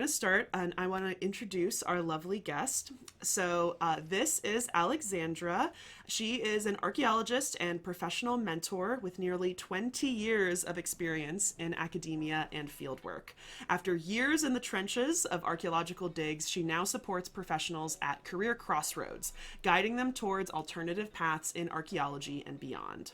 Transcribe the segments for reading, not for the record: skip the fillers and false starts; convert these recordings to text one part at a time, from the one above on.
start and I want to introduce our lovely guest. This is Alexandra. She is an archaeologist and professional mentor with nearly 20 years of experience in academia and fieldwork. After years in the trenches of archaeological digs, she now supports professionals at career crossroads, guiding them towards alternative paths in archaeology and beyond.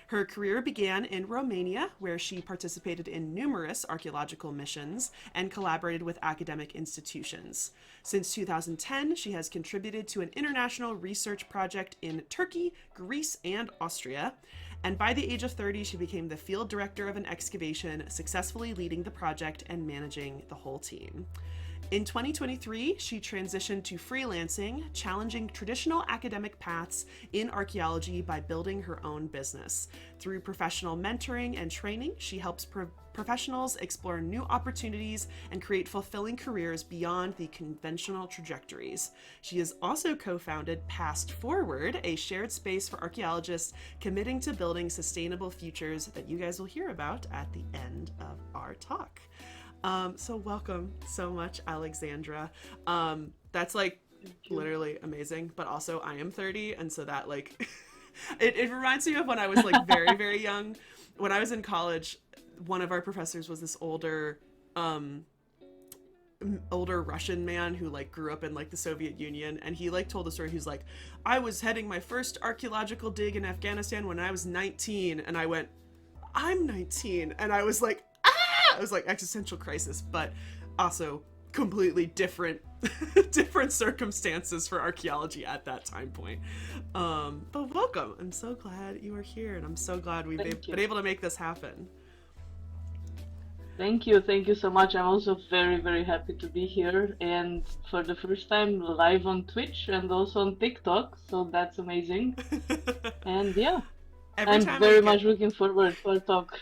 Her career began in Romania, where she participated in numerous archaeological missions and collaborated with academic institutions. Since 2010, she has contributed to an international research project in Turkey, Greece, and Austria. And by the age of 30, she became the field director of an excavation, successfully leading the project and managing the whole team. In 2023, she transitioned to freelancing, challenging traditional academic paths in archaeology by building her own business. Through professional mentoring and training, she helps professionals explore new opportunities and create fulfilling careers beyond the conventional trajectories. She has also co-founded PastForward, a shared space for archaeologists committing to building sustainable futures that you guys will hear about at the end of our talk. So welcome so much, Alexandra. That's like literally amazing, but also I am 30, and so that like it reminds me of when I was like very, very young. When I was in college, one of our professors was this older Russian man who like grew up in like the Soviet Union, and he like told the story. He's like, I was heading my first archaeological dig in Afghanistan when I was 19, and I went, I'm 19, and I was like, it was like existential crisis, but also completely different different circumstances for archaeology at that time point. But welcome. I'm so glad you are here, and I'm so glad we've been able to make this happen. Thank you. Thank you so much. I'm also very, very happy to be here and for the first time live on Twitch and also on TikTok. So that's amazing. And yeah, Every I'm time very much looking forward to our talk.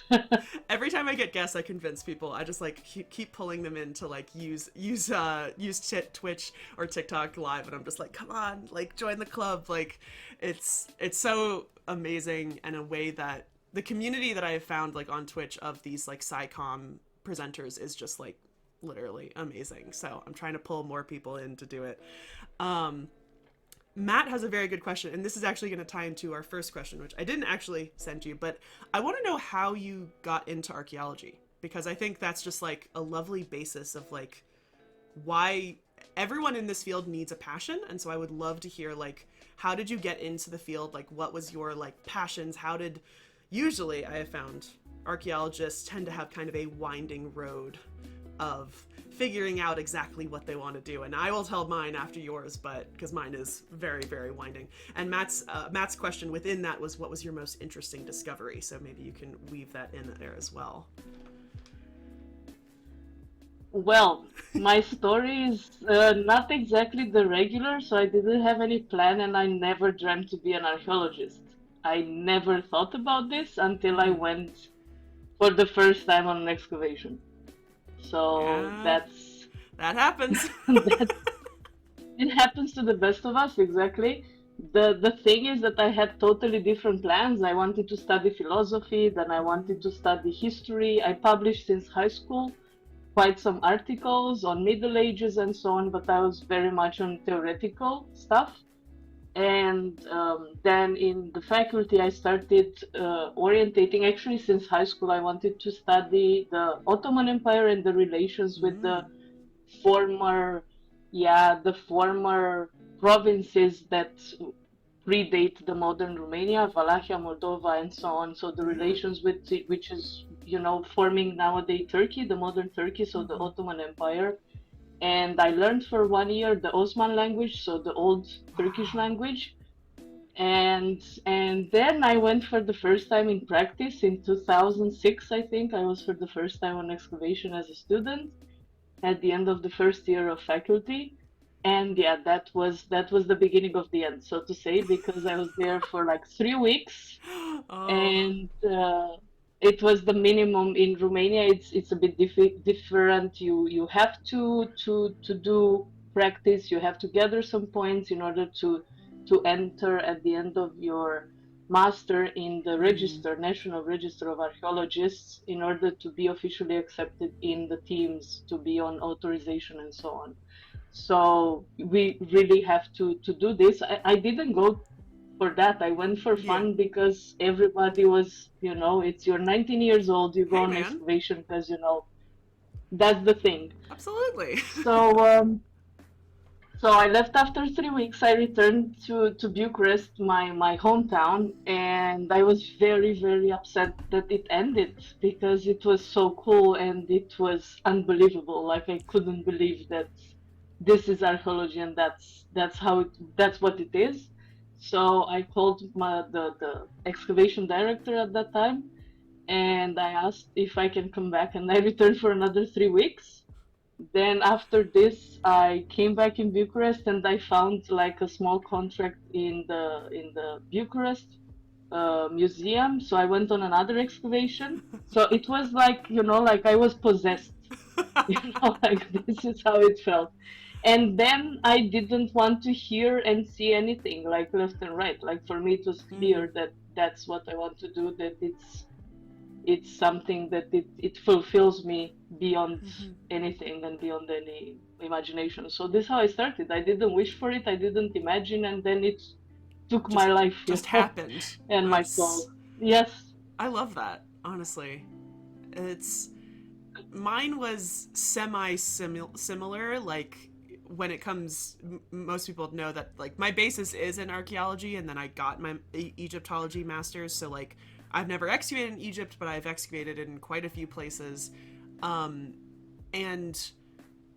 every time I get guests, I convince people. I just like keep pulling them in to like use Twitch or TikTok live, and I'm just like, come on, like join the club. Like, it's so amazing, and a way that the community that I have found like on Twitch of these like SciComm presenters is just like literally amazing. So I'm trying to pull more people in to do it. Matt has a very good question, and this is actually going to tie into our first question, which I didn't actually send you, but I want to know how you got into archaeology, because I think that's just like a lovely basis of like why everyone in this field needs a passion. And so I would love to hear like, how did you get into the field? Like, what was your like passions? Usually I have found archaeologists tend to have kind of a winding road of figuring out exactly what they want to do, and I will tell mine after yours, but because mine is very, very winding. And Matt's question within that was, what was your most interesting discovery? So maybe you can weave that in there as well. Well, my story is not exactly the regular, so I didn't have any plan and I never dreamt to be an archaeologist. I never thought about this until I went for the first time on an excavation. So Yeah, that happens. that it happens to the best of us, exactly. The thing is that I had totally different plans. I wanted to study philosophy, then I wanted to study history. I published since high school quite some articles on Middle Ages and so on, but I was very much on theoretical stuff. And then in the faculty, I started orientating. Actually, since high school, I wanted to study the Ottoman Empire and the relations with the former, the former provinces that predate the modern Romania, Wallachia, Moldova, and so on. So the relations with which is, forming nowadays Turkey, the modern Turkey, so the Ottoman Empire. And I learned for 1 year the Osman language, so the old Turkish language. And then I went for the first time in practice in 2006, I think. I was for the first time on excavation as a student at the end of the first year of faculty. And yeah, that was the beginning of the end, so to say, because I was there for like 3 weeks, Oh. and it was the minimum in Romania. It's a bit different. You have to do practice. You have to gather some points in order to enter at the end of your master in the Mm. register, National Register of Archaeologists, in order to be officially accepted in the teams, to be on authorization and so on. So we really have to do this. I didn't go for that. I went for Yeah. fun because everybody was, it's you're 19 years old, you go Hey, on man. excavation because, that's the thing. Absolutely. So, so I left after 3 weeks. I returned to Bucharest, my hometown, and I was very, very upset that it ended because it was so cool and it was unbelievable. Like I couldn't believe that this is archaeology and that's what it is. So I called the excavation director at that time and I asked if I can come back, and I returned for another 3 weeks. Then after this, I came back in Bucharest and I found like a small contract in the Bucharest museum. So I went on another excavation. So it was like, like I was possessed. Like this is how it felt. And then I didn't want to hear and see anything like left and right. Like for me, it was Mm. clear that that's what I want to do. That it's something that it fulfills me beyond Hmm. anything and beyond any imagination. So this is how I started. I didn't wish for it, I didn't imagine, and then it took my Just life, just happened. and my soul. That's Yes. I love that, honestly. It's mine was semi similar. Like when it comes, most people know that like my basis is in archaeology, and then I got my Egyptology master's. So like I've never excavated in Egypt, but I've excavated in quite a few places, um, and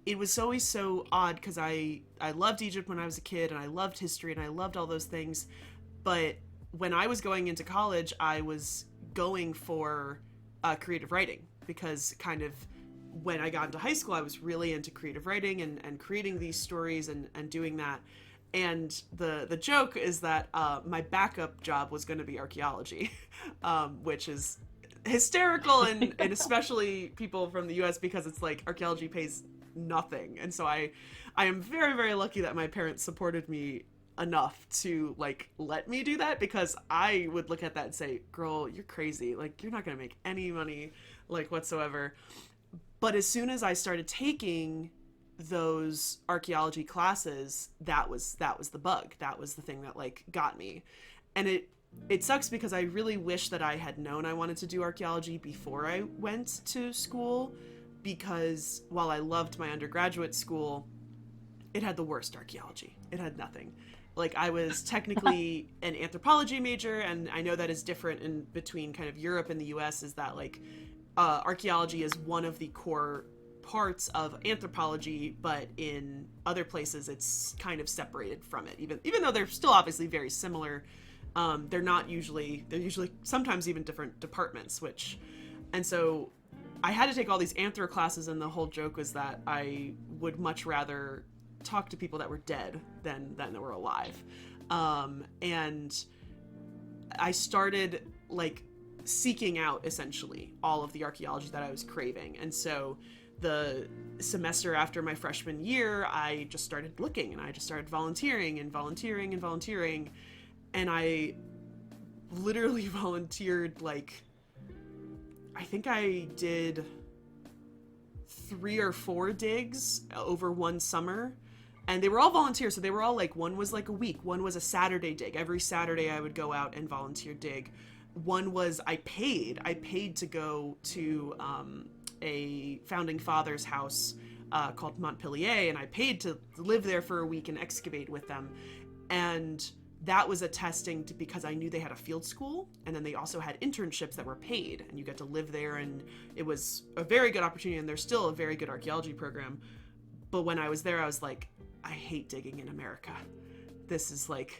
it was always so odd because I loved Egypt when I was a kid, and I loved history, and I loved all those things. But when I was going into college, I was going for creative writing because kind of when I got into high school, I was really into creative writing and creating these stories and doing that. And the joke is that my backup job was going to be archaeology, which is hysterical and especially people from the US because it's like archaeology pays nothing. And so I am very, very lucky that my parents supported me enough to like let me do that because I would look at that and say, girl, you're crazy. Like you're not going to make any money like whatsoever. But as soon as I started taking those archaeology classes, that was the bug. That was the thing that like got me. And it sucks because I really wish that I had known I wanted to do archaeology before I went to school because while I loved my undergraduate school, it had the worst archaeology. It had nothing. Like I was technically an anthropology major, and I know that is different in between kind of Europe and the US is that like archaeology is one of the core parts of anthropology, but in other places it's kind of separated from it. Even though they're still obviously very similar, they're usually sometimes even different departments. And so I had to take all these anthro classes, and the whole joke was that I would much rather talk to people that were dead than that were alive. And I started like seeking out essentially all of the archaeology that I was craving. And so the semester after my freshman year, I just started looking and I just started volunteering and volunteering and volunteering. And I literally volunteered like, I think I did 3 or 4 digs over one summer. And they were all volunteers, so they were all like, one was like a week, one was a Saturday dig. Every Saturday I would go out and volunteer dig. One was I paid to go to a founding father's house called Montpellier, and I paid to live there for a week and excavate with them. And that was a testing because I knew they had a field school, and then they also had internships that were paid, and you get to live there, and it was a very good opportunity, and there's still a very good archaeology program. But when I was there, I was like, I hate digging in America. This is like,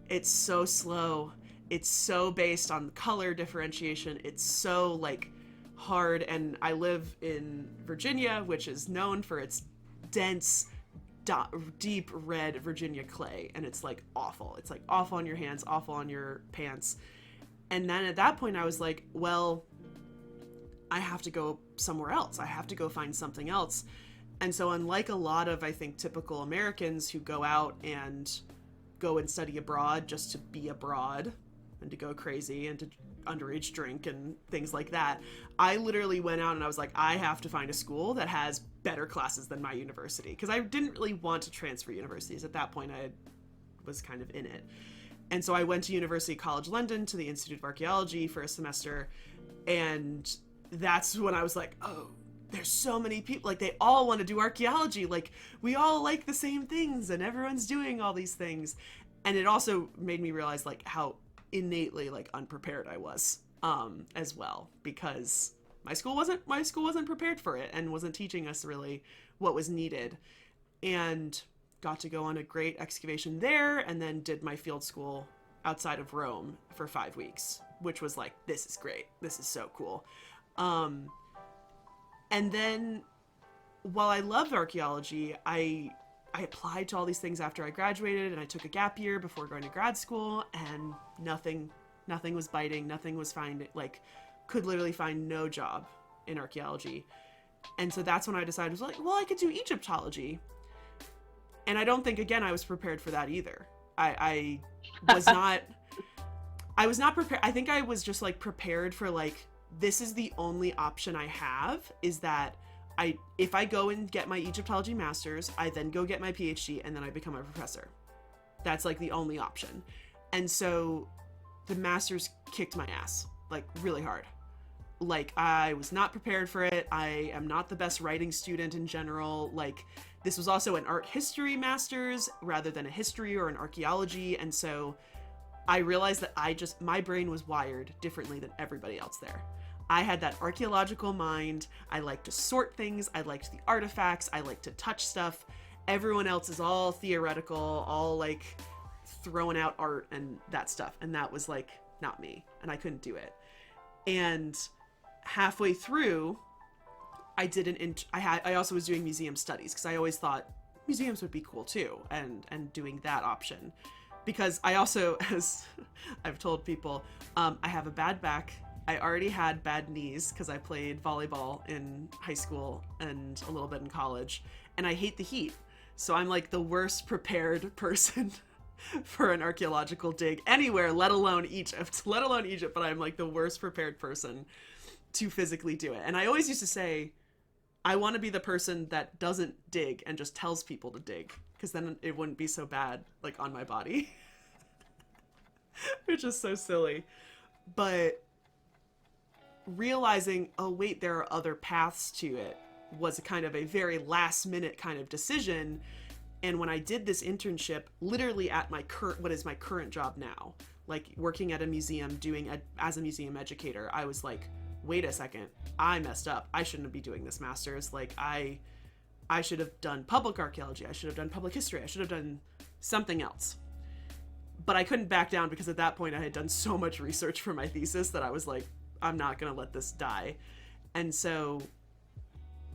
it's so slow. It's so based on color differentiation. It's so like hard. And I live in Virginia, which is known for its dense, deep red Virginia clay. And it's like awful. It's like awful on your hands, awful on your pants. And then at that point, I was like, well, I have to go somewhere else. I have to go find something else. And so unlike a lot of, I think, typical Americans who go out and study abroad just to be abroad, and to go crazy and to underage drink and things like that. I literally went out and I was like, I have to find a school that has better classes than my university, because I didn't really want to transfer universities. At that point, was kind of in it. And so I went to University College London, to the Institute of Archaeology for a semester, and that's when I was like, oh, there's so many people, like they all want to do archaeology, like we all like the same things and everyone's doing all these things. And it also made me realize like how innately like unprepared I was as well, because my school wasn't prepared for it and wasn't teaching us really what was needed. And got to go on a great excavation there, and then did my field school outside of Rome for 5 weeks, which was like, this is great, this is so cool. And then while I loved archaeology, I applied to all these things after I graduated, and I took a gap year before going to grad school, and nothing was biting, nothing was finding, like could literally find no job in archaeology. And so that's when I decided, was like, well, I could do Egyptology. And I don't think, again, I was prepared for that either. I was not prepared. I think I was just like prepared for like, this is the only option I have, is that if I go and get my Egyptology master's, I then go get my PhD, and then I become a professor. That's like the only option. And so the master's kicked my ass, like really hard. Like I was not prepared for it. I am not the best writing student in general. Like this was also an art history master's rather than a history or an archaeology. And so I realized that my brain was wired differently than everybody else there. I had that archaeological mind. I like to sort things. I liked the artifacts. I like to touch stuff. Everyone else is all theoretical, all like throwing out art and that stuff. And that was like not me, and I couldn't do it. And halfway through, I also was doing museum studies, because I always thought museums would be cool too, and doing that option. Because I also, as I've told people, I have a bad back. I already had bad knees because I played volleyball in high school and a little bit in college, and I hate the heat. So I'm like the worst prepared person for an archaeological dig anywhere, let alone Egypt, but I'm like the worst prepared person to physically do it. And I always used to say, I want to be the person that doesn't dig and just tells people to dig, because then it wouldn't be so bad like on my body. Which is so silly. But realizing, oh wait, there are other paths to it, was a kind of a very last minute kind of decision. And when I did this internship, literally at what is my current job now, like working at a museum, as a museum educator, I was like, wait a second, I messed up. I shouldn't be doing this master's. Like I should have done public archaeology. I should have done public history. I should have done something else. But I couldn't back down, because at that point I had done so much research for my thesis that I was like, I'm not going to let this die. And so,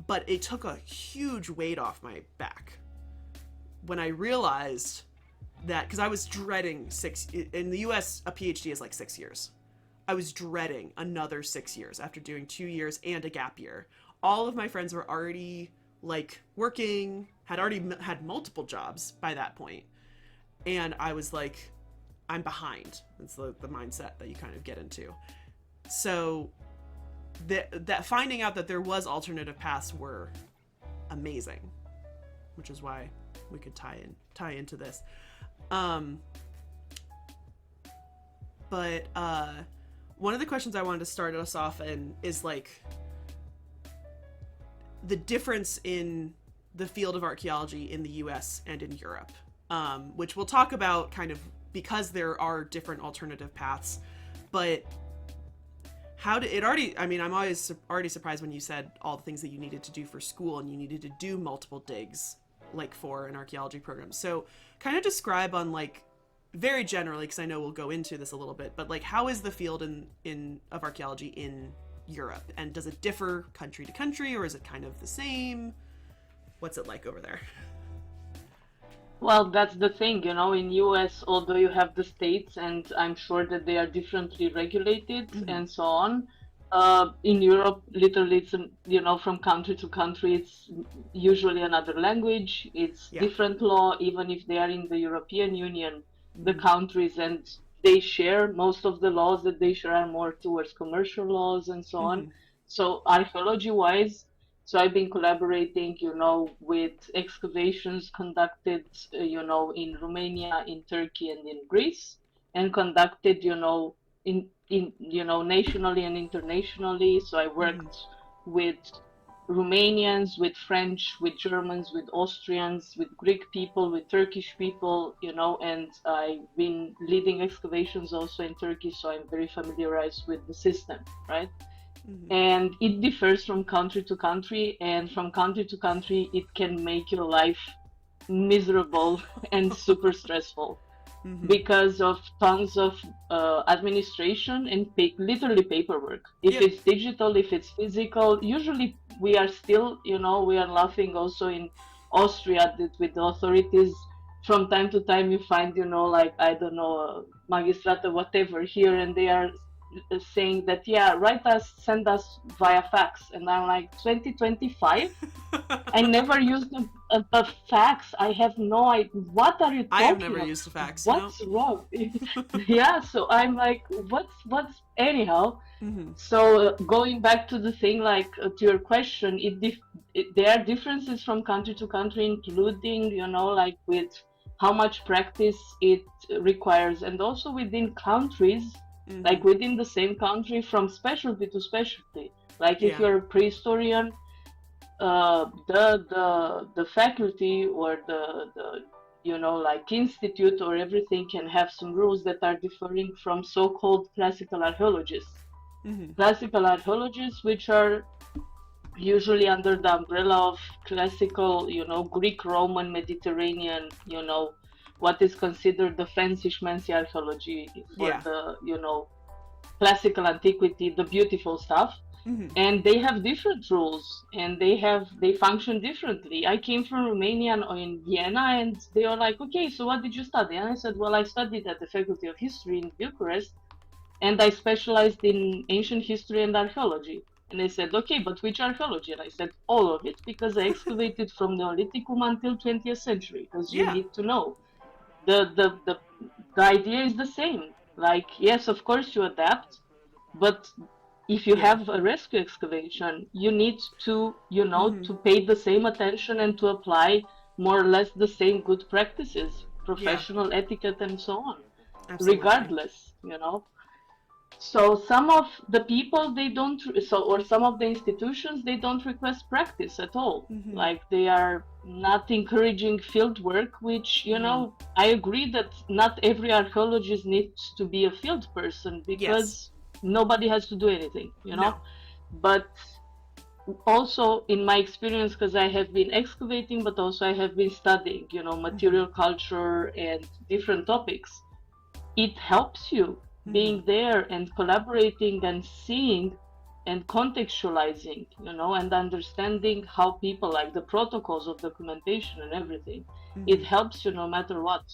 but it took a huge weight off my back when I realized that, because I was dreading in the US, a PhD is like 6 years. I was dreading another 6 years after doing 2 years and a gap year. All of my friends were already like working, had already had multiple jobs by that point. And I was like, I'm behind. It's the mindset that you kind of get into. So that finding out that there was alternative paths were amazing, which is why we could tie into this. But one of the questions I wanted to start us off in is like the difference in the field of archaeology in the US and in Europe, which we'll talk about kind of because there are different alternative paths. But I'm already surprised when you said all the things that you needed to do for school, and you needed to do multiple digs like for an archaeology program. So kind of describe on like very generally, because I know we'll go into this a little bit, but like how is the field of archaeology in Europe, and does it differ country to country, or is it kind of the same? What's it like over there? Well, that's the thing, in US, although you have the states, and I'm sure that they are differently regulated and so on, in Europe, literally, it's, from country to country, it's usually another language, it's different law, even if they are in the European Union, the countries and they share. Most of the laws that they share are more towards commercial laws and so on. Mm-hmm. So archaeology wise, so I've been collaborating, with excavations conducted, in Romania, in Turkey, and in Greece, and conducted, nationally and internationally. So I Mm-hmm. worked with Romanians, with French, with Germans, with Austrians, with Greek people, with Turkish people, and I've been leading excavations also in Turkey, so I'm very familiarized with the system, right? Mm-hmm. And it differs from country to country, and from country to country, it can make your life miserable and super stressful Mm-hmm. because of tons of administration and literally paperwork. If Yep. it's digital, if it's physical, usually we are still, we are laughing also in Austria that with the authorities. From time to time, you find, like, I don't know, magistrate, whatever, here, and they are saying that, yeah, write us, send us via fax. And I'm like, 2025? I never used a fax. I have no idea. What are you I have never talking about? used a fax. No. What's wrong? Yeah, so I'm like, anyhow? Mm-hmm. So going back to the thing, like to your question, there are differences from country to country, including, like with how much practice it requires, and also within countries, Mm-hmm. like within the same country, from specialty to specialty. Like if Yeah. you're a prehistorian, the faculty or the like institute or everything can have some rules that are differing from so-called classical archaeologists. Mm-hmm. Classical archaeologists, which are usually under the umbrella of classical, Greek, Roman, Mediterranean, what is considered the fancy schmancy archaeology for Yeah. the, classical antiquity, the beautiful stuff. Mm-hmm. And they have different rules, and they function differently. I came from Romania in Vienna, and they were like, okay, so what did you study? And I said, well, I studied at the Faculty of History in Bucharest, and I specialized in ancient history and archaeology. And they said, okay, but which archaeology? And I said, all of it, because I excavated from Neolithicum until 20th century, because you Yeah. need to know. The idea is the same. Like, yes, of course you adapt, but if you Yeah. have a rescue excavation, you need to, Mm-hmm. to pay the same attention and to apply more or less the same good practices, Yeah. professional etiquette, and so on, Absolutely. regardless. So some of the people they don't, or some of the institutions they don't request practice at all. Mm-hmm. Like they are not encouraging field work, which Mm-hmm. I agree that not every archaeologist needs to be a field person Yes. because nobody has to do anything. No. But also in my experience, because I have been excavating, but also I have been studying, Mm-hmm. material culture and different topics, it helps you Mm-hmm. being there and collaborating and seeing and contextualizing, and understanding how people, like the protocols of documentation and everything. It Mm-hmm. helps you no matter what.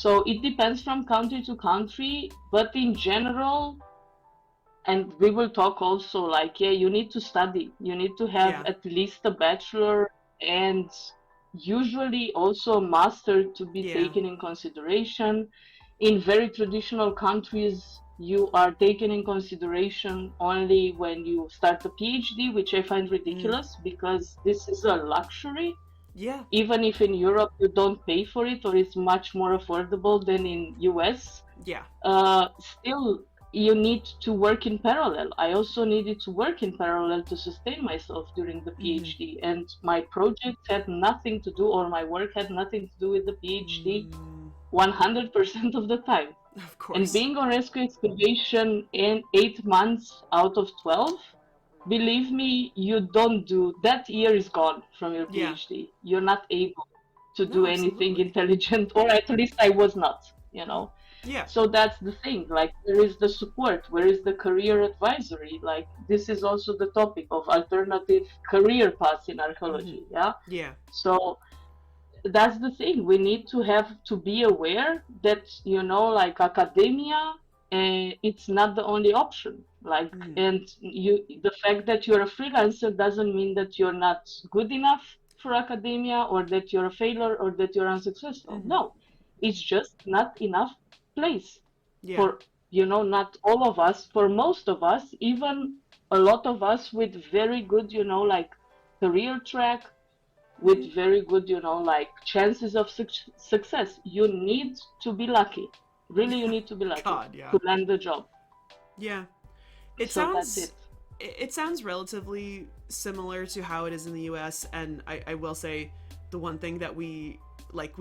So it depends from country to country, but in general, and we will talk also, like, yeah, you need to study, you need to have Yeah. at least a bachelor, and usually also a master to be Yeah. taken in consideration. In very traditional countries, you are taken in consideration only when you start a PhD, which I find Mm. ridiculous because this is a luxury. Yeah. Even if in Europe you don't pay for it, or it's much more affordable than in US, Yeah. still you need to work in parallel. I also needed to work in parallel to sustain myself during the Mm-hmm. PhD, and my project had nothing to do, or my work had nothing to do with the PhD Mm. 100% of the time. Of And course. being on rescue excavation in 8 months out of 12, believe me, you don't do that. Year is gone from your Yeah. PhD. You're not able to No, do anything absolutely. intelligent, or at least I was not. Yeah. So that's the thing. Like, where is the support? Where is the career advisory? Like, this is also the topic of alternative career paths in Mm-hmm. archaeology. Yeah. Yeah. So that's the thing. We need to have to be aware that, like academia, it's not the only option. Like, Mm-hmm. and the fact that you're a freelancer doesn't mean that you're not good enough for academia, or that you're a failure, or that you're unsuccessful. Mm-hmm. No, it's just not enough place. Yeah. For, not all of us, for most of us, even a lot of us with very good, like career track, Hmm. with very good, like chances of success. You need to be lucky. Really, you need to be lucky God, yeah. to land the job. Yeah. It So that's sounds it. it sounds relatively similar to how it is in the US, and I will say the one thing that we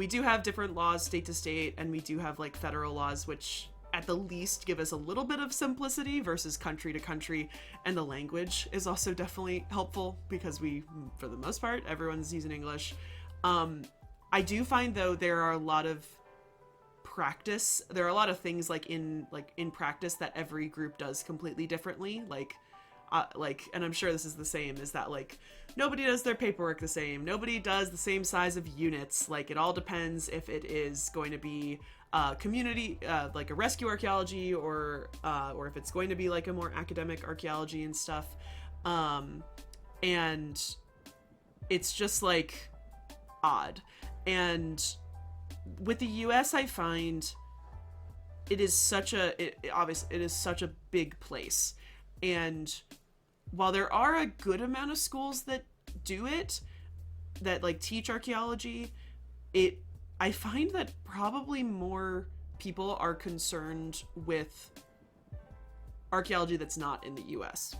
do have different laws state to state, and we do have like federal laws which at the least give us a little bit of simplicity versus country to country, and the language is also definitely helpful because we, for the most part, everyone's using English. um I do find though there are a lot of practice, there are a lot of things like in practice that every group does completely differently, and I'm sure this is the same, is that like nobody does their paperwork the same, nobody does the same size of units, like it all depends if it is going to be community, like a rescue archaeology, or if it's going to be like a more academic archaeology and stuff. And it's just like odd. And with the US, I find it is such a obviously it is such a big place, and while there are a good amount of schools that do it, that like teach archaeology, it I find that probably more people are concerned with archaeology that's not in the US.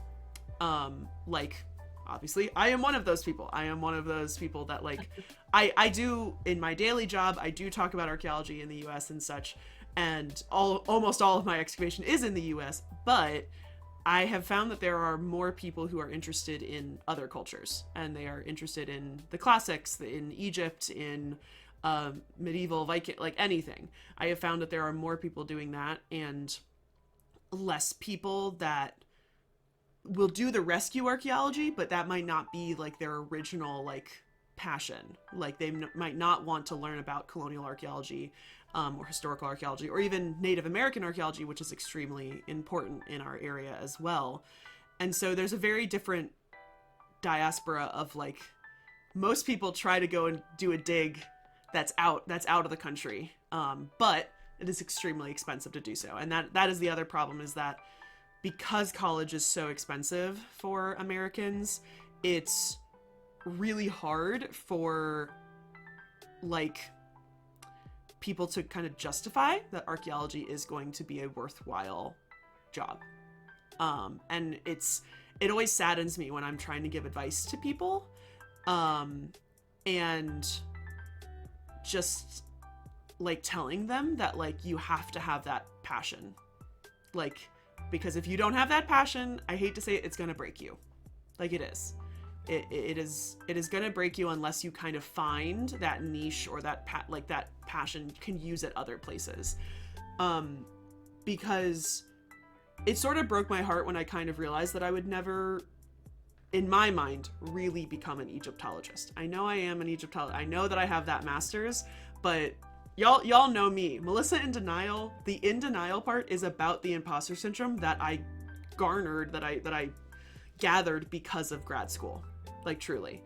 Like obviously I am one of those people. I am one of those people that like I do in my daily job, I do talk about archaeology in the US and such, and almost all of my excavation is in the US, but I have found that there are more people who are interested in other cultures, and they are interested in the classics, in Egypt, in medieval Viking, like anything. I have found that there are more people doing that, and less people that will do the rescue archaeology, but that might not be like their original like passion. Like they might not want to learn about colonial archaeology, or historical archaeology, or even Native American archaeology, which is extremely important in our area as well. And so there's a very different diaspora of like most people try to go and do a dig that's out of the country, but it is extremely expensive to do so. And that is the other problem, is that because college is so expensive for Americans, it's really hard for like people to kind of justify that archaeology is going to be a worthwhile job. And it always saddens me when I'm trying to give advice to people, and just like telling them that like you have to have that passion, like, because if you don't have that passion, I hate to say it, it's gonna break you. Like it is. It is gonna break you unless you kind of find that niche, or that that passion you can use at other places. Because it sort of broke my heart when I kind of realized that I would never, in my mind, really become an Egyptologist. I know I am an Egyptologist. I know that I have that master's, but y'all know me. MelissainDeNile, the in denial part is about the imposter syndrome that I garnered, that I gathered because of grad school. Like truly.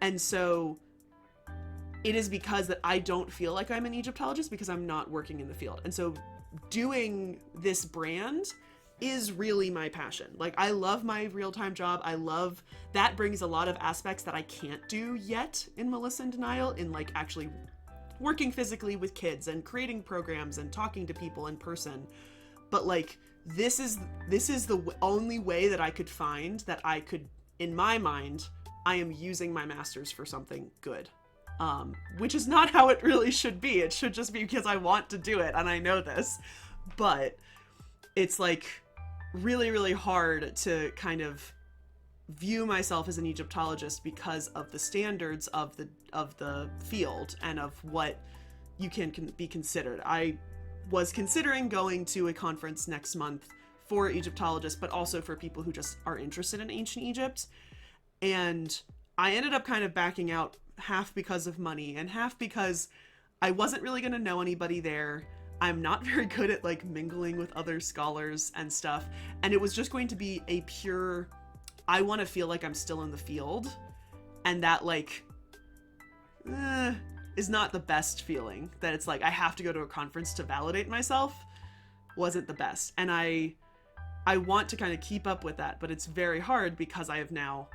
And so it is because that I don't feel like I'm an Egyptologist because I'm not working in the field. And so doing this brand is really my passion. Like I love my real-time job. I love that, brings a lot of aspects that I can't do yet in MelissainDeNile, in like actually working physically with kids and creating programs and talking to people in person. But like this is the only way that I could find that I could, in my mind, I am using my master's for something good. Which is not how it really should be. It should just be because I want to do it, and I know this. But it's like really, really hard to kind of view myself as an Egyptologist because of the standards of the field and of what you can be considered. I was considering going to a conference next month for Egyptologists, but also for people who just are interested in ancient Egypt. And I ended up kind of backing out, half because of money and half because I wasn't really going to know anybody there. I'm not very good at like mingling with other scholars and stuff. And it was just going to be a pure, I want to feel like I'm still in the field. And that like, is not the best feeling, that it's like I have to go to a conference to validate myself. wasn't the best. And I want to kind of keep up with that, but it's very hard because I have now,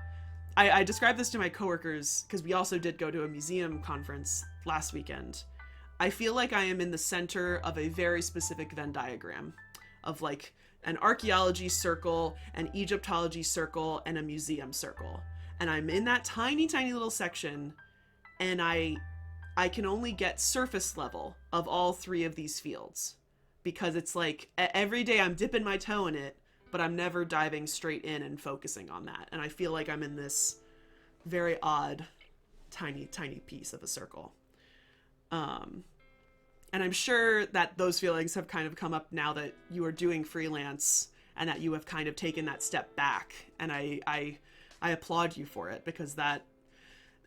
I described this to my coworkers because we also did go to a museum conference last weekend. I feel like I am in the center of a very specific Venn diagram of like an archaeology circle, an Egyptology circle, and a museum circle. And I'm in that tiny, tiny little section, and I can only get surface level of all three of these fields because it's like every day I'm dipping my toe in it, but I'm never diving straight in and focusing on that. And I feel like I'm in this very odd, tiny, tiny piece of a circle. And I'm sure that those feelings have kind of come up now that you are doing freelance and that you have kind of taken that step back. And I applaud you for it because that,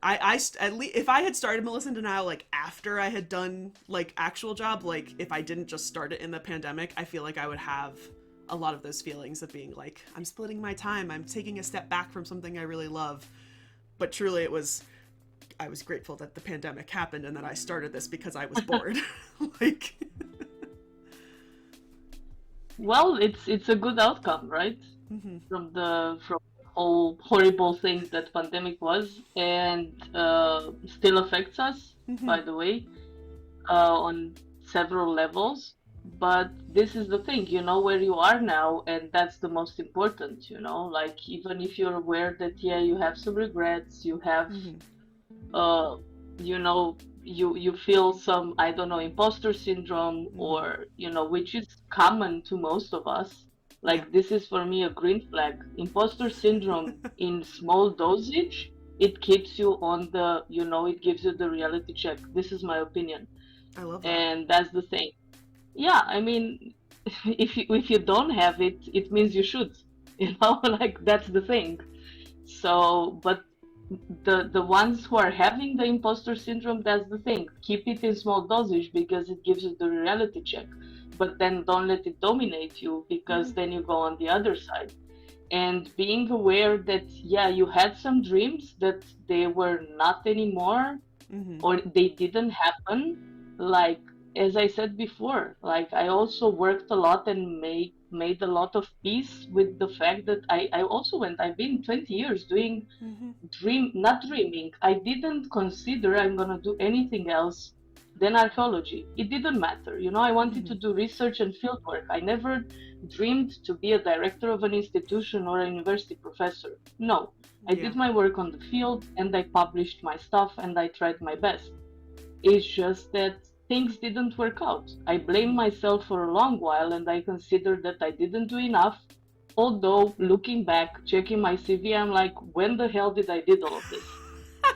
at least if I had started MelissainDeNile like after I had done like actual job, like if I didn't just start it in the pandemic, I feel like I would have a lot of those feelings of being like, I'm splitting my time, I'm taking a step back from something I really love. But truly I was grateful that the pandemic happened and that I started this because I was bored. Like Well, it's a good outcome, right? mm-hmm. From all horrible things that pandemic was, and still affects us, Mm-hmm. by the way, on several levels. But this is the thing, you know where you are now, and that's the most important, you know, like even if you're aware that, yeah, you have some regrets, you have, Mm-hmm. you know, you feel some, I don't know, imposter syndrome, Mm-hmm. or, you know, which is common to most of us. Like, Yeah. this is for me a green flag. Imposter syndrome in small dosage, it keeps you on the, you know, it gives you the reality check. This is my opinion. I love that. And that's the thing. Yeah, I mean, if you don't have it, it means you should, you know, like that's the thing. So, but the ones who are having the imposter syndrome, that's the thing. Keep it in small dosage because it gives you the reality check. But then don't let it dominate you because then you go on the other side. And being aware that, yeah, you had some dreams that they were not anymore, Mm-hmm. or they didn't happen. Like, as I said before, like I also worked a lot and made a lot of peace with the fact that I also I've been 20 years doing Mm-hmm. not dreaming. I didn't consider I'm gonna do anything else than archaeology. It didn't matter. You know, I wanted to Mm-hmm. do research and field work. I never dreamed to be a director of an institution or a university professor. No. I Yeah. did my work on the field and I published my stuff and I tried my best. It's just that things didn't work out. I blamed myself for a long while and I considered that I didn't do enough. Although looking back, checking my CV, I'm like, when the hell did I did all of this?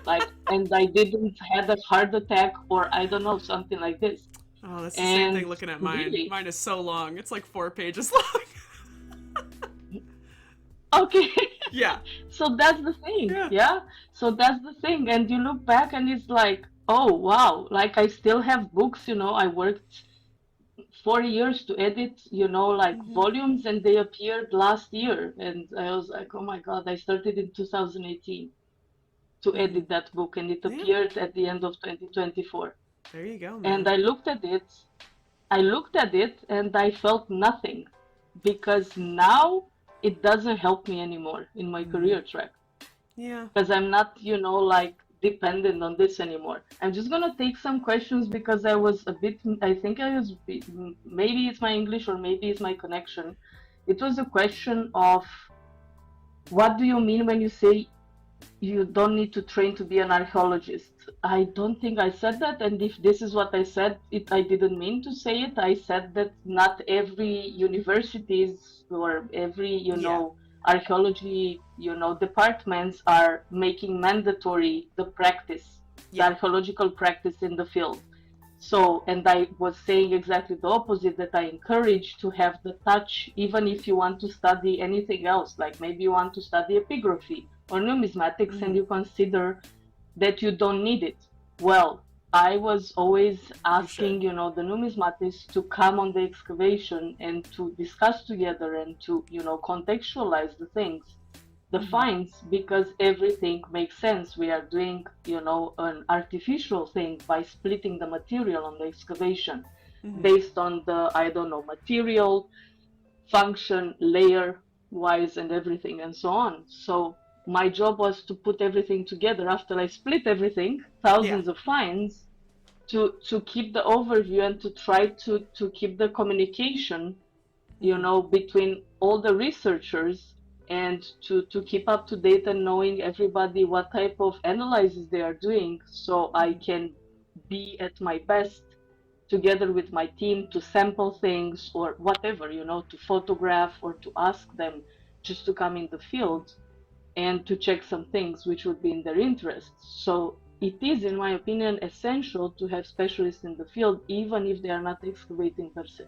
Like, and I didn't had a heart attack or I don't know, something like this. Oh, that's the same thing And looking at mine. really, Mine is so long. It's like 4 pages long. okay. Yeah. So that's the thing, Yeah. yeah? So that's the thing. And you look back and it's like, oh, wow. Like, I still have books, you know, I worked 4 years to edit, you know, like Mm-hmm. volumes, and they appeared last year. And I was like, oh my God, I started in 2018 to Mm-hmm. edit that book, and it Yeah. appeared at the end of 2024. There you go, And man. I looked at it and I felt nothing because now it doesn't help me anymore in my Mm-hmm. career track Yeah. because I'm not, you know, like dependent on this anymore. I'm just gonna take some questions because I was a bit, I think I was, maybe it's my English or maybe it's my connection. It was a question of what do you mean when you say you don't need to train to be an archaeologist? I don't think I said that, and if this is what I said, I didn't mean to say it. I said that not every universities or every, you Yeah. know, archaeology, you know, departments are making mandatory the practice, the Yeah. archaeological practice in the field. So, and I was saying exactly the opposite, that I encourage to have the touch, even if you want to study anything else, like maybe you want to study epigraphy or numismatics and Mm-hmm. you consider that you don't need it. Well, I was always You should. asking, you know, the numismatists to come on the excavation and to discuss together and to, you know, contextualize the things, the Mm-hmm. finds, because everything makes sense. We are doing, you know, an artificial thing by splitting the material on the excavation. based on the, I don't know, material, function, layer wise, and everything, and so on. So my job was to put everything together after I split everything, Yeah. thousands of finds, to keep the overview and to try to keep the communication, between all the researchers, and to keep up to date and knowing everybody what type of analysis they are doing, so I can be at my best together with my team to sample things or whatever, to photograph or to ask them just to come in the field and to check some things which would be in their interest. So it is, in my opinion, essential to have specialists in the field, even if they are not excavating per se.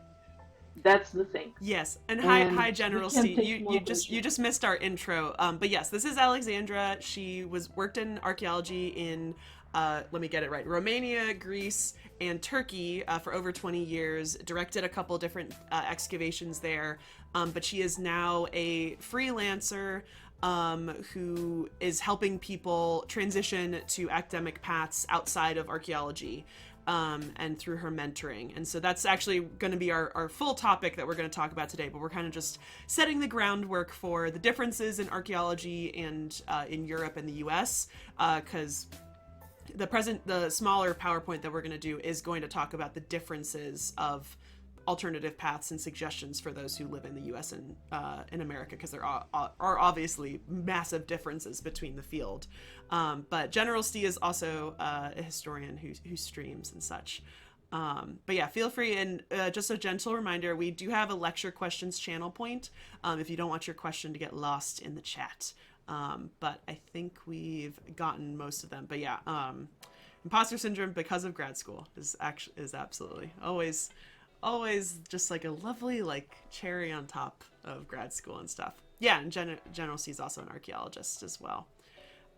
That's the thing. Yes, and hi, And we General can C. take You more just you questions. just missed our intro. But yes, this is Alexandra. She worked in archaeology in let me get it right, Romania, Greece, and Turkey for over 20 years. Directed a couple different excavations there, but she is now a freelancer who is helping people transition to academic paths outside of archaeology, and through her mentoring. And so that's actually going to be our full topic that we're going to talk about today, but we're kind of just setting the groundwork for the differences in archaeology and in Europe and the US, because the smaller PowerPoint that we're going to do is going to talk about the differences of alternative paths and suggestions for those who live in the U.S. and in America, because there are obviously massive differences between the field. But General Stee is also a historian who streams and such. But yeah, feel free, and just a gentle reminder, we do have a lecture questions channel point if you don't want your question to get lost in the chat. But I think we've gotten most of them. But yeah, imposter syndrome because of grad school is absolutely always just like a lovely like cherry on top of grad school and stuff. Yeah, and General C is also an archaeologist as well.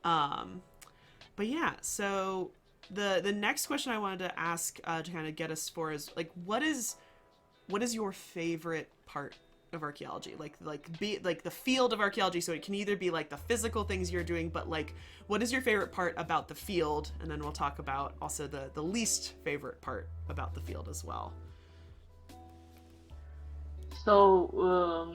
Um, but yeah, so the next question I wanted to ask to kind of get us for is like what is your favorite part of archaeology? Like the field of archaeology. So it can either be like the physical things you're doing, but like what is your favorite part about the field? And then we'll talk about also the least favorite part about the field as well. So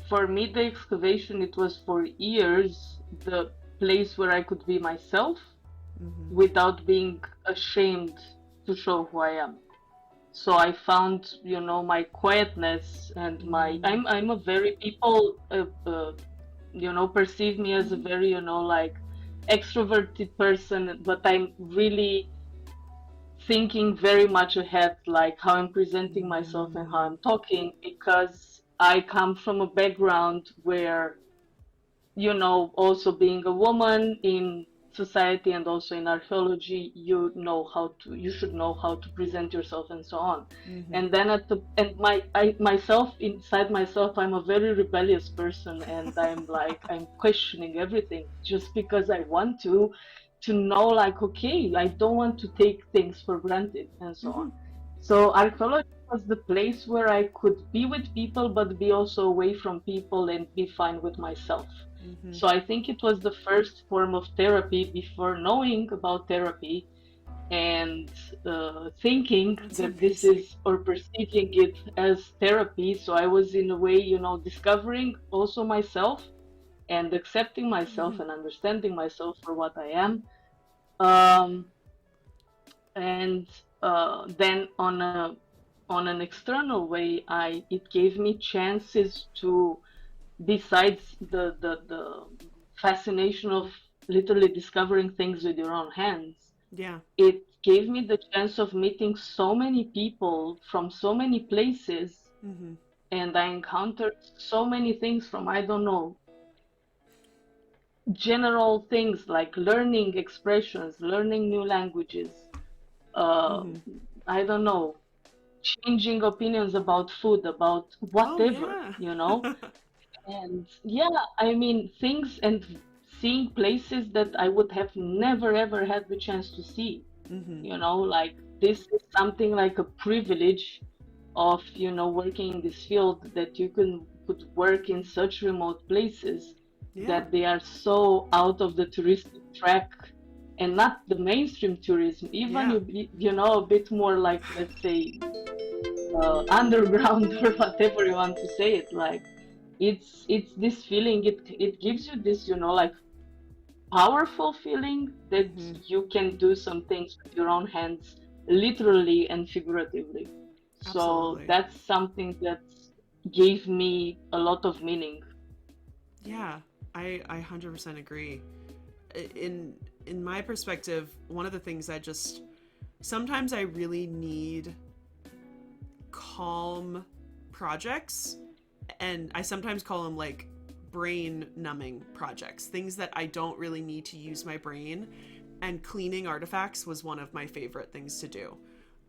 for me, the excavation, it was for years the place where I could be myself without being ashamed to show who I am. So I found, my quietness and I'm a very, people, perceive me as a very, like extroverted person, but I'm really thinking very much ahead, like how I'm presenting myself and how I'm talking, because I come from a background where, also being a woman in society and also in archaeology, you should know how to present yourself and so on. And then myself, inside myself, I'm a very rebellious person, and I'm questioning everything just because I want to know, like, okay, I don't want to take things for granted and so on. So archaeology was the place where I could be with people, but be also away from people and be fine with myself. So I think it was the first form of therapy before knowing about therapy and thinking That's that this amazing. is, or perceiving it as therapy. So I was in a way, discovering also myself and accepting myself and understanding myself for what I am. Um, and then on an external way, it gave me chances to, besides the fascination of literally discovering things with your own hands, Yeah. it gave me the chance of meeting so many people from so many places, and I encountered so many things from, I don't know, general things like learning expressions, learning new languages, uh, I don't know, changing opinions about food, about Oh whatever, yeah. And yeah, I mean, things and seeing places that I would have never ever had the chance to see. Like this is something like a privilege of, working in this field, that you could work in such remote places Yeah. that they are so out of the touristic track, and not the mainstream tourism. Even Yeah. you know, a bit more like, let's say, underground or whatever you want to say it. Like, it's this feeling. It gives you this, you know, like powerful feeling that Hmm. you can do some things with your own hands, literally and figuratively. So Absolutely. that's something that gave me a lot of meaning. Yeah, I 100% agree. In in my perspective, one of the things I just sometimes I really need calm projects, and I sometimes call them like brain numbing projects, things that I don't really need to use my brain. And cleaning artifacts was one of my favorite things to do.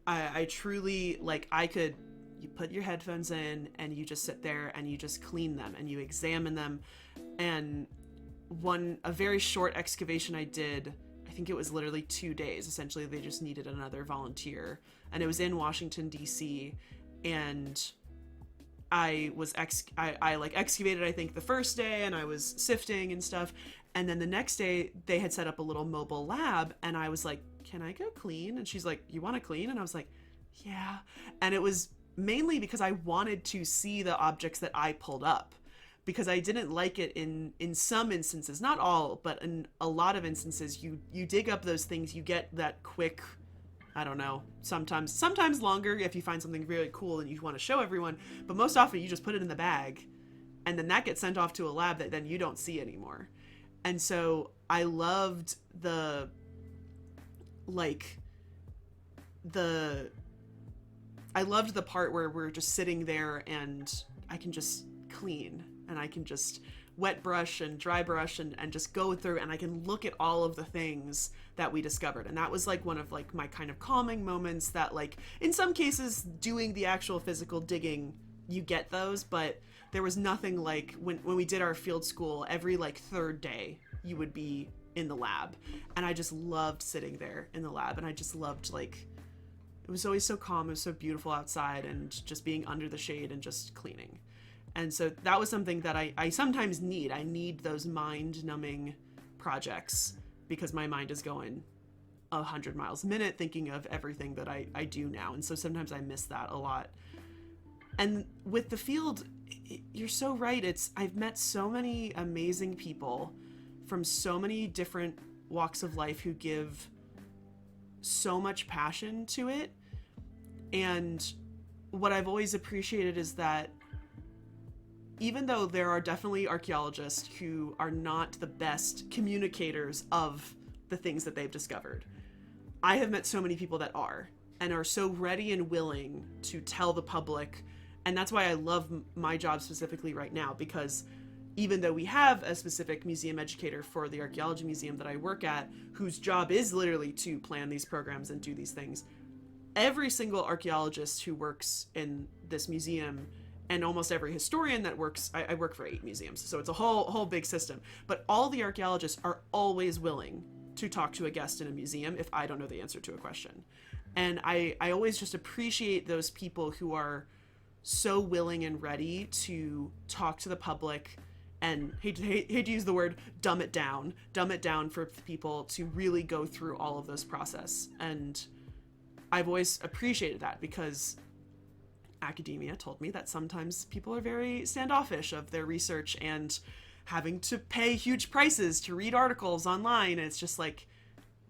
I truly like, I could, you put your headphones in and you just sit there and you just clean them and you examine them. And a very short excavation I did, I think it was literally 2 days. Essentially, they just needed another volunteer, and it was in Washington D.C. And I like excavated, I think, the first day, and I was sifting and stuff. And then the next day they had set up a little mobile lab, and I was like, "Can I go clean?" And she's like, "You want to clean?" And I was like, "Yeah." And it was mainly because I wanted to see the objects that I pulled up, because I didn't like it in some instances, not all, but in a lot of instances, you dig up those things, you get that quick, I don't know, sometimes longer if you find something really cool and you want to show everyone, but most often you just put it in the bag, and then that gets sent off to a lab that then you don't see anymore. And so I loved like the I loved the part where we're just sitting there and I can just clean, and I can just wet brush and dry brush and just go through, and I can look at all of the things that we discovered. And that was like one of like my kind of calming moments, that like in some cases doing the actual physical digging, you get those, but there was nothing like when we did our field school, every like third day you would be in the lab, and I just loved sitting there in the lab, and I just loved like, it was always so calm, it was so beautiful outside, and just being under the shade and just cleaning. And so that was something that I sometimes need. I need those mind numbing projects, because my mind is going 100 miles a minute thinking of everything that I do now. And so sometimes I miss that a lot. And with the field, you're so right. I've met so many amazing people from so many different walks of life who give so much passion to it. And what I've always appreciated is that even though there are definitely archaeologists who are not the best communicators of the things that they've discovered, I have met so many people that are, and are so ready and willing to tell the public. And that's why I love my job specifically right now, because even though we have a specific museum educator for the archaeology museum that I work at, whose job is literally to plan these programs and do these things, every single archaeologist who works in this museum, and almost every historian that works, I work for 8 museums, so it's a whole big system, but all the archaeologists are always willing to talk to a guest in a museum if I don't know the answer to a question. And I always just appreciate those people who are so willing and ready to talk to the public, and hate to use the word dumb it down for people to really go through all of this process. And I've always appreciated that, because academia told me that sometimes people are very standoffish of their research and having to pay huge prices to read articles online. And it's just like,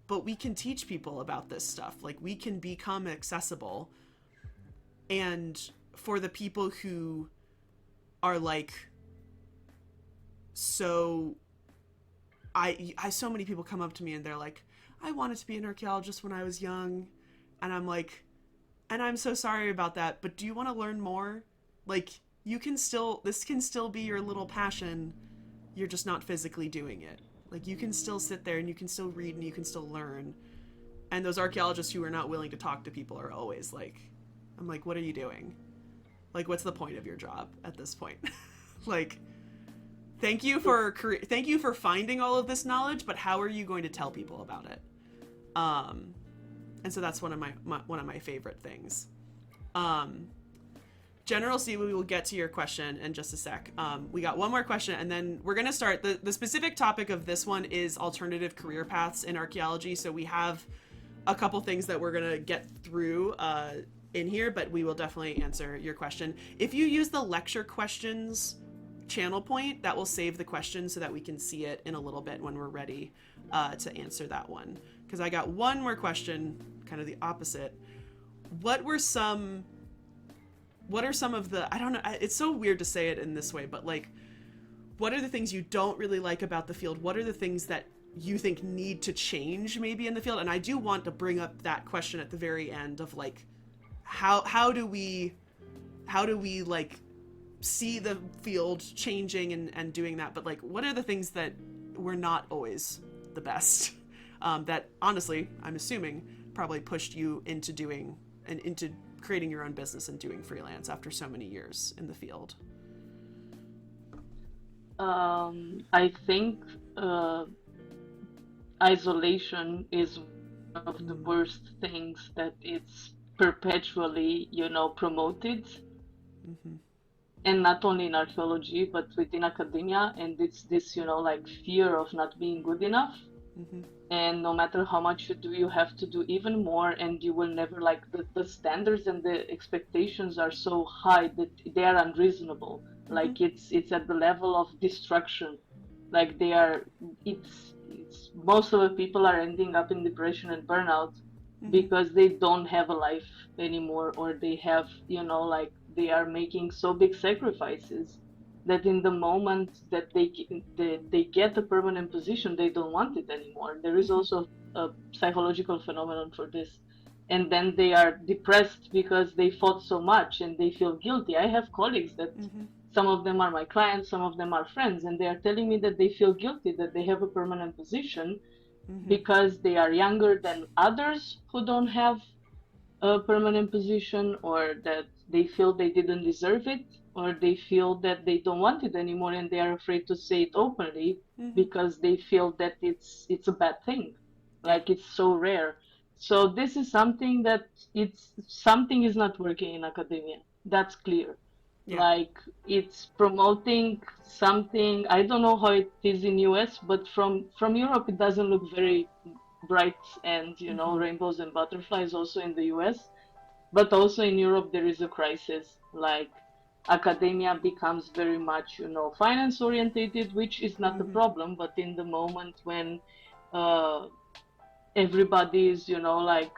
but we can teach people about this stuff. Like, we can become accessible. And for the people who are like, so I so many people come up to me and they're like, I wanted to be an archaeologist when I was young. And I'm like, and I'm so sorry about that, but do you want to learn more? Like, this can still be your little passion. You're just not physically doing it. Like, you can still sit there and you can still read and you can still learn. And those archaeologists who are not willing to talk to people are always like, I'm like, what are you doing? Like, what's the point of your job at this point? Like, thank you for finding all of this knowledge, but how are you going to tell people about it? And so that's one of my favorite things. General C, we will get to your question in just a sec. We got one more question, and then we're going to start. The specific topic of this one is alternative career paths in archaeology. So we have a couple things that we're going to get through in here, but we will definitely answer your question. If you use the lecture questions channel point, that will save the question so that we can see it in a little bit when we're ready to answer that one. Because I got one more question, kind of the opposite. What are some of the, I don't know, it's so weird to say it in this way, but like, what are the things you don't really like about the field? What are the things that you think need to change maybe in the field? And I do want to bring up that question at the very end of like, how do we like see the field changing and doing that? But like, what are the things that were not always the best that honestly, I'm assuming probably pushed you into doing and into creating your own business and doing freelance after so many years in the field? I think isolation is one of the worst things that it's perpetually, promoted. Mm-hmm. And not only in archaeology, but within academia. And it's this, like fear of not being good enough. Mm-hmm. And no matter how much you do, you have to do even more, and you will never, like, the standards and the expectations are so high that they are unreasonable. Mm-hmm. Like it's at the level of destruction. Like it's most of the people are ending up in depression and burnout. Mm-hmm. Because they don't have a life anymore, or they have, like they are making so big sacrifices that in the moment that they get a permanent position, they don't want it anymore. There is also a psychological phenomenon for this. And then they are depressed because they fought so much and they feel guilty. I have colleagues that mm-hmm. some of them are my clients, some of them are friends, and they are telling me that they feel guilty that they have a permanent position mm-hmm. because they are younger than others who don't have a permanent position, or that they feel they didn't deserve it, or they feel that they don't want it anymore and they are afraid to say it openly mm-hmm. because they feel that it's a bad thing, like it's so rare. So this is something that something is not working in academia. That's clear. Yeah. Like it's promoting something. I don't know how it is in US, but from Europe it doesn't look very bright and mm-hmm. rainbows and butterflies also in the US. But also in Europe there is a crisis. Like academia becomes very much, finance orientated, which is not mm-hmm. a problem, but in the moment when everybody is, like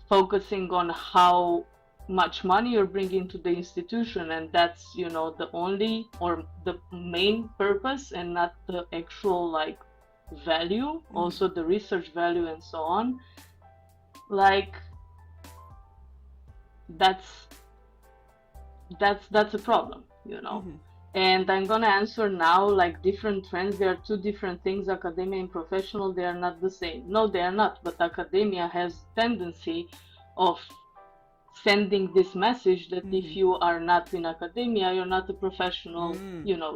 focusing on how much money you're bringing to the institution, and that's, the only or the main purpose and not the actual like value, mm-hmm. also the research value and so on, like that's a problem, Mm-hmm. And I'm gonna answer now like different trends. There are two different things, academia and professional. They are not the same. No, they are not. But academia has tendency of sending this message that mm-hmm. if you are not in academia, you're not a professional,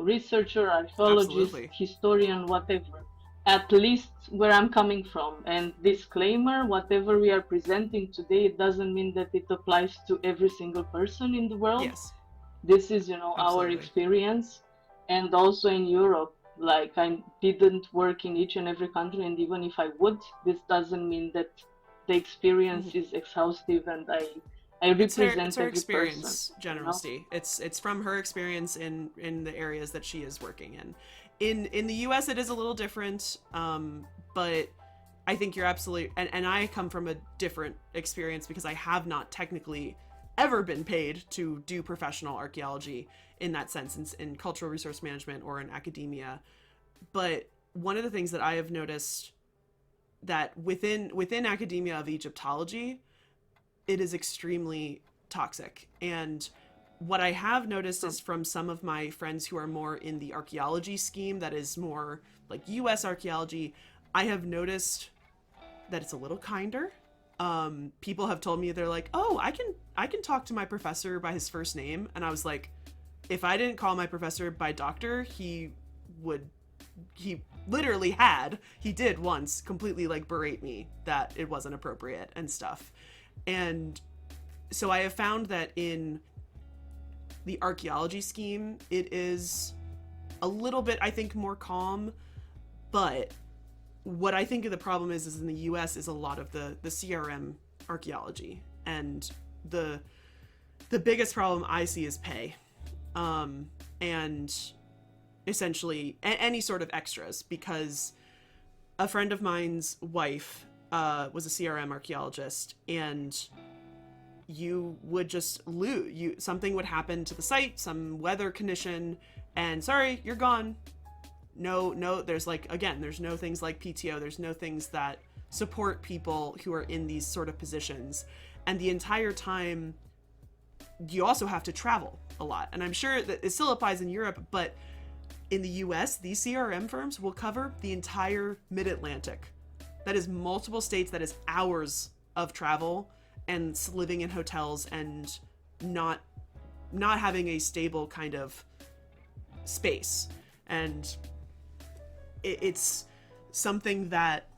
researcher, archaeologist, absolutely. Historian, whatever. At least where I'm coming from. And disclaimer, whatever we are presenting today, it doesn't mean that it applies to every single person in the world. Yes. This is, our experience. And also in Europe, like I didn't work in each and every country. And even if I would, this doesn't mean that the experience mm-hmm. is exhaustive and I represent it's her every experience, person, General C. It's from her experience in the areas that she is working in. In the US, it is a little different, but I think you're absolutely, and I come from a different experience because I have not technically ever been paid to do professional archaeology in that sense, in cultural resource management or in academia. But one of the things that I have noticed that within academia of Egyptology, it is extremely toxic. And what I have noticed is from some of my friends who are more in the archaeology scheme that is more like US archaeology, I have noticed that it's a little kinder. People have told me, they're like, oh, I can talk to my professor by his first name. And I was like, if I didn't call my professor by doctor, he did once completely like berate me that it wasn't appropriate and stuff. And so I have found that in the archaeology scheme, it is a little bit, I think, more calm. But what I think of the problem is in the US is a lot of the CRM archaeology. And the biggest problem I see is pay. And essentially any sort of extras, because a friend of mine's wife was a CRM archaeologist, and you would just lose. Something would happen to the site, some weather condition, and sorry, you're gone. No, there's there's no things like PTO. There's no things that support people who are in these sort of positions. And the entire time, you also have to travel a lot. And I'm sure that it still applies in Europe, but in the US, these CRM firms will cover the entire mid-Atlantic. That is multiple states, that is hours of travel and living in hotels and not having a stable kind of space. And it's something that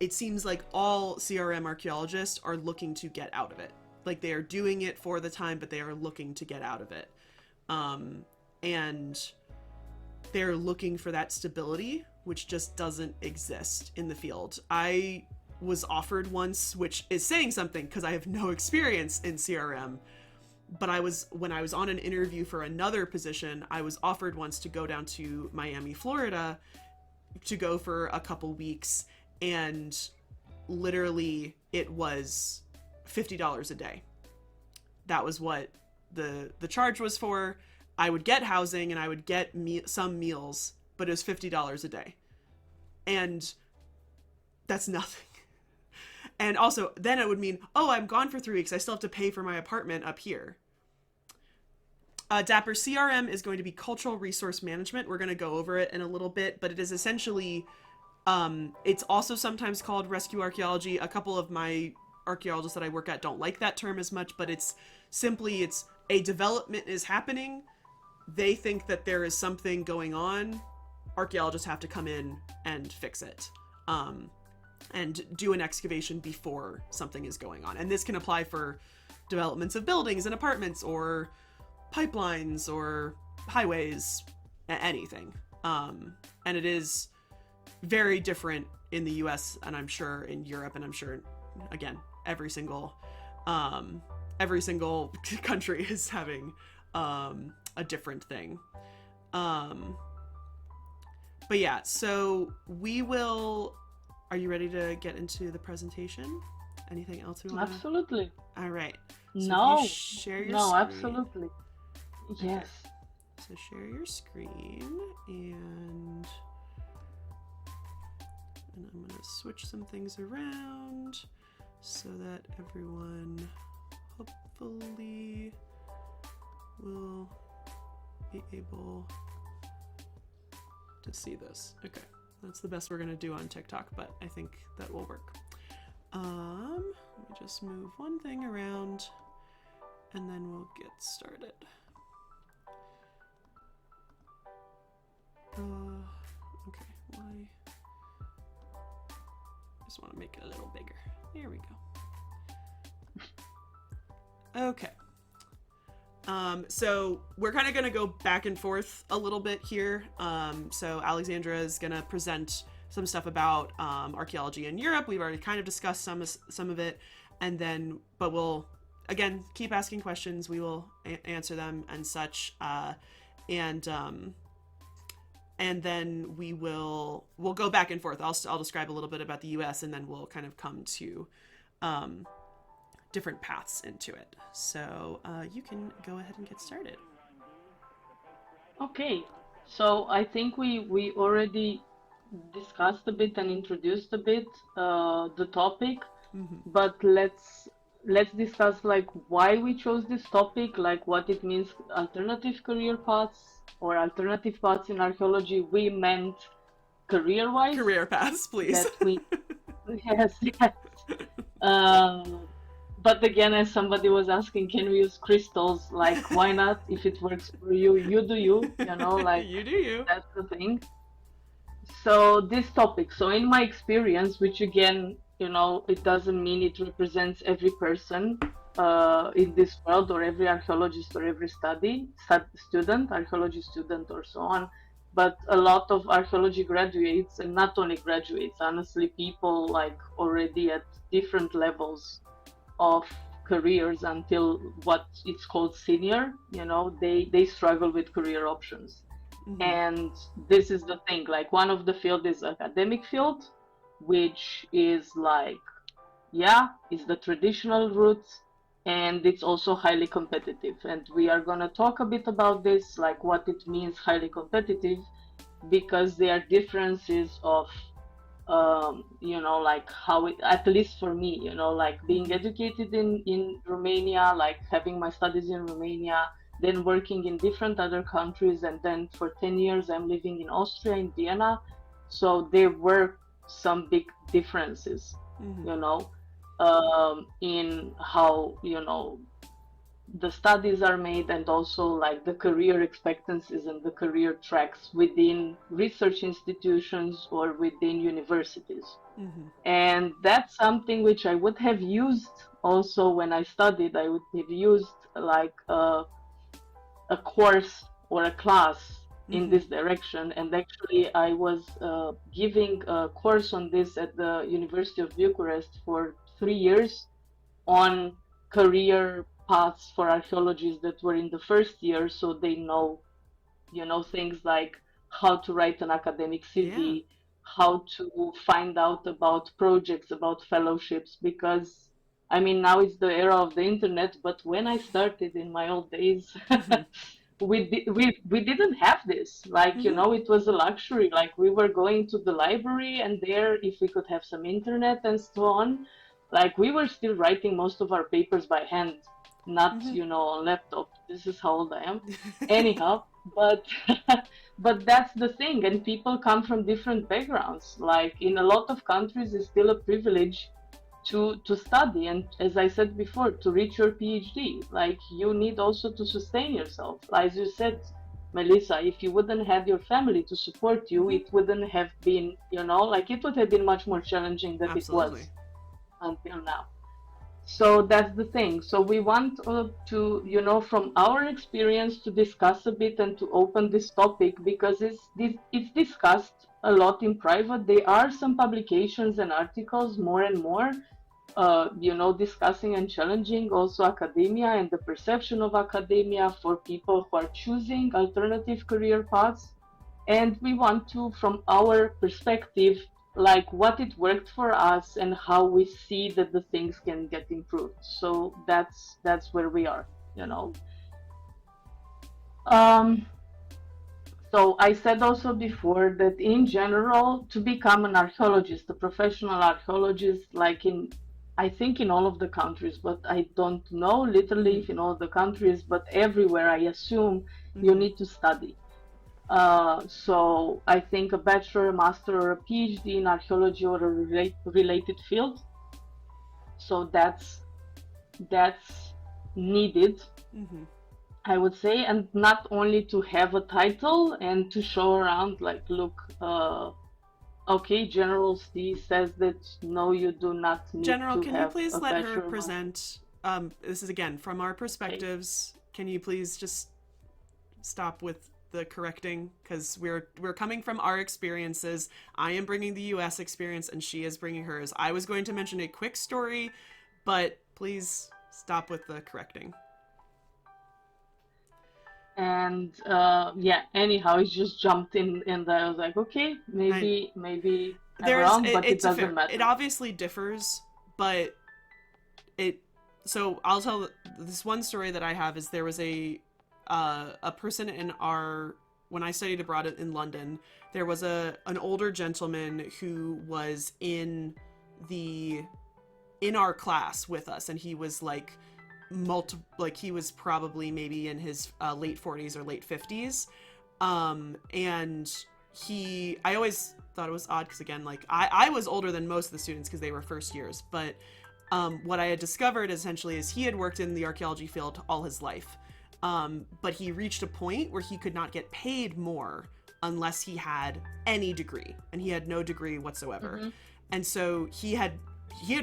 it seems like all CRM archaeologists are looking to get out of it. Like, they are doing it for the time, but they are looking to get out of it. And they're looking for that stability, which just doesn't exist in the field. I was offered once, which is saying something because I have no experience in CRM, but when I was on an interview for another position, I was offered once to go down to Miami, Florida, to go for a couple weeks, and literally it was $50 a day. That was what the charge was for. I would get housing and I would get some meals, but it was $50 a day. And that's nothing. And also, then it would mean, oh, I'm gone for 3 weeks. I still have to pay for my apartment up here. Dapper, CRM is going to be cultural resource management. We're going to go over it in a little bit, but it is essentially, it's also sometimes called rescue archaeology. A couple of my archaeologists that I work at don't like that term as much, but it's a development is happening. They think that there is something going on. Archaeologists have to come in and fix it, and do an excavation before something is going on. And this can apply for developments of buildings and apartments or pipelines or highways, anything. And it is very different in the US, and I'm sure in Europe, and I'm sure, again, every single country is having a different thing. But yeah, so are you ready to get into the presentation? Anything else we want to? Absolutely. All right. So No. share your No, screen. absolutely. Yes. So share your screen, and I'm going to switch some things around so that everyone hopefully will be able to see this. Okay, that's the best we're going to do on TikTok, but I think that will work. Let me just move one thing around and then we'll get started. Okay, why? Just want to make it a little bigger. There we go. Okay. So we're kind of going to go back and forth a little bit here. So Alexandra is going to present some stuff about archaeology in Europe. We've already kind of discussed some of it, and then, but we'll again keep asking questions. We will answer them and such, and then we'll go back and forth. I'll describe a little bit about the U.S. and then we'll kind of come to different paths into it. So you can go ahead and get started. Okay. So I think we already discussed a bit and introduced a bit the topic, but let's discuss like why we chose this topic, like what it means, alternative career paths or alternative paths in archaeology. We meant career-wise. Career paths, please. Yes. But again, as somebody was asking, can we use crystals? Like, why not? If it works for you, you do you. You know, like you do you. That's the thing. So this topic. So in my experience, which again, you know, it doesn't mean it represents every person. in this world, or every archaeologist or every student, archaeology student or so on. But a lot of archaeology graduates, and not only graduates, honestly, people like already at different levels of careers until what it's called senior, they struggle with career options. Mm-hmm. And this is the thing, like one of the field is academic field, which is like, yeah, it's the traditional route, and it's also highly competitive. And we are going to talk a bit about this, like what it means highly competitive, because there are differences of like how it, at least for me, like being Mm-hmm. educated in Romania, like having my studies in Romania, then working in different other countries, and then for 10 years I'm living in Austria, in Vienna. So there were some big differences, Mm-hmm. you know, in how, the studies are made, and also like the career expectancies and the career tracks within research institutions or within universities. Mm-hmm. And that's something which I would have used also when I studied. I would have used like a course or a class in Mm-hmm. this direction. And actually, I was giving a course on this at the University of Bucharest for 3 years on career paths for archaeologists that were in the first year, so they know, things like how to write an academic Yeah. CV, how to find out about projects, about fellowships, because I mean, now it's the era of the internet, but when I started in my old days, Mm-hmm. we didn't have this. Like, Mm-hmm. it was a luxury. Like, we were going to the library, and there, if we could have some internet and so on, like, we were still writing most of our papers by hand, not, Mm-hmm. on laptop. This is how old I am. Anyhow, but but that's the thing, and people come from different backgrounds. Like, in a lot of countries, it's still a privilege to study, and as I said before, to reach your PhD. Like, you need also to sustain yourself. As you said, Melissa, if you wouldn't have your family to support you, Mm-hmm. it wouldn't have been, like, it would have been much more challenging than it Absolutely. was until now. So that's the thing. So we want to, from our experience, to discuss a bit and to open this topic, because it's discussed a lot in private. There are some publications and articles more and more, discussing and challenging also academia and the perception of academia for people who are choosing alternative career paths. And we want to, from our perspective, like what it worked for us and how we see that the things can get improved. So that's where we are, you Mm-hmm. know. Um, so I said also before that in general, to become an archaeologist, a professional archaeologist, like I think in all of the countries, but I don't know literally Mm-hmm. if in all the countries, but everywhere I assume you Mm-hmm. need to study. So I think a bachelor, a master, or a PhD in archaeology or a related field. So that's needed, Mm-hmm. I would say, and not only to have a title and to show around, like, look, okay, General C says that no, you do not need General, to can you have please a let her bachelor, master. present? This is again from our Okay. perspectives. Can you please just stop with the correcting, because we're coming from our experiences. I am bringing the US experience and she is bringing hers. I was going to mention a quick story, but please stop with the correcting. And yeah, anyhow, it just jumped in, and I was like, okay, I maybe I'm there's wrong, but it it's a doesn't fair. It matter. obviously differs, but it so I'll tell this one story that I have is there was a person in our when I studied abroad in London, there was an older gentleman who was the in our class with us, and he was like he was probably maybe in his late 40s or late 50s, and I always thought it was odd because again, like I was older than most of the students because they were first years, but what I had discovered essentially is he had worked in the archaeology field all his life, but he reached a point where he could not get paid more unless he had any degree, and he had no degree whatsoever. Mm-hmm. And so he had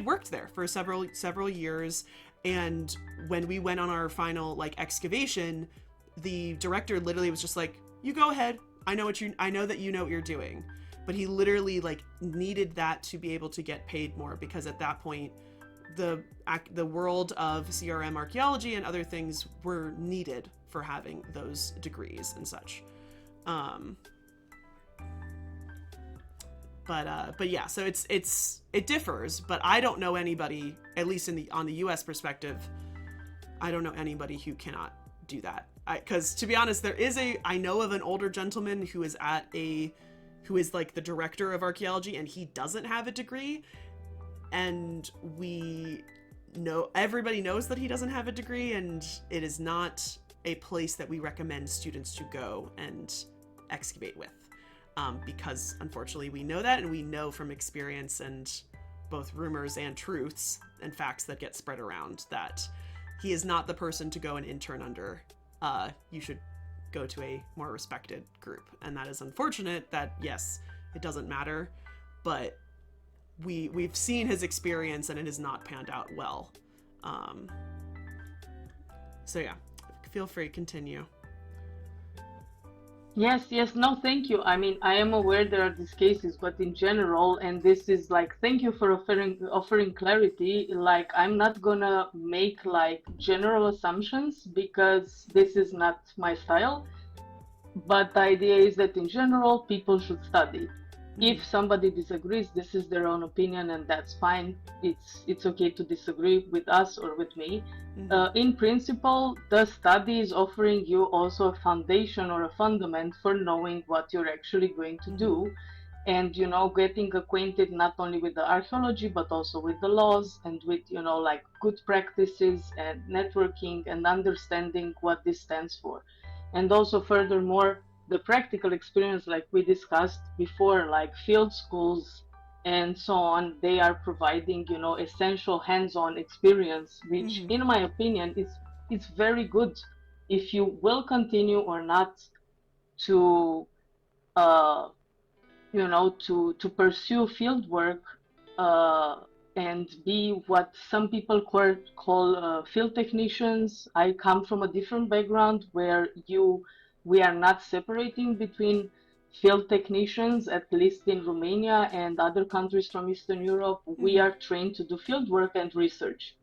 worked there for several years, And when we went on our final like excavation, the director literally was just like, you go ahead. I know that you know what you're doing. But he literally like needed that to be able to get paid more, because at that point the world of CRM archaeology and other things were needed for having those degrees and such. But yeah, so it differs, but I don't know anybody, at least on the US perspective, I don't know anybody who cannot do that. Because to be honest, I know of an older gentleman who is like the director of archaeology, and he doesn't have a degree. And everybody knows that he doesn't have a degree, and it is not a place that we recommend students to go and excavate with. Because unfortunately we know that, and we know from experience and both rumors and truths and facts that get spread around that he is not the person to go and intern under. You should go to a more respected group. And that is unfortunate that, yes, it doesn't matter, but we've seen his experience and it has not panned out well. So yeah, feel free, continue. Yes, no, thank you. I mean, I am aware there are these cases, but in general, and this is like, thank you for offering clarity. Like, I'm not gonna make like general assumptions because this is not my style. But the idea is that in general, people should study. If somebody disagrees, this is their own opinion, and that's fine. It's okay to disagree with us or with me. In principle, the study is offering you also a foundation or a fundament for knowing what you're actually going to do, and getting acquainted not only with the archaeology but also with the laws and with like good practices and networking and understanding what this stands for. And also furthermore, the practical experience, like we discussed before, like field schools and so on, they are providing essential hands-on experience, which in my opinion is very good if you will continue or not to to pursue field work and be what some people call field technicians. I come from a different background where we are not separating between field technicians, at least in Romania and other countries from Eastern Europe. We are trained to do field work and research.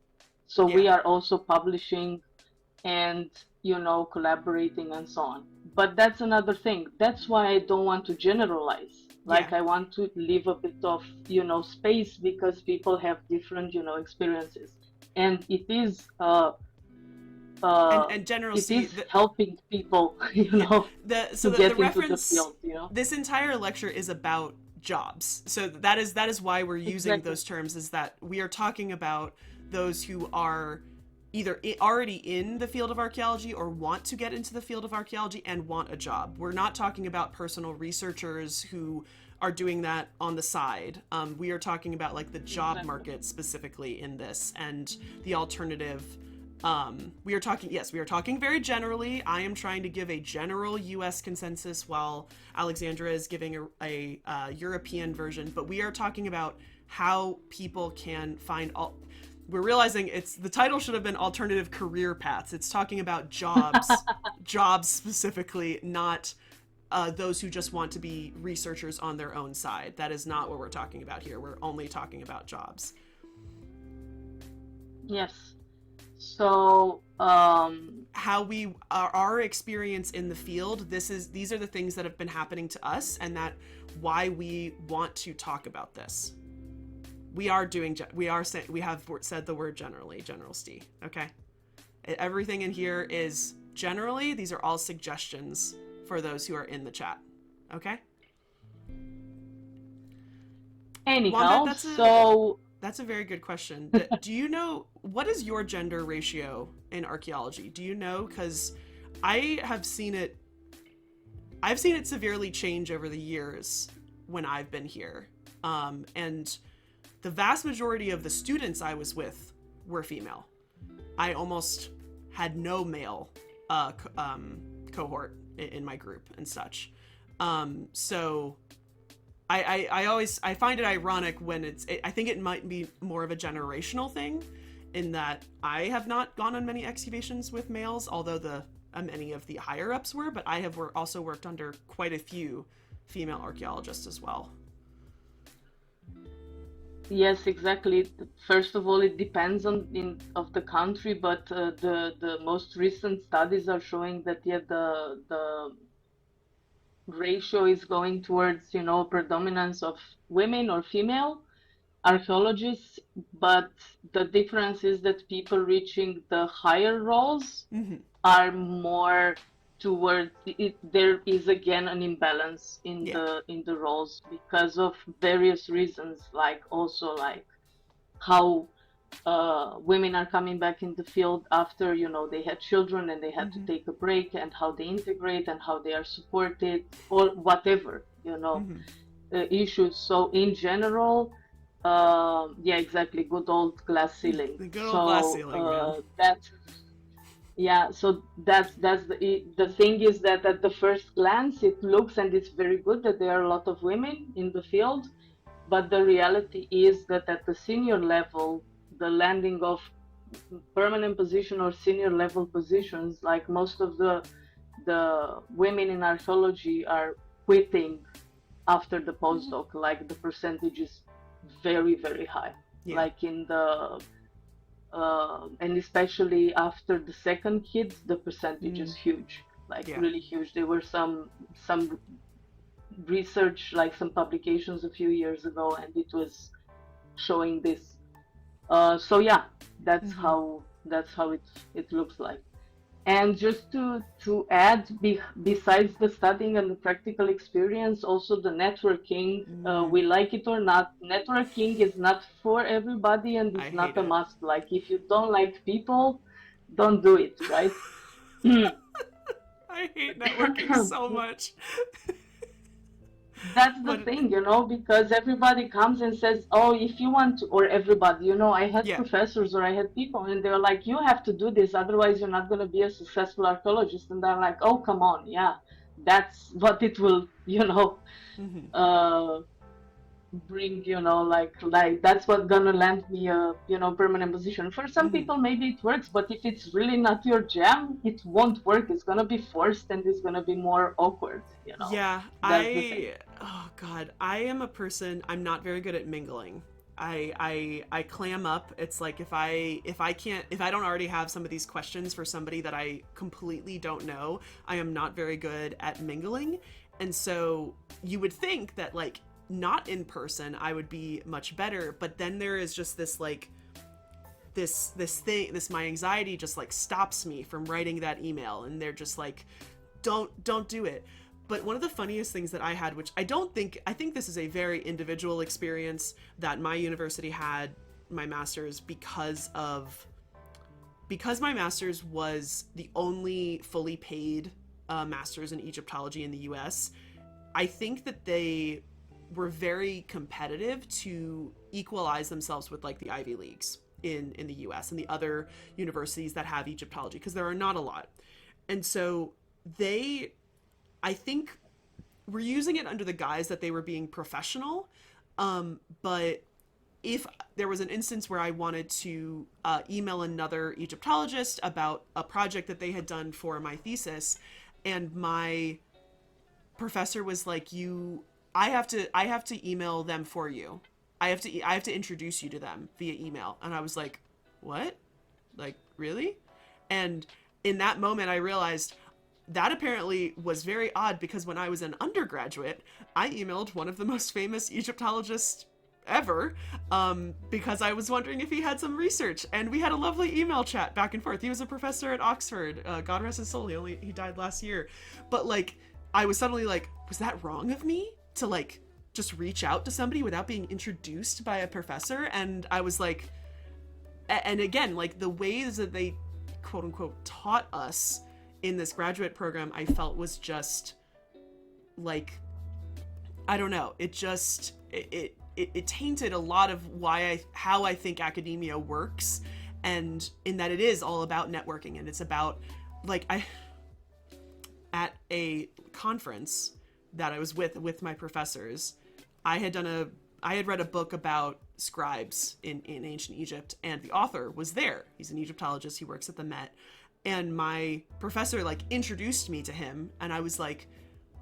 So we are also publishing and, collaborating and so on. But that's another thing. That's why I don't want to generalize. Like, I want to leave a bit of, space, because people have different, experiences. And it is and general it is helping people, to get into the field. This entire lecture is about jobs. So that is why we're using those terms, is that we are talking about those who are either already in the field of archaeology or want to get into the field of archaeology and want a job. We're not talking about personal researchers who are doing that on the side. We are talking about like the job market specifically in this, and the alternative. We are talking very generally. I am trying to give a general US consensus while Alexandra is giving a European version, but we are talking about how people can find we're realizing the title should have been alternative career paths. It's talking about jobs, jobs specifically, not those who just want to be researchers on their own side. That is not what we're talking about here. We're only talking about jobs. Yes. So how our experience in the field, these are the things that have been happening to us, and that why we want to talk about this. We have said the word generally, General Stee. Okay, everything in here is generally. These are all suggestions for those who are in the chat. Okay. Anyhow, that's a very good question. Do you know, what is your gender ratio in archaeology? Do you know? Because I have seen it. I've seen it severely change over the years when I've been here, and the vast majority of the students I was with were female. I almost had no male cohort in my group and such. So I find it ironic when I think it might be more of a generational thing, in that I have not gone on many excavations with males, although many of the higher ups were, but I have also worked under quite a few female archaeologists as well. Yes, exactly. First of all, it depends of the country, but the most recent studies are showing that the ratio is going towards, predominance of women or female archaeologists, but the difference is that people reaching the higher roles Mm-hmm. are more towards it. There is again an imbalance in Yeah. the roles because of various reasons, like also like how women are coming back in the field after they had children and they had to Mm-hmm. take a break, and how they integrate and how they are supported, or whatever Mm-hmm. issues. So in general, yeah, exactly, good old glass ceiling. The good old glass So ceiling, man. that's yeah, so that's the thing is that at the first glance it looks and it's very good that there are a lot of women in the field, but the reality is that at the senior level, the landing of permanent position or senior level positions, like most of the women in archaeology are quitting after the postdoc. Like the percentage is very, very high. Yeah. Like in the and especially after the second kid, the percentage is huge, like Yeah. really huge. There were some research, like some publications a few years ago, and it was showing this. So yeah, that's Mm-hmm. how it looks like. And just to add, besides the studying and the practical experience, also the networking, we like it or not, networking is not for everybody and I it's hate not a it. must. Like if you don't like people, don't do it, right? I hate networking so much. That's the But thing, because everybody comes and says, oh, if you want to, or everybody, I had yeah. professors or I had people and they're like, you have to do this, otherwise you're not going to be a successful archaeologist. And I'm like, oh, come on. Yeah, that's what it will, Mm-hmm. uh, bring, like that's what gonna land me a, permanent position. For some Mm-hmm. people, maybe it works, but if it's really not your jam, it won't work. It's gonna be forced and it's gonna be more awkward, Yeah, That's the thing. oh God, I am a person, I'm not very good at mingling. I clam up. It's like if I don't already have some of these questions for somebody that I completely don't know, I am not very good at mingling. And so you would think that like not in person I would be much better, but then there is just this like this my anxiety just like stops me from writing that email, and they're just like don't do it. But one of the funniest things that I had, which I think this is a very individual experience that my university had my master's because my master's was the only fully paid master's in Egyptology in the US. I think that they were very competitive to equalize themselves with like the Ivy Leagues in the US and the other universities that have Egyptology, because there are not a lot. And so they, I think, were using it under the guise that they were being professional. But if there was an instance where I wanted to email another Egyptologist about a project that they had done for my thesis, and my professor was like, I have to email them for you. I have to introduce you to them via email. And I was like, what? Like, really? And in that moment I realized that apparently was very odd, because when I was an undergraduate, I emailed one of the most famous Egyptologists ever, because I was wondering if he had some research, and we had a lovely email chat back and forth. He was a professor at Oxford. God rest his soul. He died last year. But like, I was suddenly like, was that wrong of me to like just reach out to somebody without being introduced by a professor? And I was like, and again, like the ways that they quote unquote taught us in this graduate program, I felt was just like, I don't know, it just it tainted a lot of how I think academia works, and in that it is all about networking, and it's about like I at a conference that I was with my professors, I had read a book about scribes in ancient Egypt, and the author was there. He's an Egyptologist. He works at the Met. And my professor like introduced me to him, and I was like,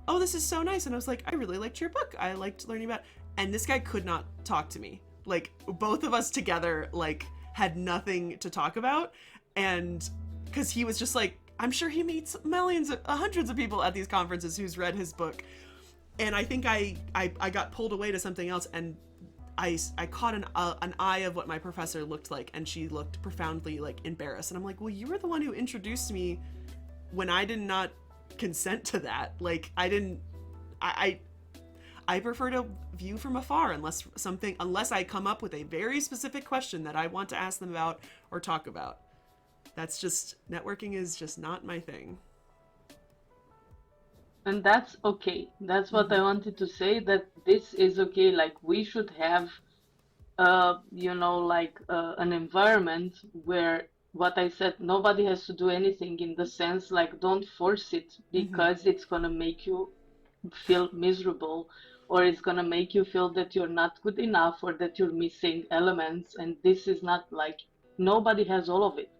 oh, this is so nice. And I was like, I really liked your book. I liked learning about it. And this guy could not talk to me. Like, both of us together, like, had nothing to talk about. And because he was just like, I'm sure he meets hundreds of people at these conferences who's read his book. And I think I got pulled away to something else, and I caught an eye of what my professor looked like, and she looked profoundly like embarrassed. And I'm like, well, you were the one who introduced me when I did not consent to that. Like, I prefer to view from afar unless I come up with a very specific question that I want to ask them about or talk about. That's just, networking is just not my thing. And that's okay. That's what I wanted to say, that this is okay. Like, we should have, an environment where, what I said, nobody has to do anything, in the sense, like, don't force it because it's going to make you feel miserable, or it's going to make you feel that you're not good enough, or that you're missing elements. And this is not, like, nobody has all of it.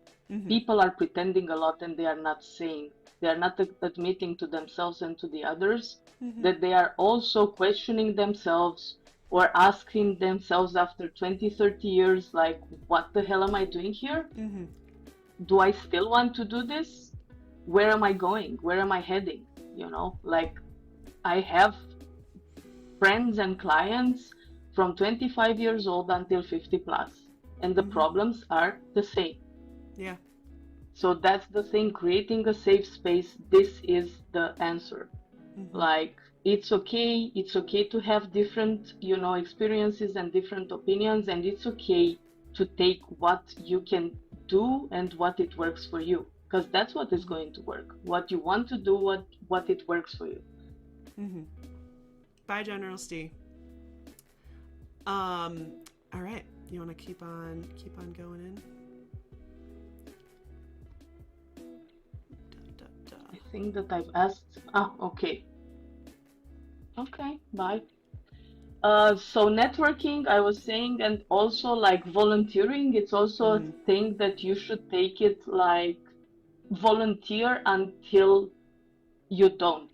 People are pretending a lot, and they are not saying. They are not admitting to themselves and to the others that they are also questioning themselves, or asking themselves after 20, 30 years, like, what the hell am I doing here? Do I still want to do this? Where am I going? Where am I heading? Like, I have friends and clients from 25 years old until 50 plus, and the problems are the same. Yeah. So that's the thing, creating a safe space. This is the answer. Like, it's okay to have different, experiences and different opinions, and it's okay to take what you can do and what it works for you, because that's what is going to work. What you want to do, what it works for you. Bye, General Steve. All right, you want to keep on going in? I think that I've asked. Okay, bye. So networking, I was saying, and also like volunteering, it's also a thing that you should take it like volunteer until you don't,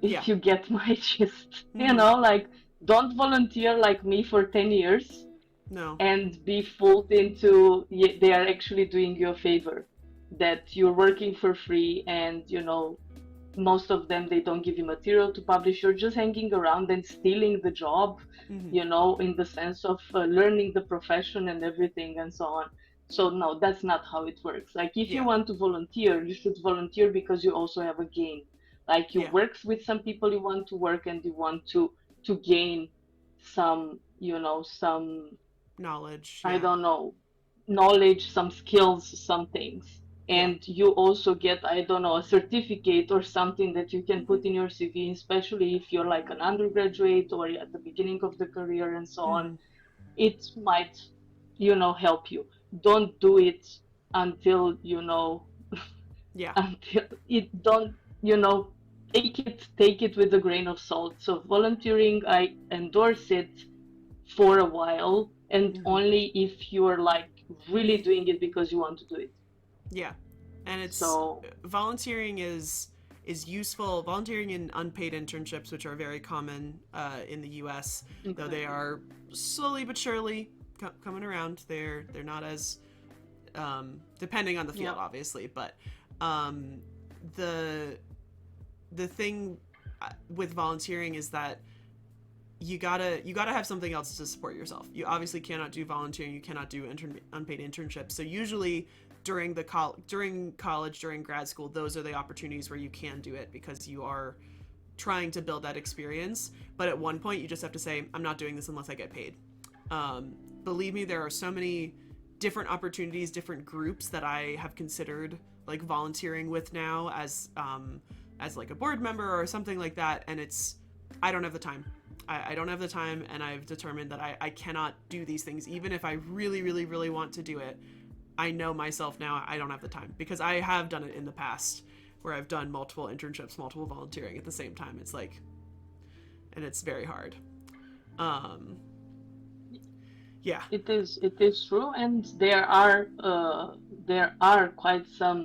if you get my gist. Like, don't volunteer like me for 10 years and be fooled into they are actually doing you a favor, that you're working for free, and most of them, they don't give you material to publish. You're just hanging around and stealing the job, in the sense of learning the profession and everything and so on. So no, that's not how it works. Like, if you want to volunteer, you should volunteer because you also have a gain. Like, you work with some people you want to work, and you want to gain some, some knowledge. I don't know, knowledge, some skills, some things. And you also get, I don't know, a certificate or something that you can put in your CV, especially if you're like an undergraduate or at the beginning of the career and so on. It might, help you. Don't do it until, until it don't, take it with a grain of salt. So volunteering, I endorse it for a while, and only if you're like really doing it because you want to do it. Yeah. And it's volunteering is useful. Volunteering in unpaid internships, which are very common in the US, though they are slowly but surely coming around. They're not as depending on the field, obviously, but the thing with volunteering is that you gotta have something else to support yourself. You obviously cannot do volunteering. You cannot do unpaid internships. So usually during college, during grad school, those are the opportunities where you can do it, because you are trying to build that experience. But at one point, you just have to say, I'm not doing this unless I get paid. Believe me, there are so many different opportunities, different groups that I have considered like volunteering with now as like a board member or something like that. And I don't have the time. I don't have the time, and I've determined that I cannot do these things. Even if I really, really, really want to do it, I know myself now I don't have the time, because I have done it in the past where I've done multiple internships, multiple volunteering at the same time. It's like, and it's very hard. Yeah. It is true, and there are quite some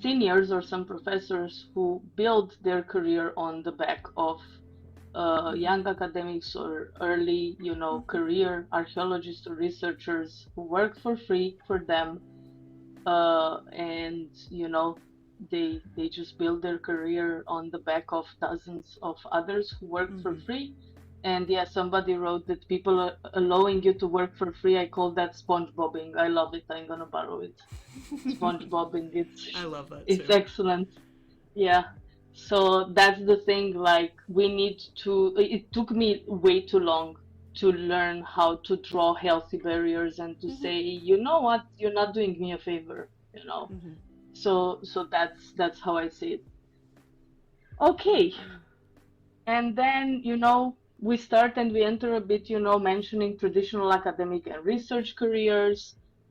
seniors or some professors who build their career on the back of young academics or early, career archaeologists or researchers who work for free for them, and they just build their career on the back of dozens of others who work for free. And yeah, somebody wrote that people are allowing you to work for free. I call that SpongeBobbing. I love it. I'm gonna borrow it. SpongeBobbing. It's I love that it's too. excellent. Yeah. So that's the thing. Like we need to. It took me way too long to learn how to draw healthy barriers and to say, you know what, you're not doing me a favor. So that's how I see it. Okay. And then, we start and we enter a bit, mentioning traditional academic and research careers,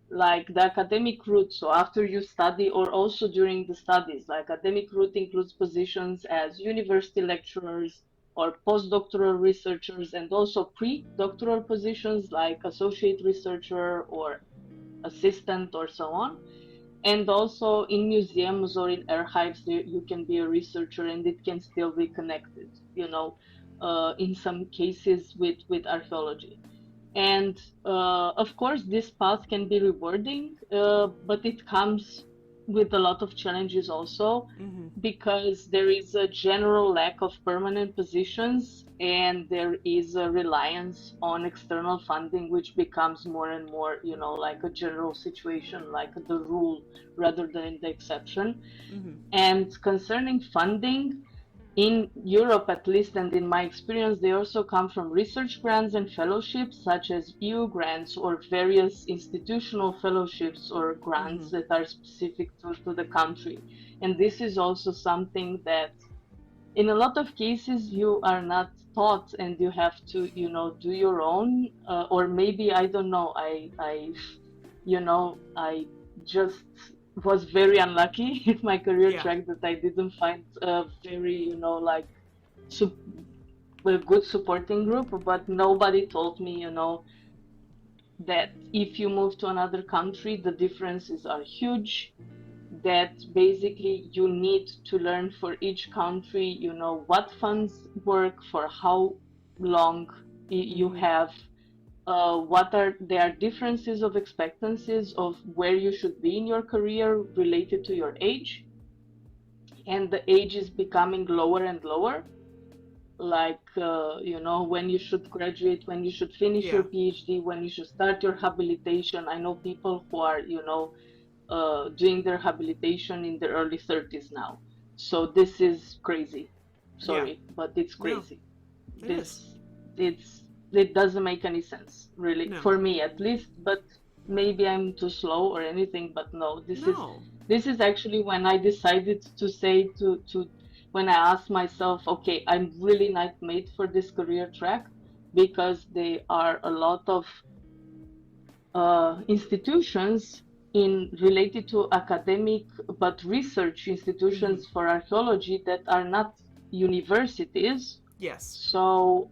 like the academic route. So after you study or also during the studies, the academic route includes positions as university lecturers or postdoctoral researchers, and also pre-doctoral positions like associate researcher or assistant or so on. And also in museums or in archives, you can be a researcher and it can still be connected, in some cases with archaeology. And of course, this path can be rewarding, but it comes with a lot of challenges also, because there is a general lack of permanent positions and there is a reliance on external funding, which becomes more and more, like a general situation, like the rule rather than the exception. And concerning funding, in Europe, at least, and in my experience, they also come from research grants and fellowships, such as EU grants or various institutional fellowships or grants that are specific to the country. And this is also something that, in a lot of cases, you are not taught, and you have to, do your own, or maybe I don't know. I just was very unlucky in my career Yeah. track that I didn't find a very, su- a good supporting group. But nobody told me, that if you move to another country, the differences are huge. That basically you need to learn for each country, what funds work, for how long you have, what are there are differences of expectancies of where you should be in your career related to your age, and the age is becoming lower and lower, like when you should graduate, when you should finish Yeah. your PhD, when you should start your habilitation. I know people who are doing their habilitation in their early 30s now. So this is crazy. Yeah. Sorry, but it's No, crazy. it is. This it doesn't make any sense, really, No. for me at least. But maybe I'm too slow or anything. But no, No. this is actually when I decided to say to when I asked myself, okay, I'm really not made for this career track, because there are a lot of institutions in related to academic but research institutions for archaeology that are not universities. Yes. So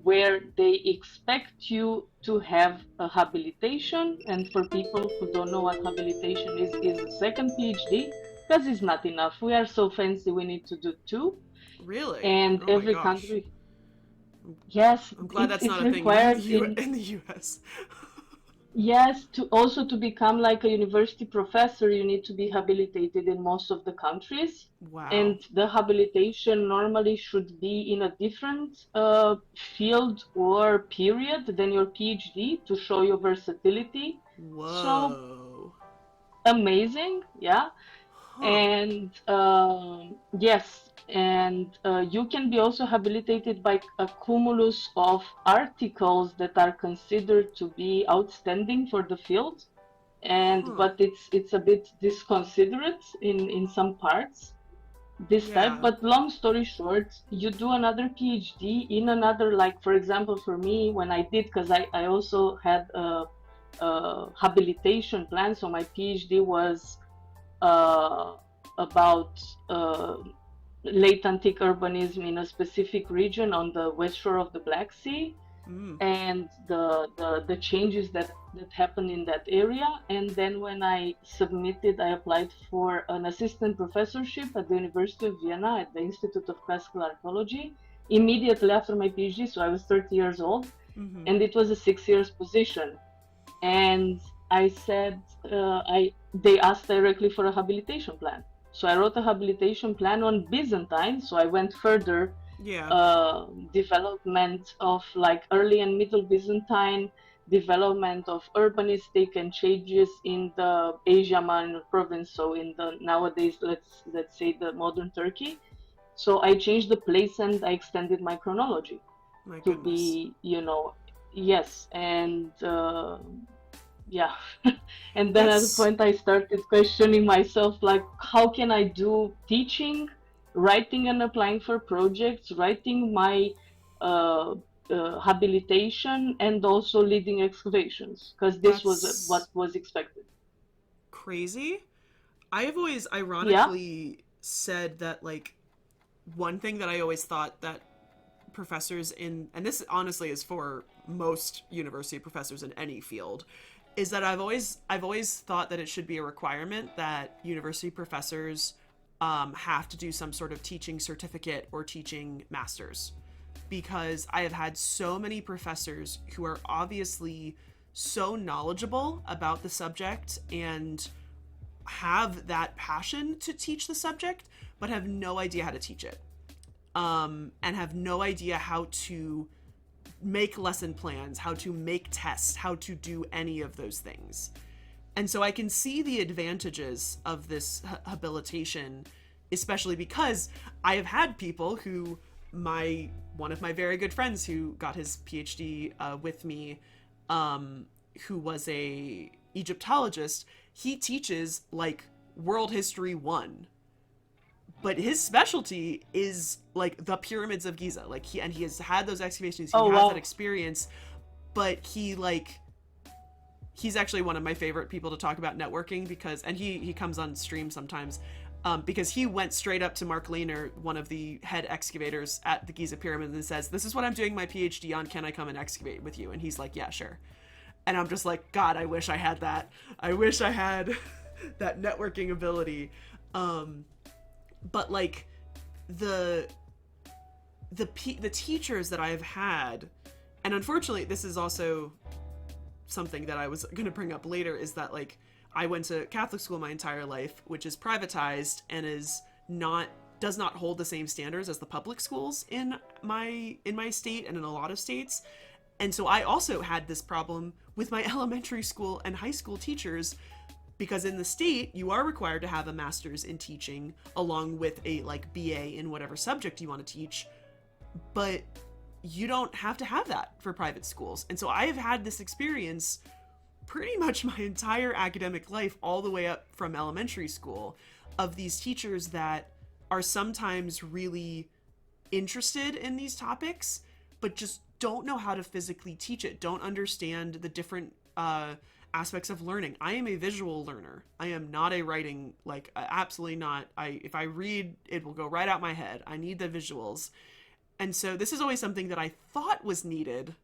where they expect you to have a habilitation, and for people who don't know what habilitation is a second PhD, because it's not enough. We are so fancy, we need to do two. Really? And Oh my every gosh. country, yes, I'm glad it's that's it's not a thing in the required in. In the U.S. Yes, to also to become like a university professor, you need to be habilitated in most of the countries. Wow. And the habilitation normally should be in a different field or period than your PhD to show your versatility. So Whoa. amazing, yeah. Huh. And yes, and you can be also habilitated by a cumulus of articles that are considered to be outstanding for the field. And Huh. but it's a bit disconsiderate in some parts, this type. Yeah. But long story short, you do another PhD in another, like for example, for me, when I did, because I also had a habilitation plan. So my PhD was uh, about late antique urbanism in a specific region on the west shore of the Black Sea. and the changes that happened in that area. And then when I submitted, I applied for an assistant professorship at the University of Vienna at the Institute of Classical Archaeology immediately after my PhD. So I was 30 years old, and it was a 6 years position. And I said, they asked directly for a habilitation plan. So I wrote a habilitation plan on Byzantine. So I went further, Yeah. development of like early and middle Byzantine, development of urbanistic and changes in the Asia Minor province. So in the nowadays, let's say the modern Turkey. So I changed the place and I extended my chronology My to goodness. be, yes, and yeah. And then at the That's point I started questioning myself, like, how can I do teaching, writing and applying for projects, writing my uh, habilitation, and also leading excavations, because this was what that's was expected. crazy. I have always Yeah. ironically said that, like, one thing that I always thought that professors in, and this honestly is for most university professors in any field, is that I've always thought that it should be a requirement that university professors have to do some sort of teaching certificate or teaching masters, because I have had so many professors who are obviously so knowledgeable about the subject and have that passion to teach the subject, but have no idea how to teach it, and have no idea how to make lesson plans, how to make tests, how to do any of those things. And so I can see the advantages of this habilitation, especially because I have had people who, one of my very good friends who got his PhD with me, who was a Egyptologist, he teaches like World History 1, but his specialty is like the pyramids of Giza. Like he has had those excavations, he Oh has that wow. experience, but he's actually one of my favorite people to talk about networking, because, and he comes on stream sometimes, because he went straight up to Mark Lehner, one of the head excavators at the Giza pyramid, and says, "This is what I'm doing my PhD on. Can I come and excavate with you?" And he's like, "Yeah, sure." And I'm just like, God, I wish I had that. I wish I had that networking ability. But like the the teachers that I've had, and unfortunately, this is also something that I was going to bring up later, is that like I went to Catholic school my entire life, which is privatized and is not does not hold the same standards as the public schools in my state and in a lot of states. And so I also had this problem with my elementary school and high school teachers, because in the state you are required to have a master's in teaching along with a like BA in whatever subject you want to teach, but you don't have to have that for private schools. And so I have had this experience pretty much my entire academic life, all the way up from elementary school, of these teachers that are sometimes really interested in these topics, but just don't know how to physically teach it, don't understand the different aspects of learning. I am a visual learner. I am not a writing, like, absolutely not. If I read, it will go right out my head. I need the visuals. And so this is always something that I thought was needed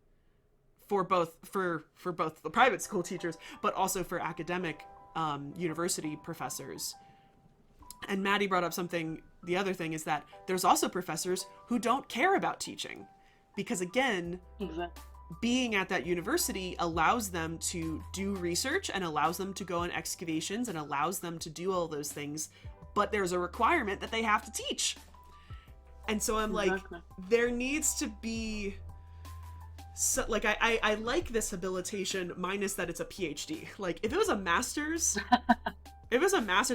for both the private school teachers, but also for academic university professors. And Maddie brought up something. The other thing is that there's also professors who don't care about teaching, because again, Exactly. being at that university allows them to do research and allows them to go on excavations and allows them to do all those things, but there's a requirement that they have to teach. And so I'm like, Exactly. there needs to be so, like, I like this habilitation minus that it's a PhD. Like, if it was a master's,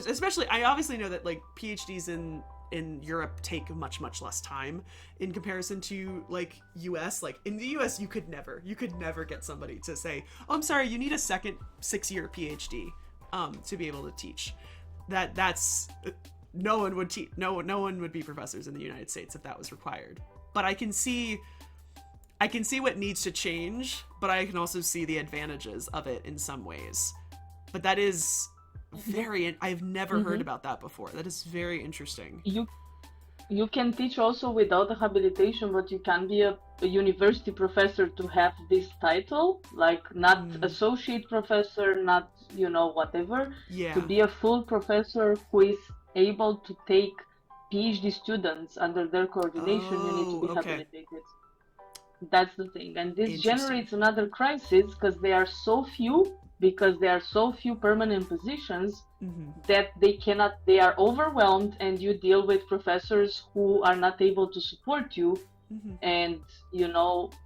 especially, I obviously know that like PhDs in Europe take much less time in comparison to like US. Like in the US, you could never get somebody to say, "Oh, I'm sorry, you need a second 6-year PhD to be able to teach." That's no one would teach. No one would be professors in the United States if that was required. But I can see what needs to change, but I can also see the advantages of it in some ways. But that is I've never heard Mm-hmm. about that before. That is very interesting. You you can teach also without a habilitation, but you can be a university professor to have this title, like not Mm, associate professor, not, whatever. To yeah. be a full professor who is able to take PhD students under their coordination, you need to Oh, be okay. habilitated. That's the thing. And this Interesting. generates another crisis because there are so few permanent positions Hmm. that they are overwhelmed, and you deal with professors who are not able to support you, Hmm. and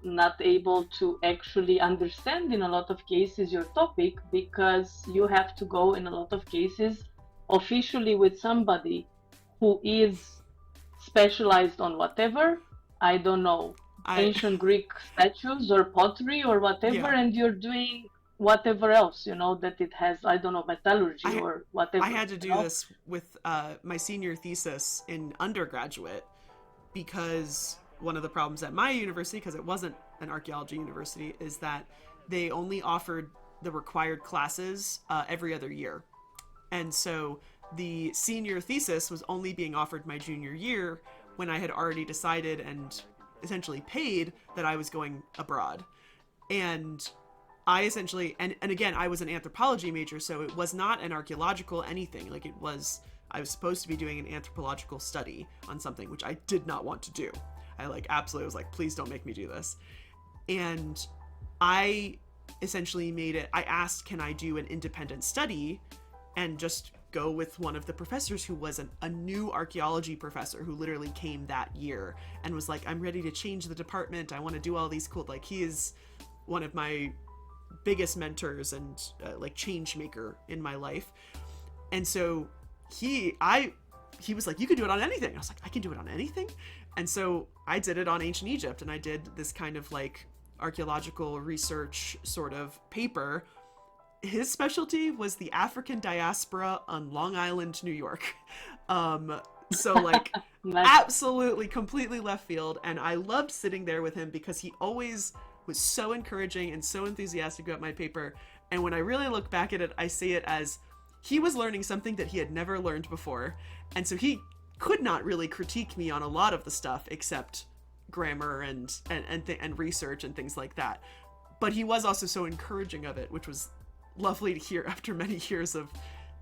not able to actually understand in a lot of cases your topic, because you have to go in a lot of cases officially with somebody who is specialized on whatever, I don't know, I, ancient Greek statues or pottery or whatever, yeah. and you're doing whatever else, that it has, I don't know, metallurgy I or I whatever, had to do this with my senior thesis in undergraduate because one of the problems at my university, because it wasn't an archaeology university, is that they only offered the required classes every other year. And so the senior thesis was only being offered my junior year when I had already decided and essentially paid that I was going abroad. And I essentially, and again, I was an anthropology major, so it was not an archaeological anything. Like it was, I was supposed to be doing an anthropological study on something, which I did not want to do. I like absolutely was like, please don't make me do this. And I essentially made it, I asked, can I do an independent study and just go with one of the professors who was a new archaeology professor who literally came that year and was like, I'm ready to change the department. I want to do all these cool, like, he is one of my biggest mentors and like change maker in my life. And so he was like, you could do it on anything. I was like, I can do it on anything. And so I did it on ancient Egypt, and I did this kind of like archaeological research sort of paper. His specialty was the African diaspora on Long Island, New York. So like Nice. absolutely completely left field, and I loved sitting there with him because he always was so encouraging and so enthusiastic about my paper. And when I really look back at it, I see it as he was learning something that he had never learned before. And so he could not really critique me on a lot of the stuff except grammar and research and things like that. But he was also so encouraging of it, which was lovely to hear after many years of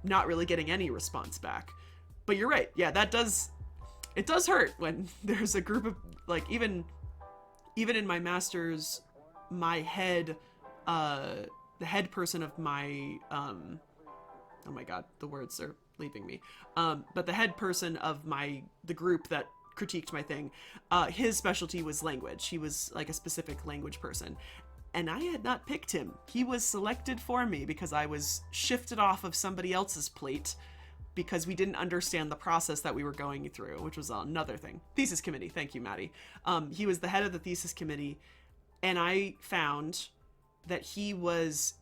not really getting any response back. But you're right. Yeah, that does it does hurt when there's a group of like even in my master's, my head uh the head person of my oh my god, the words are leaving me. But the head person of the group that critiqued my thing, his specialty was language. He was like a specific language person. And I had not picked him. He was selected for me because I was shifted off of somebody else's plate because we didn't understand the process that we were going through, which was another thing. Thesis committee. Thank you, Maddie. He was the head of the thesis committee, and I found that he was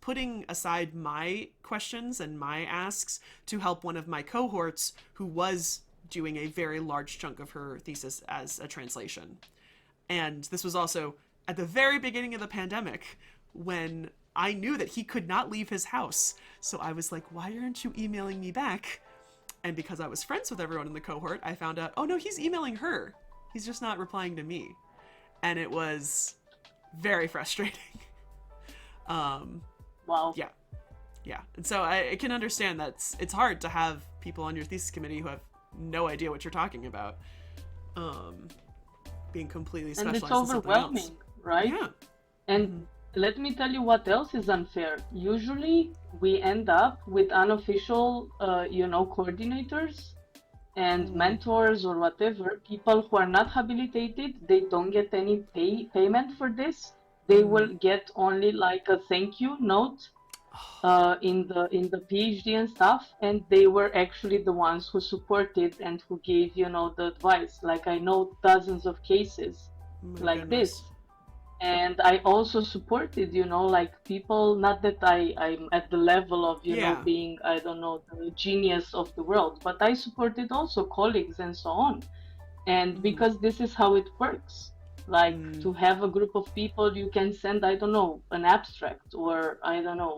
putting aside my questions and my asks to help one of my cohorts who was doing a very large chunk of her thesis as a translation. And this was also at the very beginning of the pandemic when I knew that he could not leave his house. So I was like, why aren't you emailing me back? And because I was friends with everyone in the cohort, I found out, oh no, he's emailing her. He's just not replying to me. And it was very frustrating. um, Wow. yeah, yeah. And so I can understand that it's hard to have people on your thesis committee who have no idea what you're talking about. Um, Being completely And it's specialized in something else. overwhelming, right? Yeah. And Mm-hmm. let me tell you what else is unfair. Usually we end up with unofficial, coordinators and Mm. mentors or whatever, people who are not habilitated. They don't get any payment for this. They will Mm. get only like a thank you note in the PhD and stuff, and they were actually the ones who supported and who gave the advice. Like, I know dozens of cases My like goodness. this, and I also supported like people. Not that I'm at the level of Yeah. being, I don't know, the genius of the world, but I supported also colleagues and so on. And Mm. because this is how it works, like, Mm. to have a group of people, you can send, I don't know, an abstract, or I don't know,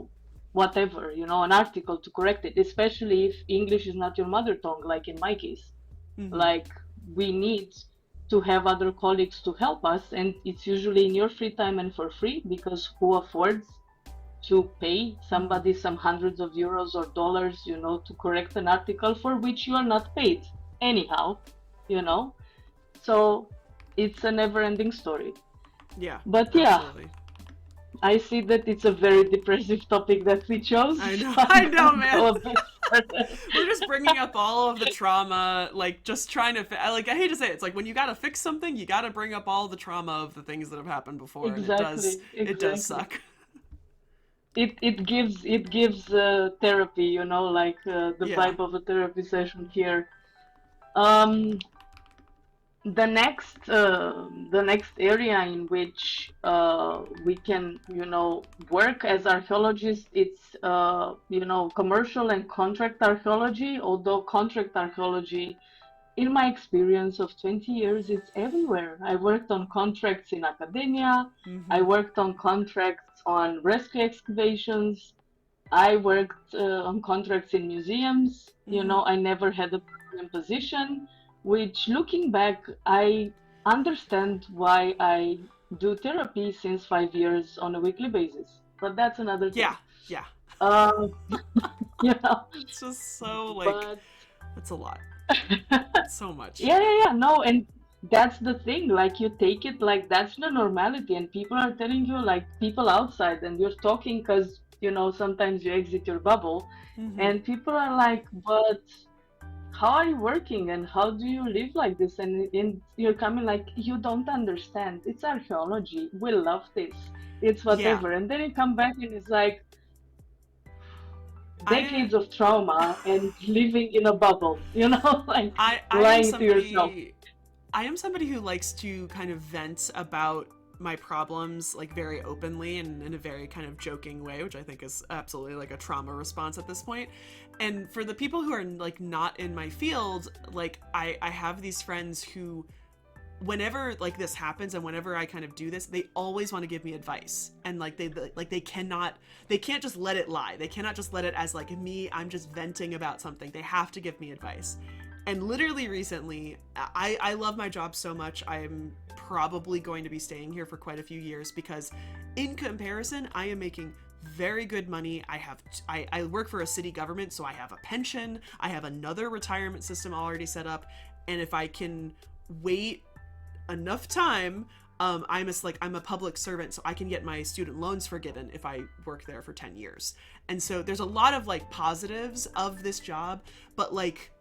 whatever, an article to correct it, especially if English is not your mother tongue, like in my case. Mm-hmm. Like, we need to have other colleagues to help us, and it's usually in your free time and for free, because who affords to pay somebody some hundreds of euros or dollars, to correct an article for which you are not paid anyhow, you know? So it's a never ending story. Yeah, But yeah, absolutely. I see that it's a very depressive topic that we chose, I so know, I I'm know, gonna man. go a bit further. We're just bringing up all of the trauma, like just trying to. Like I hate to say it, it's like when you gotta fix something, you gotta bring up all the trauma of the things that have happened before, and Exactly, it does exactly. suck. It gives therapy, like the Yeah. vibe of a therapy session here. Um, the next area in which we can work as archaeologists, it's commercial and contract archaeology. Although contract archaeology, in my experience of 20 years, it's everywhere. I worked on contracts in academia, I Mm-hmm. worked on contracts on rescue excavations, I worked on contracts in museums. Mm-hmm. I never had a permanent position, which, looking back, I understand why I do therapy since 5 years on a weekly basis. But that's another Yeah. thing. Yeah. Uh, you know, It's just so like but it's a lot. So much. yeah, yeah, yeah, no, and that's the thing. Like, you take it like that's the normality, and people are telling you, like, people outside, and you're talking because sometimes you exit your bubble, Mm-hmm. and people are like, but how are you working and how do you live like this? And you're coming like, you don't understand. It's archaeology. We love this. It's Yeah. whatever. And then you come back and it's like I decades of trauma and living in a bubble, like I am lying to yourself. somebody who likes to kind of vent about my problems like very openly and in a very kind of joking way, which I think is absolutely like a trauma response at this point. And for the people who are like not in my field, like I have these friends who whenever like this happens and whenever I kind of do this, they always want to give me advice. And like they can't just let it lie. They cannot just let it as like me, I'm just venting about something. They have to give me advice. And literally recently, I love my job so much. I'm probably going to be staying here for quite a few years because in comparison, I am making very good money. I work for a city government, so I have a pension. I have another retirement system already set up. And if I can wait enough time, I'm a public servant, so I can get my student loans forgiven if I work there for 10 years. And so there's a lot of like positives of this job, but like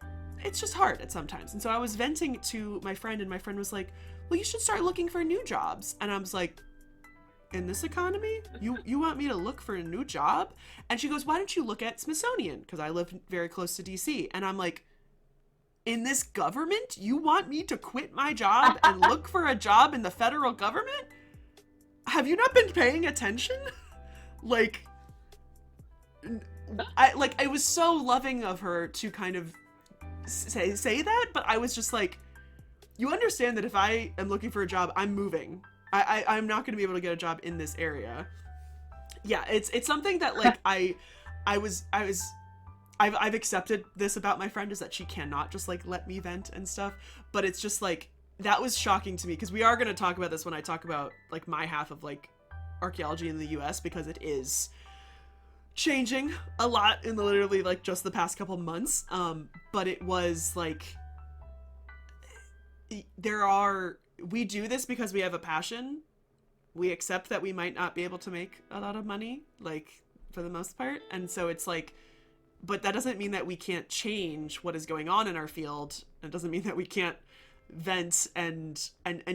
it's just hard at sometimes. And so I was venting to my friend, and my friend was like, well, you should start looking for new jobs. And I was like, in this economy, you want me to look for a new job? And she goes, why don't you look at Smithsonian, because I live very close to DC. And I'm like, in this government, you want me to quit my job and look for a job in the federal government? Have you not been paying attention? like I was so loving of her to kind of say that, but I was just like, you understand that if I am looking for a job, I'm moving. I'm not going to be able to get a job in this area. Yeah, it's something that like I was I've accepted this about my friend, is that she cannot just like let me vent and stuff, but it's just like that was shocking to me, because we are going to talk about this when I talk about like my half of like archaeology in the US, because it is changing a lot in literally like just the past couple months. But it was like we do this because we have a passion. We accept that we might not be able to make a lot of money, like for the most part. And so it's like, but that doesn't mean that we can't change what is going on in our field. It doesn't mean that we can't vent and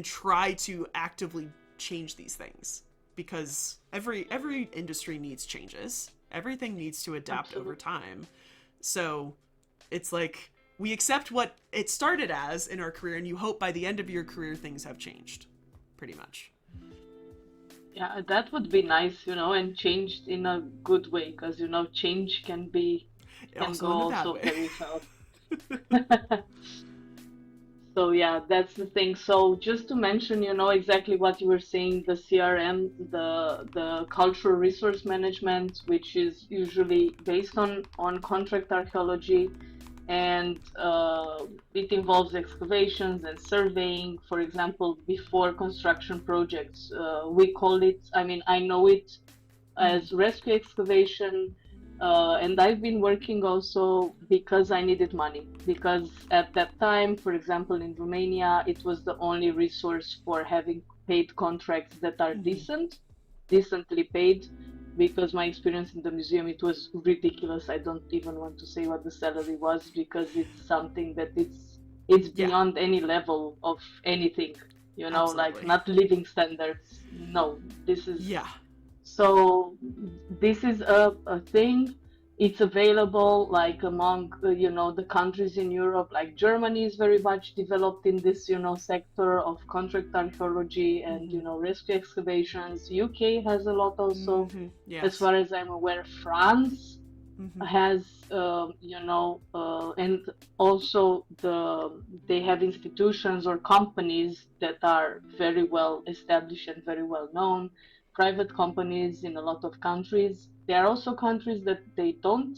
try to actively change these things, because every industry needs changes. Everything needs to adapt over Absolutely. time. So it's like we accept what it started as in our career, and you hope by the end of your career things have changed, pretty much. Yeah, that would be nice, and changed in a good way, because change can go Also in a bad also way. very fast. So yeah, that's the thing. So just to mention, exactly what you were saying, the CRM, the cultural resource management, which is usually based on contract archaeology, and it involves excavations and surveying. For example, before construction projects, we call it. I mean, I know it Mm-hmm. as rescue excavation. And I've been working also because I needed money. Because at that time, for example, in Romania, it was the only resource for having paid contracts that are Mm-hmm. decently paid. Because my experience in the museum, it was ridiculous. I don't even want to say what the salary was because it's something that it's Yeah, beyond any level of anything. Like absolutely. not living standards. No, this is Yeah. so this is a thing. It's available like among the countries in Europe. Like Germany is very much developed in this sector of contract archaeology and Mm-hmm. rescue excavations. UK has a lot also, Mm-hmm. as Yes. far as I'm aware. France Mm-hmm. has and also they have institutions or companies that are very well established and very well known, private companies in a lot of countries. There are also countries that they don't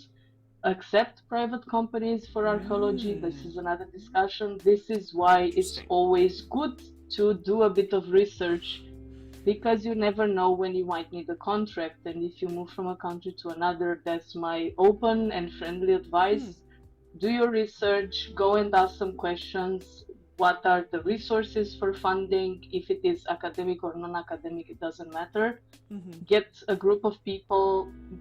accept private companies for archaeology. This Mm. is another discussion. This is why it's Interesting. always good to do a bit of research because you never know when you might need a contract. And if you move from a country to another, that's my open and friendly Hmm. advice. Do your research, go and ask some questions. What are the resources for funding? If it is academic or non academic, it doesn't matter. Mm-hmm. Get a group of people,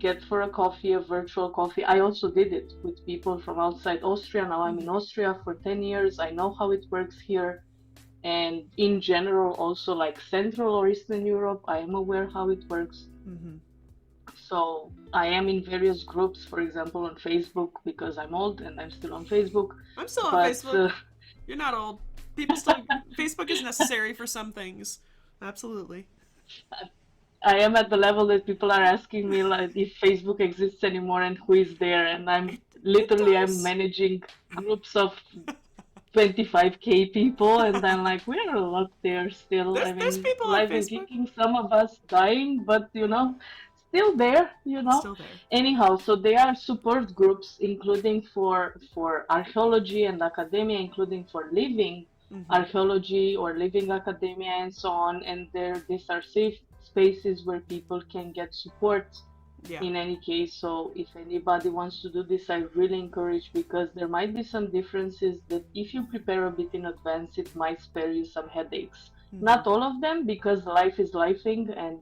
get for a coffee, a virtual coffee. I also did it with people from outside Austria. Now I'm Mm-hmm. in Austria for 10 years. I know how it works here, and in general also like Central or Eastern Europe, I am aware how it works. Mm-hmm. So I am in various groups, for example on Facebook, because I'm old and I'm still on Facebook. I'm still on But Facebook. You're not old. People still. Facebook is necessary for some things. Absolutely. I am at the level that people are asking me like if Facebook exists anymore and who is there, and It it I'm does. managing groups of 25K people, and I'm like, we're a lot there still. I There's mean, people on live and Facebook. kicking, some of us dying, but still there. Still there. Anyhow, so there are support groups, including for archaeology and academia, including for living Mm-hmm. archaeology or living academia and so on. And these are safe spaces where people can get support Yeah. in any case. So if anybody wants to do this, I really encourage, because there might be some differences that if you prepare a bit in advance, it might spare you some headaches. Mm-hmm. Not all of them, because life is lifing and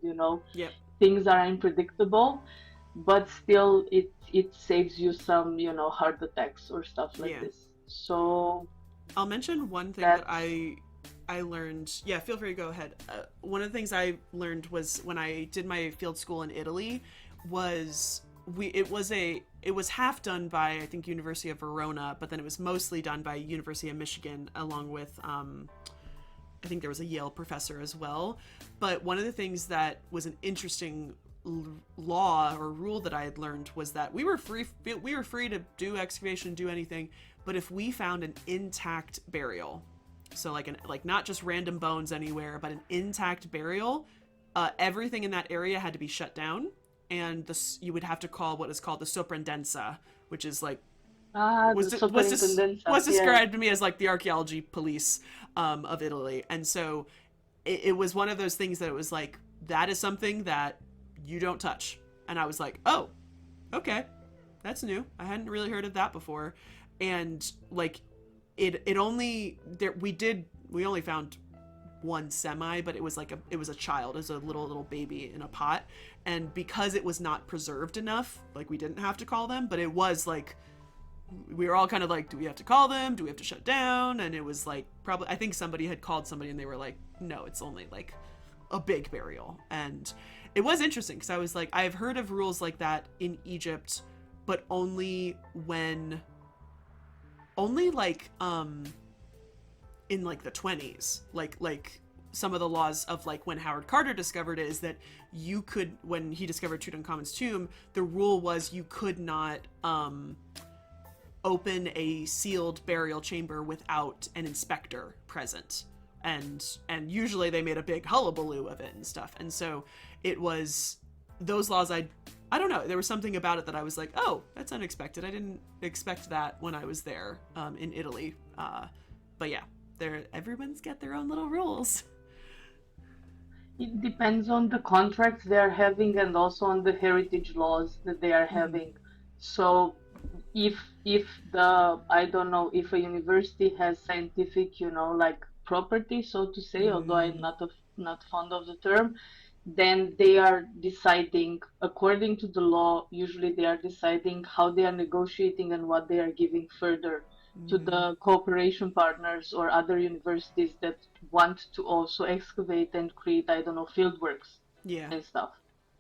Yep. things are unpredictable, but still it saves you some heart attacks or stuff like Yeah. this. So I'll mention one thing that that's I learned. Yeah, feel free to go ahead. One of the things I learned was when I did my field school in Italy was it was half done by I think University of Verona, but then it was mostly done by University of Michigan along with I think there was a Yale professor as well. But one of the things that was an interesting law or rule that I had learned was that we were free to do excavation, do anything, but if we found an intact burial, so like not just random bones anywhere, but an intact burial, everything in that area had to be shut down, and you would have to call what is called the soprintendenza, which is like the was superintendenza, yeah. described to me as like the archaeology police of Italy, and so it was one of those things that it was like that is something that you don't touch, and I was like, oh, okay, that's new. I hadn't really heard of that before, and like it only there we only found one semi, but it was like it was a child, it was a little baby in a pot, and because it was not preserved enough, like we didn't have to call them, but it was like we were all kind of like, do we have to call them? Do we have to shut down? And it was like, probably, I think somebody had called somebody and they were like, no, it's only like a big burial. And it was interesting because I was like, I've heard of rules like that in Egypt, but only like, in like the 20s, like some of the laws of like when Howard Carter discovered it is that you could, when he discovered Tutankhamun's tomb, the rule was you could not, open a sealed burial chamber without an inspector present. And usually they made a big hullabaloo of it and stuff. And so it was those laws. I don't know, there was something about it that I was like, oh, that's unexpected. I didn't expect that when I was there in Italy. But yeah, everyone's got their own little rules. It depends on the contracts they are having and also on the heritage laws that they are having. So if the I don't know, if a university has scientific, like property, so to say, although I'm not fond of the term, then they are deciding according to the law. Usually they are deciding how they are negotiating and what they are giving further to the cooperation partners or other universities that want to also excavate and create, I don't know, field works Yeah, and stuff.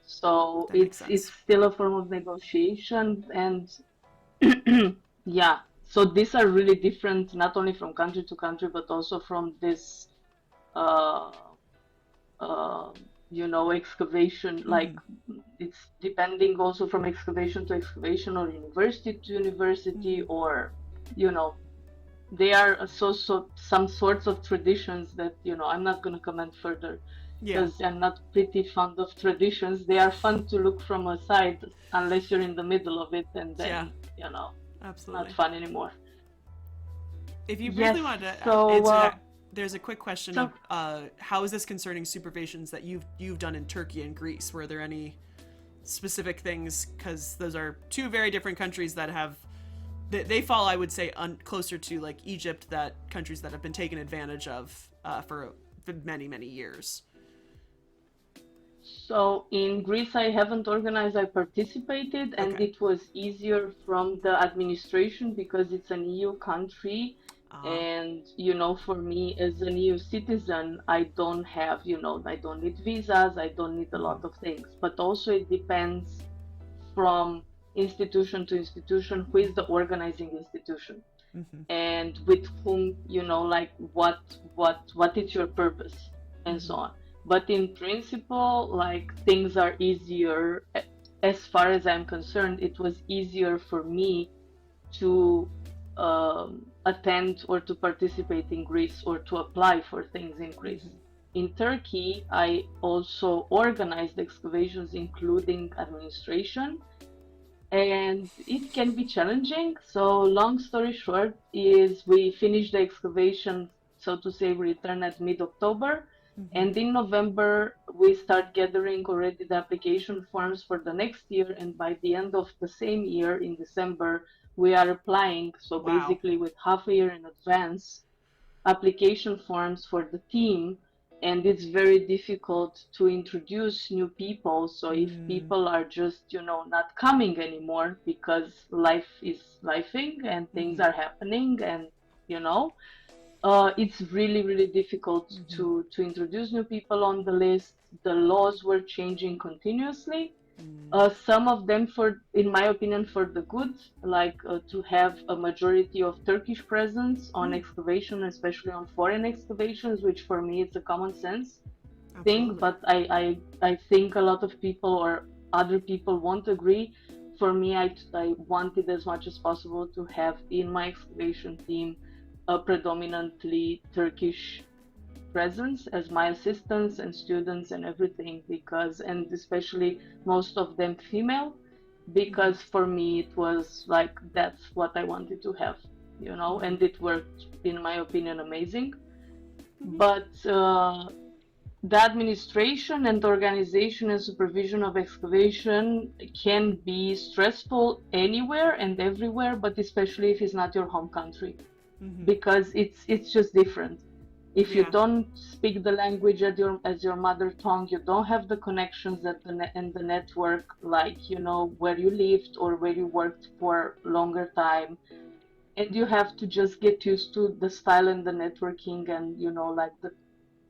So that makes it's sense. still a form of negotiation. And yeah, so these are really different, not only from country to country, but also from this uh, uh, excavation. Like, it's depending also from excavation to excavation or university to university, or they are some sorts of traditions that I'm not going to comment further, Yeah, because I'm not pretty fond of traditions. They are fun to look from a side unless you're in the middle of it, and yeah, then it's not absolutely. fun anymore. If you Yes. briefly wanted to So answer that, there's a quick question so of how is this concerning supervisions that you've done in Turkey and Greece? Were there any specific things? Because those are two very different countries that have they fall, I would say, closer to like Egypt, that countries that have been taken advantage of for many years. So in Greece, I haven't organized, I participated, and Okay. it was easier from the administration because it's an EU country. Uh, And, for me as an EU citizen, I don't have, I don't need visas, I don't need a lot of things. But also it depends from institution to institution, who is the organizing institution and with whom, like what is your purpose and so on. But in principle, like, things are easier. As far as I'm concerned, it was easier for me to attend or to participate in Greece or to apply for things in Greece. In Turkey, I also organized excavations, including administration, and it can be challenging. So, long story short, is we finished the excavation, so to say, we return at mid-October, and in November we start gathering already the application forms for the next year, and by the end of the same year, in December, we are applying. So wow. basically, with half a year in advance, application forms for the team, and it's very difficult to introduce new people. So if people are just not coming anymore because life is lifing and things are happening, and you know it's really difficult to introduce new people on the list. The laws were changing continuously, some of them, for in my opinion, for the good, like to have a majority of Turkish presence on excavation, especially on foreign excavations, which for me it's a common sense thing. Absolutely. But I think a lot of people or other people won't agree. For me, I wanted as much as possible to have in my excavation team a predominantly Turkish presence as my assistants and students and everything, because, and especially most of them female, because for me it was like that's what I wanted to have, and it worked, in my opinion, amazing. But the administration and organization and supervision of excavation can be stressful anywhere and everywhere, but especially if it's not your home country, because it's just different. If you Yeah. don't speak the language as your mother tongue, you don't have the connections and the network, like where you lived or where you worked for longer time, and you have to just get used to the style and the networking, and like the,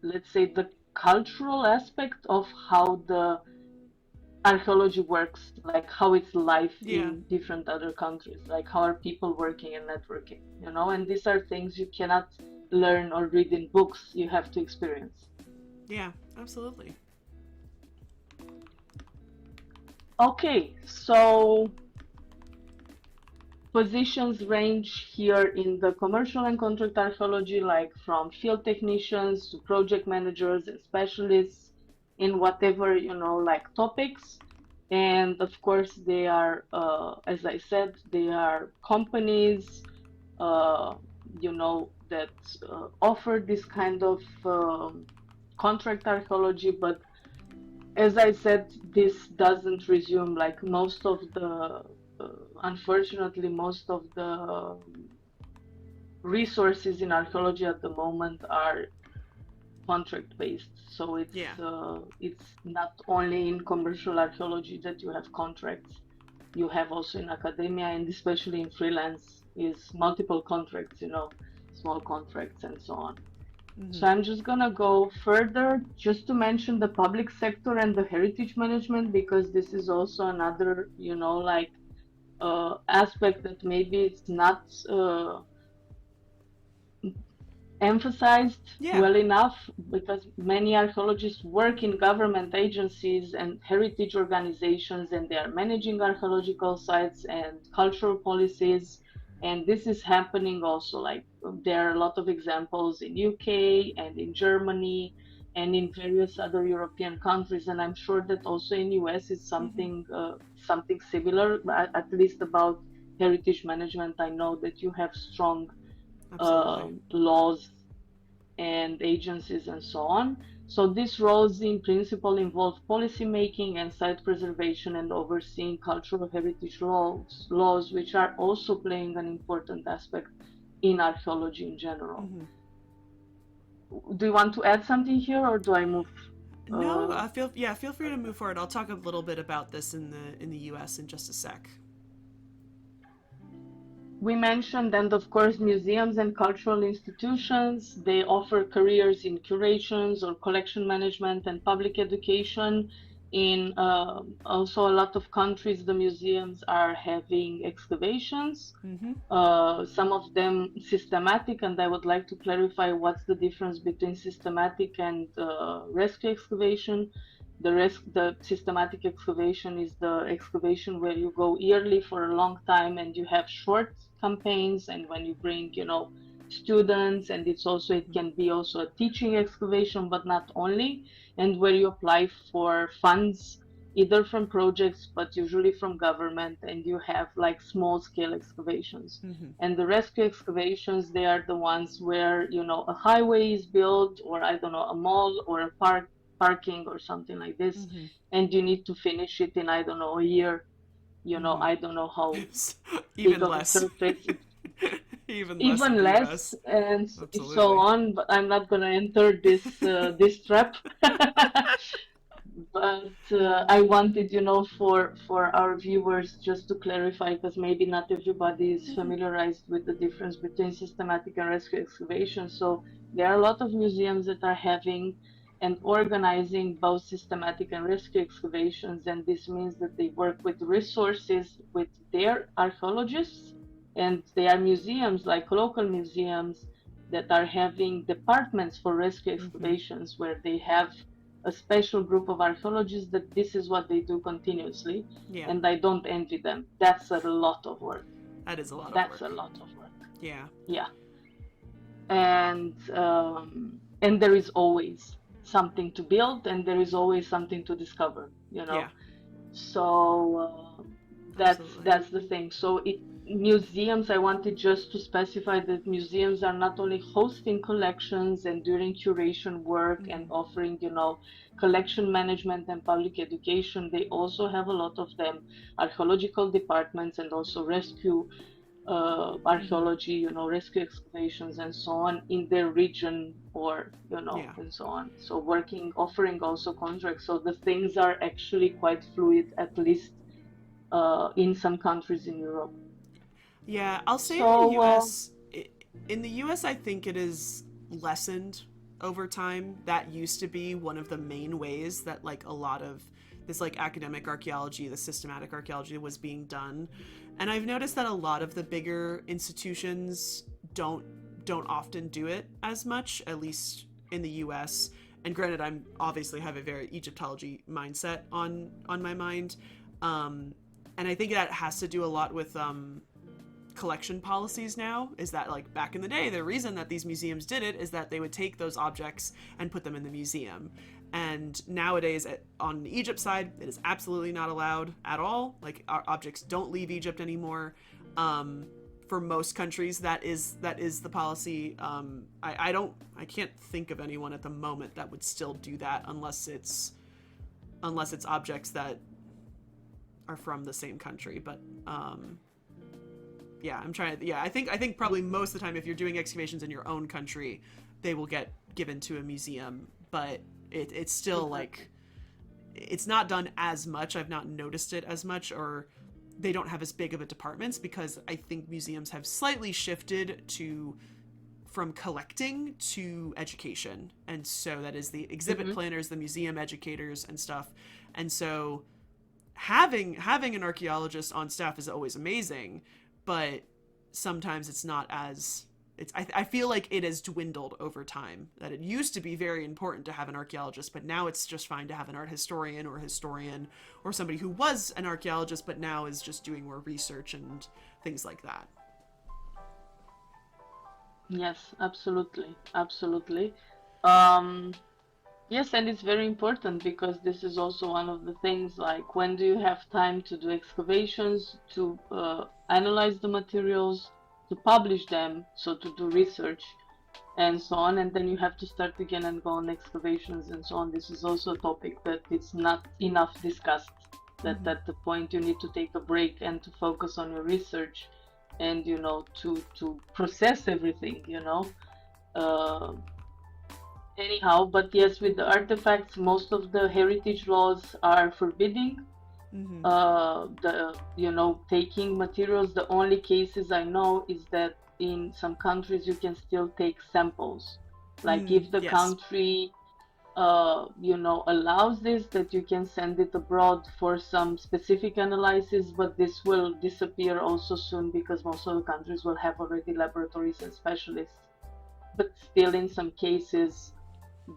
let's say, the cultural aspect of how the archaeology works, like how it's life Yeah. in different other countries, like how are people working and networking, and these are things you cannot learn or read in books, you have to experience. Yeah. Absolutely. Okay, so positions range here in the commercial and contract archaeology, like from field technicians to project managers and specialists in whatever, like topics. And of course, they are, as I said, they are companies, uh, that offer this kind of contract archaeology. But as I said, this doesn't resume like most of the, unfortunately, most of the resources in archaeology at the moment are contract based. So Yeah. it's not only in commercial archaeology that you have contracts. You have also in academia, and especially in freelance is multiple contracts, small contracts and so on. So I'm just gonna go further just to mention the public sector and the heritage management, because this is also another, like aspect that maybe it's not emphasized Yeah. well enough, because many archaeologists work in government agencies and heritage organizations, and they are managing archaeological sites and cultural policies. And this is happening also, like there are a lot of examples in UK and in Germany and in various other European countries, and I'm sure that also in US is something similar. At least about heritage management, I know that you have strong Absolutely. laws and agencies and so on. So these roles in principle involve policy making and site preservation and overseeing cultural heritage laws, which are also playing an important aspect in archaeology in general. Do you want to add something here, or do I move? No, feel free to move forward. I'll talk a little bit about this in the U.S. in just a sec. We mentioned, and of course, museums and cultural institutions. They offer careers in curations or collection management and public education. In also a lot of countries, the museums are having excavations, some of them systematic, and I would like to clarify what's the difference between systematic and rescue excavation. The systematic excavation is the excavation where you go yearly for a long time and you have short campaigns, and when you bring, students, and it can be also a teaching excavation, but not only, and where you apply for funds either from projects but usually from government, and you have like small scale excavations. And the rescue excavations, they are the ones where, a highway is built, or I don't know, a mall or a parking or something like this, and you need to finish it in, I don't know, a year. I don't know how big Even of a less. surface, Even less in even the less, U.S. and so Absolutely. on. But I'm not gonna enter this trap. But I wanted, for our viewers, just to clarify, because maybe not everybody is familiarized with the difference between systematic and rescue excavation. So there are a lot of museums that are having and organizing both systematic and rescue excavations, and this means that they work with resources with their archaeologists, and they are museums, like local museums, that are having departments for rescue excavations, where they have a special group of archaeologists that this is what they do continuously, Yeah. and I don't envy them. That's a lot of work. That is a lot of That's work. a lot of work. Yeah. Yeah, and there is always something to build, and there is always something to discover. Yeah. So Absolutely. that's the thing. So museums, I wanted just to specify that museums are not only hosting collections and doing curation work and offering, collection management and public education. They also have a lot of them archaeological departments, and also rescue archaeology, rescue excavations and so on in their region, or Yeah. and so on. So offering also contracts. So the things are actually quite fluid, at least in some countries in Europe. Yeah, I'll say So in the US I think it is lessened over time. That used to be one of the main ways that like a lot of this like academic archaeology, the systematic archaeology was being done. And I've noticed that a lot of the bigger institutions don't often do it as much, at least in the US. And granted, I'm obviously have a very Egyptology mindset on my mind. And I think that has to do a lot with collection policies now, is that like back in the day, the reason that these museums did it is that they would take those objects and put them in the museum. And nowadays on the Egypt side, it is absolutely not allowed at all. Like, our objects don't leave Egypt anymore. For most countries, that is the policy. I can't think of anyone at the moment that would still do that unless it's objects that are from the same country. But yeah, I think probably most of the time, if you're doing excavations in your own country, they will get given to a museum. But it's still like, it's not done as much. I've not noticed it as much, or they don't have as big of a departments, because I think museums have slightly shifted from collecting to education. And so that is the exhibit planners, the museum educators and stuff. And so having an archaeologist on staff is always amazing, but sometimes it's not as, I feel like it has dwindled over time. That it used to be very important to have an archaeologist, but now it's just fine to have an art historian or somebody who was an archaeologist but now is just doing more research and things like that. Yes, absolutely, absolutely. Yes, and it's very important, because this is also one of the things, like, when do you have time to do excavations, to analyze the materials, to publish them, so to do research and so on, and then you have to start again and go on excavations and so on. This is also a topic that it's not enough discussed, that at the point you need to take a break and to focus on your research and, you know, to process everything, you know. Anyhow, but yes, with the artifacts, most of the heritage laws are forbidding taking materials. The only cases I know is that in some countries you can still take samples, like if the country allows this, that you can send it abroad for some specific analysis, but this will disappear also soon, because most of the countries will have already laboratories and specialists. But still, in some cases,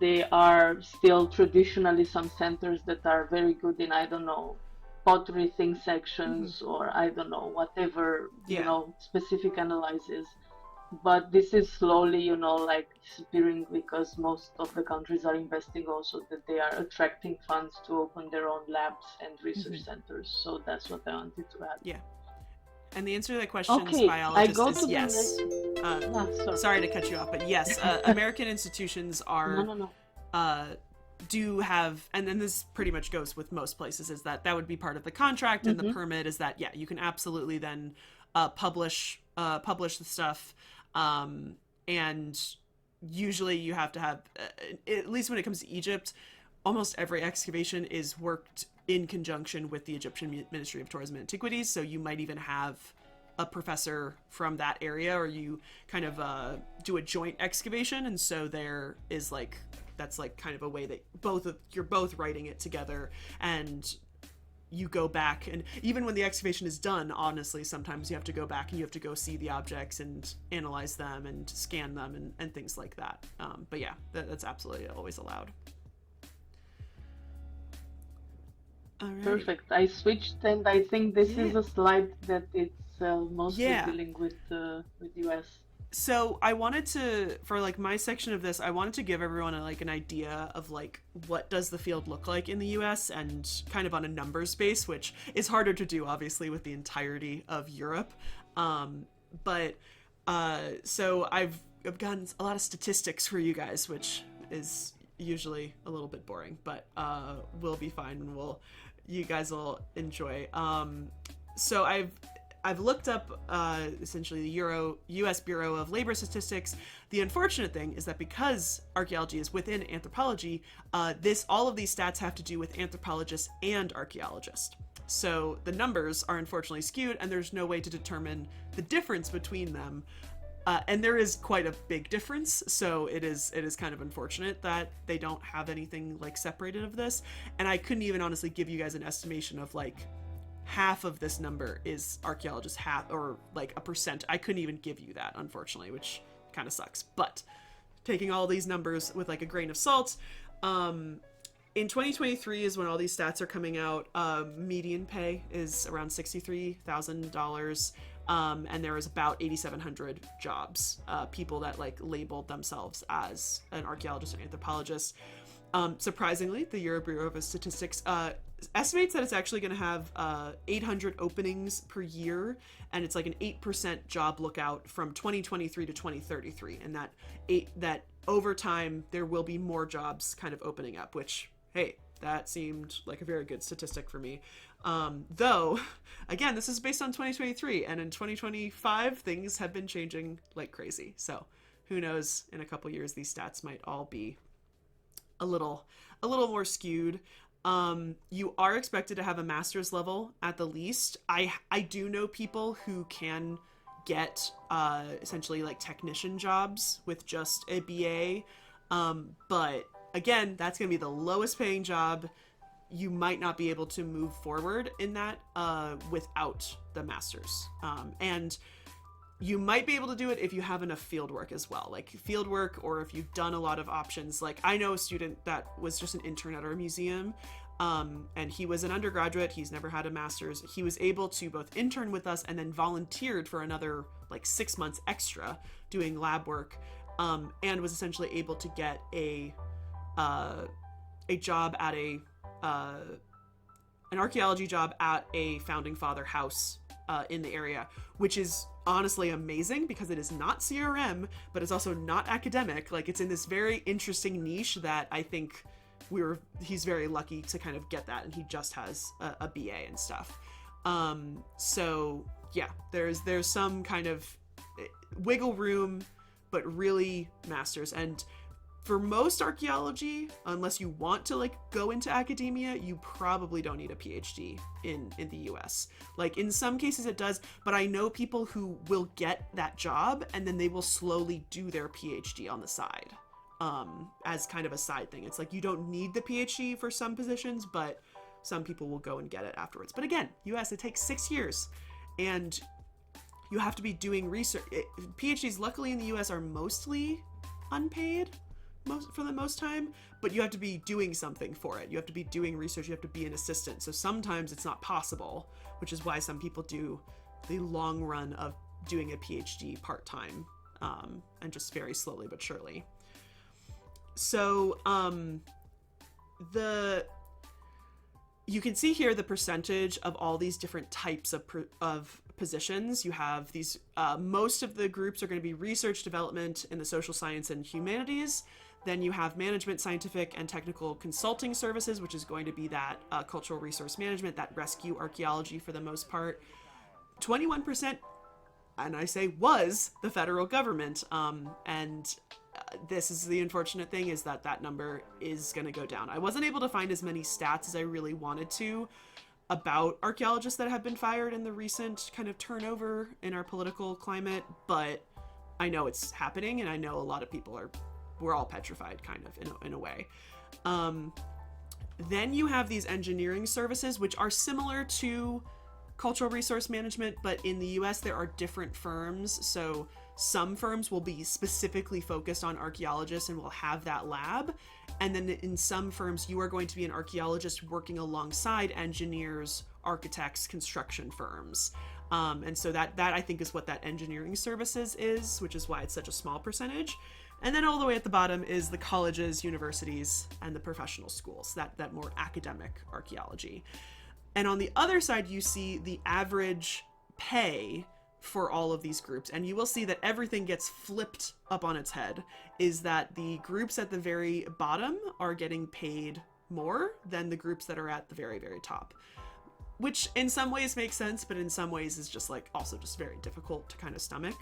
there are still traditionally some centers that are very good in, I don't know, pottery thing sections, or I don't know, whatever, specific analysis. But this is slowly, like, disappearing, because most of the countries are investing also, that they are attracting funds to open their own labs and research centers. So that's what I wanted to add. Yeah. And the answer to that question, Okay, biologist, is yes. Sorry to cut you off, but yes, American institutions are do have, and then this pretty much goes with most places, is that would be part of the contract, and the permit is that you can absolutely then publish the stuff, and usually you have to have, at least when it comes to Egypt, almost every excavation is worked in conjunction with the Egyptian Ministry of Tourism and Antiquities. So you might even have a professor from that area, or you kind of do a joint excavation. And so there is that's kind of a way that you're both writing it together, and you go back, and even when the excavation is done, honestly, sometimes you have to go back and you have to go see the objects and analyze them and scan them and things like that. But yeah, that's absolutely always allowed. Alright. Perfect. I switched, and I think this is a slide that it's mostly dealing with US. So I wanted to, for my section of this, I wanted to give everyone an idea of what does the field look like in the US, and kind of on a numbers base, which is harder to do obviously with the entirety of Europe. So I've gotten a lot of statistics for you guys, which is usually a little bit boring, but we'll be fine, and you guys will enjoy. So I've looked up essentially the U.S. Bureau of Labor Statistics. The unfortunate thing is that because archaeology is within anthropology, all of these stats have to do with anthropologists and archaeologists. So the numbers are unfortunately skewed, and there's no way to determine the difference between them. And there is quite a big difference, so it is kind of unfortunate that they don't have anything separated of this. And I couldn't even honestly give you guys an estimation of half of this number is archaeologists, half, or a percent. I couldn't even give you that, unfortunately, which kind of sucks. But taking all these numbers with a grain of salt, in 2023 is when all these stats are coming out. Median pay is around $63,000. And there was about 8,700 jobs, people that like labeled themselves as an archaeologist or anthropologist. Surprisingly, the Euro Bureau of Statistics estimates that it's actually going to have 800 openings per year, and it's like an 8% job lookout from 2023 to 2033, and that over time there will be more jobs kind of opening up, which, hey, that seemed like a very good statistic for me. Though, again, this is based on 2023, and in 2025 things have been changing like crazy, so who knows, in a couple years these stats might all be a little more skewed. You are expected to have a master's level at the least. I do know people who can get essentially like technician jobs with just a BA, but again, that's going to be the lowest paying job. You might not be able to move forward in that without the master's, and you might be able to do it if you have enough field work as well, like field work, or if you've done a lot of options. Like I know a student that was just an intern at our museum, and he was an undergraduate. He's never had a master's. He was able to both intern with us and then volunteered for another like 6 months extra doing lab work, and was essentially able to get a job at an archaeology job at a founding father house in the area, which is honestly amazing because it is not CRM, but it's also not academic. Like it's in this very interesting niche that I think he's very lucky to kind of get that, and he just has a BA and stuff. So yeah, there's some kind of wiggle room, but really masters. And for most archaeology, unless you want to like go into academia, you probably don't need a PhD in the US. Like in some cases it does, but I know people who will get that job and then they will slowly do their PhD on the side, as kind of a side thing. It's like you don't need the PhD for some positions, but some people will go and get it afterwards. But again, US, it takes 6 years, and you have to be doing research. PhDs, luckily in the US, are mostly unpaid for the most time, but you have to be doing something for it. You have to be doing research. You have to be an assistant. So sometimes it's not possible, which is why some people do the long run of doing a PhD part-time, and just very slowly but surely. So you can see here the percentage of all these different types of positions. You have these, most of the groups are going to be research development in the social science and humanities. Then you have management, scientific, and technical consulting services, which is going to be that cultural resource management, that rescue archaeology for the most part. 21%, and I say was, the federal government. And this is the unfortunate thing, is that number is going to go down. I wasn't able to find as many stats as I really wanted to about archaeologists that have been fired in the recent kind of turnover in our political climate, but I know it's happening, and I know a lot of people we're all petrified kind of in a way. Then you have these engineering services, which are similar to cultural resource management, but in the US there are different firms. So some firms will be specifically focused on archaeologists and will have that lab. And then in some firms, you are going to be an archaeologist working alongside engineers, architects, construction firms. And so that I think is what that engineering services is, which is why it's such a small percentage. And then all the way at the bottom is the colleges, universities, and the professional schools, that more academic archaeology. And on the other side, you see the average pay for all of these groups, and you will see that everything gets flipped up on its head, is that the groups at the very bottom are getting paid more than the groups that are at the very, very top, which in some ways makes sense, but in some ways is just like also just very difficult to kind of stomach.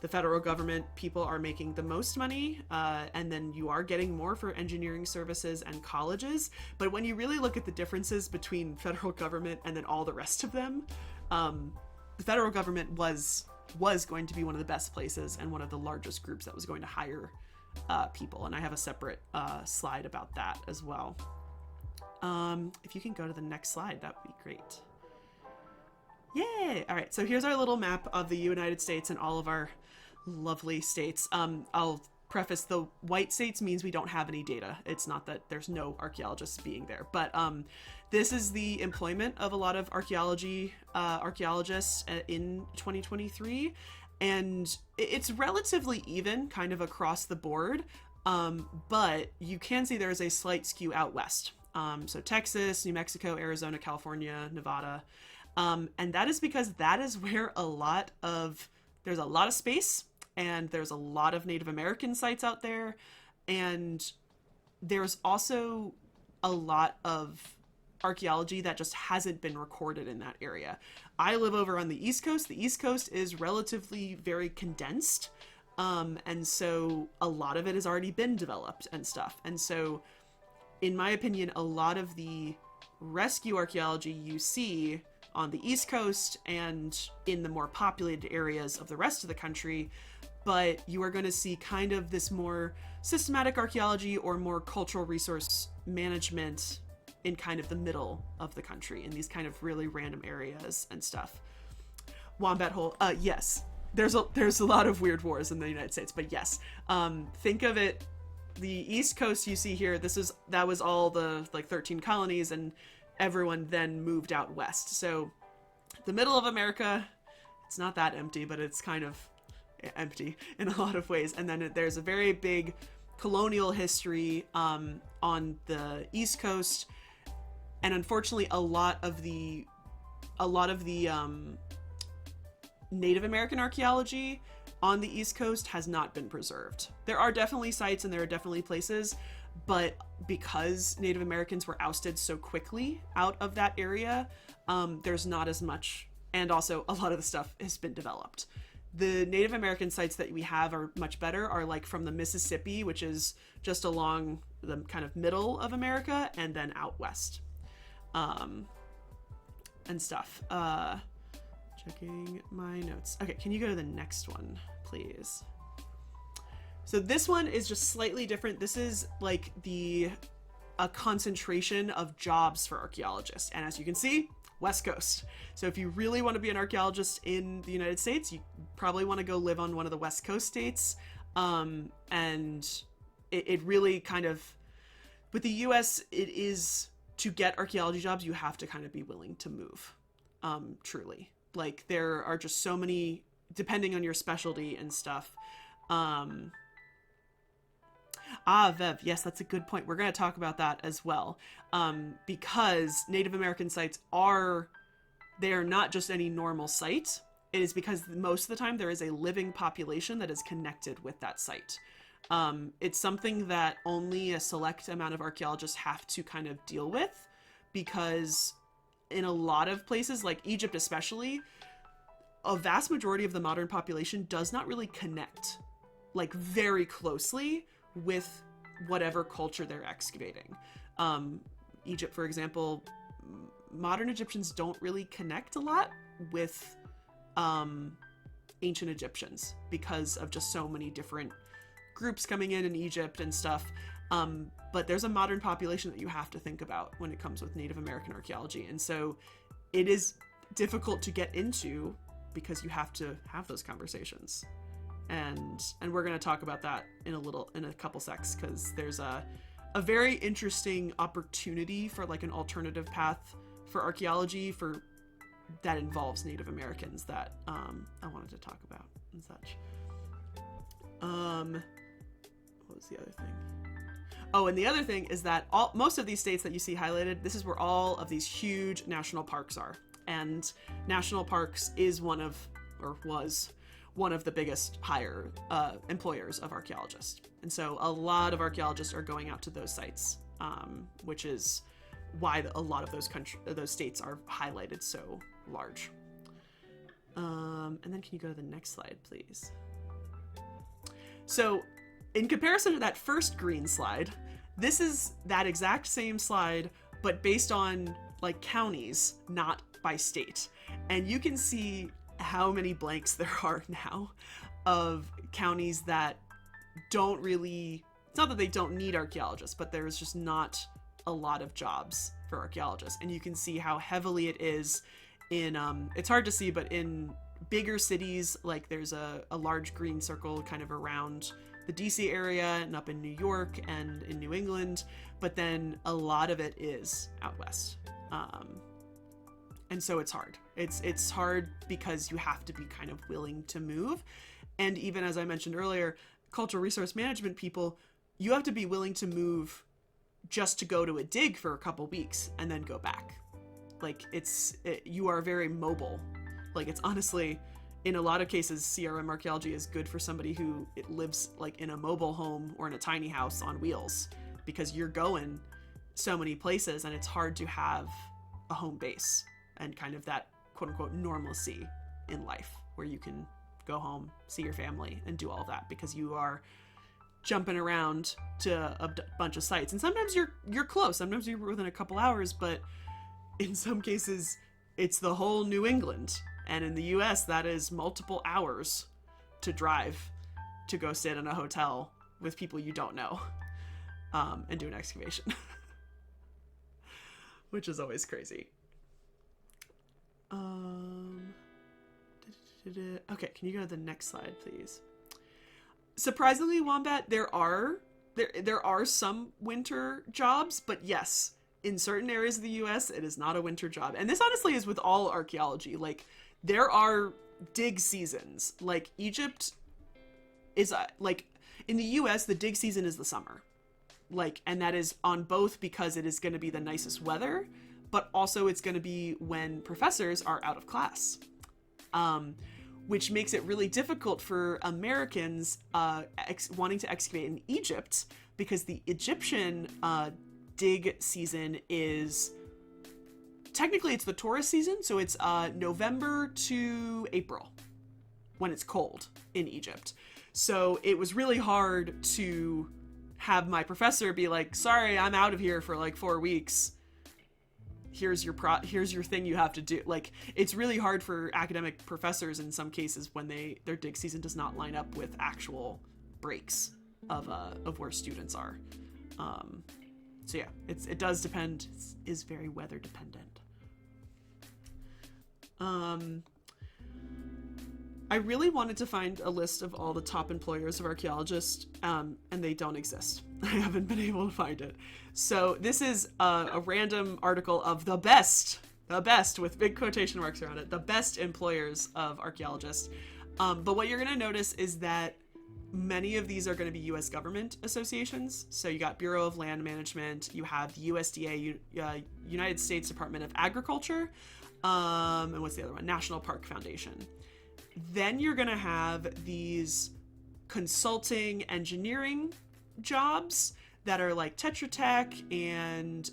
The federal government, people are making the most money, and then you are getting more for engineering services and colleges. But when you really look at the differences between federal government and then all the rest of them, the federal government was going to be one of the best places and one of the largest groups that was going to hire people. And I have a separate slide about that as well. If you can go to the next slide, that would be great. Yay! All right, so here's our little map of the United States and all of our lovely states. I'll preface, the white states means we don't have any data. It's not that there's no archaeologists being there, but this is the employment of a lot of archaeologists in 2023, and it's relatively even kind of across the board, but you can see there's a slight skew out west. So Texas, New Mexico, Arizona, California, Nevada, and that is because that is where there's a lot of space, and there's a lot of Native American sites out there, and there's also a lot of archaeology that just hasn't been recorded in that area. I live over on the East Coast. The East Coast is relatively very condensed, and so a lot of it has already been developed and stuff. And so, in my opinion, a lot of the rescue archaeology you see on the East Coast and in the more populated areas of the rest of the country, but you are going to see kind of this more systematic archaeology or more cultural resource management in kind of the middle of the country, in these kind of really random areas and stuff. Wombat Hole, yes, there's a lot of weird wars in the United States, but yes, think of it, the East Coast you see here, that was all the like 13 colonies, and everyone then moved out west. So the middle of America, it's not that empty, but it's kind of empty in a lot of ways. And then there's a very big colonial history on the East Coast, and unfortunately a lot of the Native American archaeology on the East Coast has not been preserved. There are definitely sites and there are definitely places, but because Native Americans were ousted so quickly out of that area, there's not as much, and also a lot of the stuff has been developed. The Native American sites that we have are much better, are like from the Mississippi, which is just along the kind of middle of America, and then out west, and stuff. Checking my notes. Okay, can you go to the next one, please? So this one is just slightly different. This is like a concentration of jobs for archaeologists. And as you can see, West Coast. So if you really want to be an archaeologist in the United States, you probably want to go live on one of the West Coast states. And it really kind of, with the US, it is, to get archaeology jobs, you have to kind of be willing to move, truly. Like, there are just so many, depending on your specialty and stuff. Vev, yes, that's a good point. We're going to talk about that as well. Because Native American sites they are not just any normal site. It is because most of the time there is a living population that is connected with that site. It's something that only a select amount of archaeologists have to kind of deal with, because in a lot of places, like Egypt especially, a vast majority of the modern population does not really connect, like, very closely with whatever culture they're excavating. Egypt, for example, modern Egyptians don't really connect a lot with ancient Egyptians because of just so many different groups coming in Egypt and stuff. But there's a modern population that you have to think about when it comes with Native American archaeology. And so it is difficult to get into because you have to have those conversations. And we're going to talk about that in a couple secs, because there's a very interesting opportunity for like an alternative path for archaeology that involves Native Americans that I wanted to talk about and such. What was the other thing? Oh, and the other thing is that most of these states that you see highlighted, this is where all of these huge national parks are. And national parks was one of the biggest employers of archaeologists. And so a lot of archaeologists are going out to those sites, which is why a lot of those states are highlighted so large. And then can you go to the next slide, please? So in comparison to that first green slide, this is that exact same slide, but based on like counties, not by state. And you can see how many blanks there are now of counties that don't really, it's not that they don't need archaeologists, but there's just not a lot of jobs for archaeologists. And you can see how heavily it is in, it's hard to see, but in bigger cities, like there's a large green circle kind of around the DC area and up in New York and in New England, but then a lot of it is out west. And so it's hard. It's hard because you have to be kind of willing to move. And even as I mentioned earlier, cultural resource management people, you have to be willing to move just to go to a dig for a couple weeks and then go back. Like you are very mobile. Like it's honestly, in a lot of cases, CRM archaeology is good for somebody who lives like in a mobile home or in a tiny house on wheels, because you're going so many places and it's hard to have a home base and kind of that quote unquote normalcy in life where you can go home, see your family, and do all of that, because you are jumping around to a bunch of sites. And sometimes you're close, sometimes you're within a couple hours, but in some cases it's the whole New England. And in the US, that is multiple hours to drive to go sit in a hotel with people you don't know, and do an excavation, which is always crazy. Okay, can you go to the next slide, please? Surprisingly, Wombat, there are some winter jobs, but yes, in certain areas of the US, it is not a winter job. And this honestly is with all archaeology. Like, there are dig seasons. Like, Egypt is, like, in the US, the dig season is the summer. Like, and that is on both because it is going to be the nicest weather, but also it's going to be when professors are out of class. Which makes it really difficult for Americans wanting to excavate in Egypt, because the Egyptian dig season is, technically it's the tourist season, so it's November to April when it's cold in Egypt. So it was really hard to have my professor be like, sorry, I'm out of here for like 4 weeks. Here's your thing you have to do. Like, it's really hard for academic professors in some cases when their dig season does not line up with actual breaks of where students are. So yeah, it does depend. It is very weather dependent. I really wanted to find a list of all the top employers of archaeologists, and they don't exist. I haven't been able to find it. So this is a random article of the best with big quotation marks around it, the best employers of archaeologists. But what you're going to notice is that many of these are going to be U.S. government associations. So you got Bureau of Land Management, you have the USDA, United States Department of Agriculture, and what's the other one? National Park Foundation. Then you're going to have these consulting engineering jobs that are like Tetra Tech and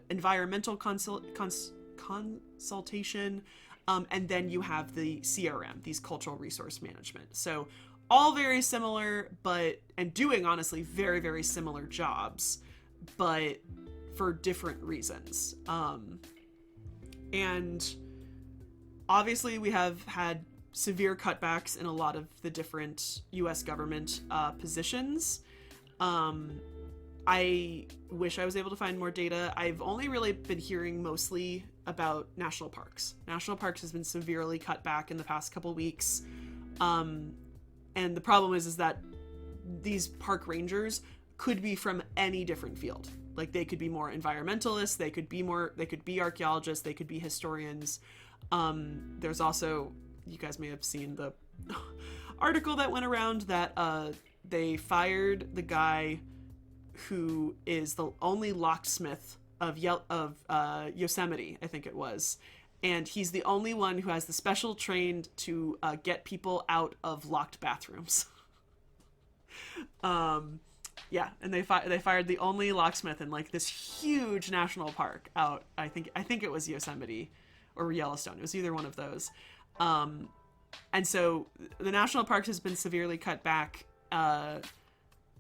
environmental consultation. And then you have the CRM, these cultural resource management. So all very similar, and doing honestly very, very similar jobs, but for different reasons. And obviously we have had severe cutbacks in a lot of the different U.S. government positions. I wish I was able to find more data. I've only really been hearing mostly about national parks. National parks has been severely cut back in the past couple weeks. And the problem is that these park rangers could be from any different field. Like, they could be more environmentalists, they could be archaeologists, they could be historians. There's also, you guys may have seen the article that went around that they fired the guy who is the only locksmith of Yosemite, I think it was. And he's the only one who has the special trained to get people out of locked bathrooms. Yeah, and they fired the only locksmith in like this huge national park out. I think it was Yosemite or Yellowstone. It was either one of those. And so the national parks has been severely cut back.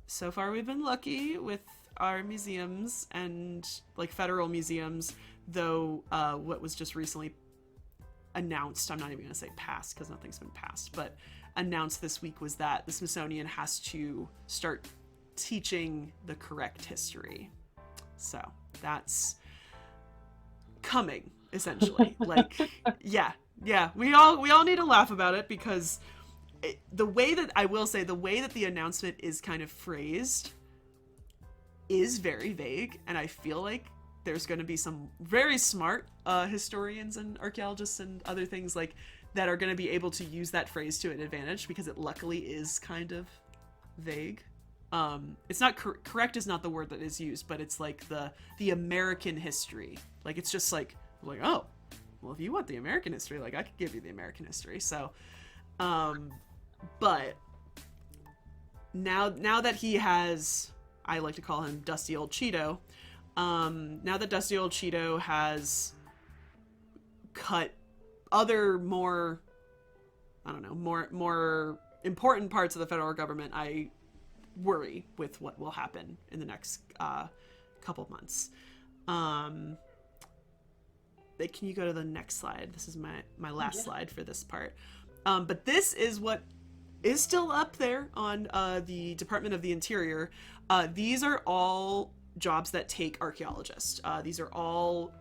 So far we've been lucky with our museums and like federal museums, though what was just recently announced, I'm not even gonna say passed because nothing's been passed, but announced this week was that the Smithsonian has to start teaching the correct history. So that's coming, essentially. Like, yeah, we all need to laugh about it because the way that I will say, the way that the announcement is kind of phrased is very vague, and I feel like there's going to be some very smart historians and archaeologists and other things like that are going to be able to use that phrase to an advantage, because it luckily is kind of vague. It's not correct is not the word that is used, but it's like the American history. Like, it's just like, oh, well, if you want the American history, like, I could give you the American history. So, but now that he has, I like to call him Dusty Old Cheeto. Now that Dusty Old Cheeto has cut other more, I don't know, more important parts of the federal government, I worry with what will happen in the next couple months. Can you go to the next slide? This is my last slide for this part. But this is what is still up there on the Department of the Interior. These are all jobs that take archaeologists. These are all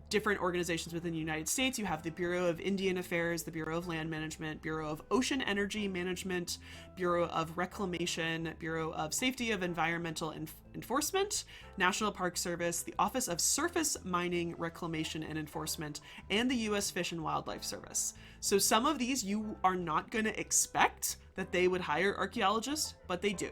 different organizations within the United States. You have the Bureau of Indian Affairs, the Bureau of Land Management, Bureau of Ocean Energy Management, Bureau of Reclamation, Bureau of Safety of Environmental Enforcement, National Park Service, the Office of Surface Mining, Reclamation and Enforcement, and the U.S. Fish and Wildlife Service. So some of these you are not going to expect that they would hire archaeologists, but they do.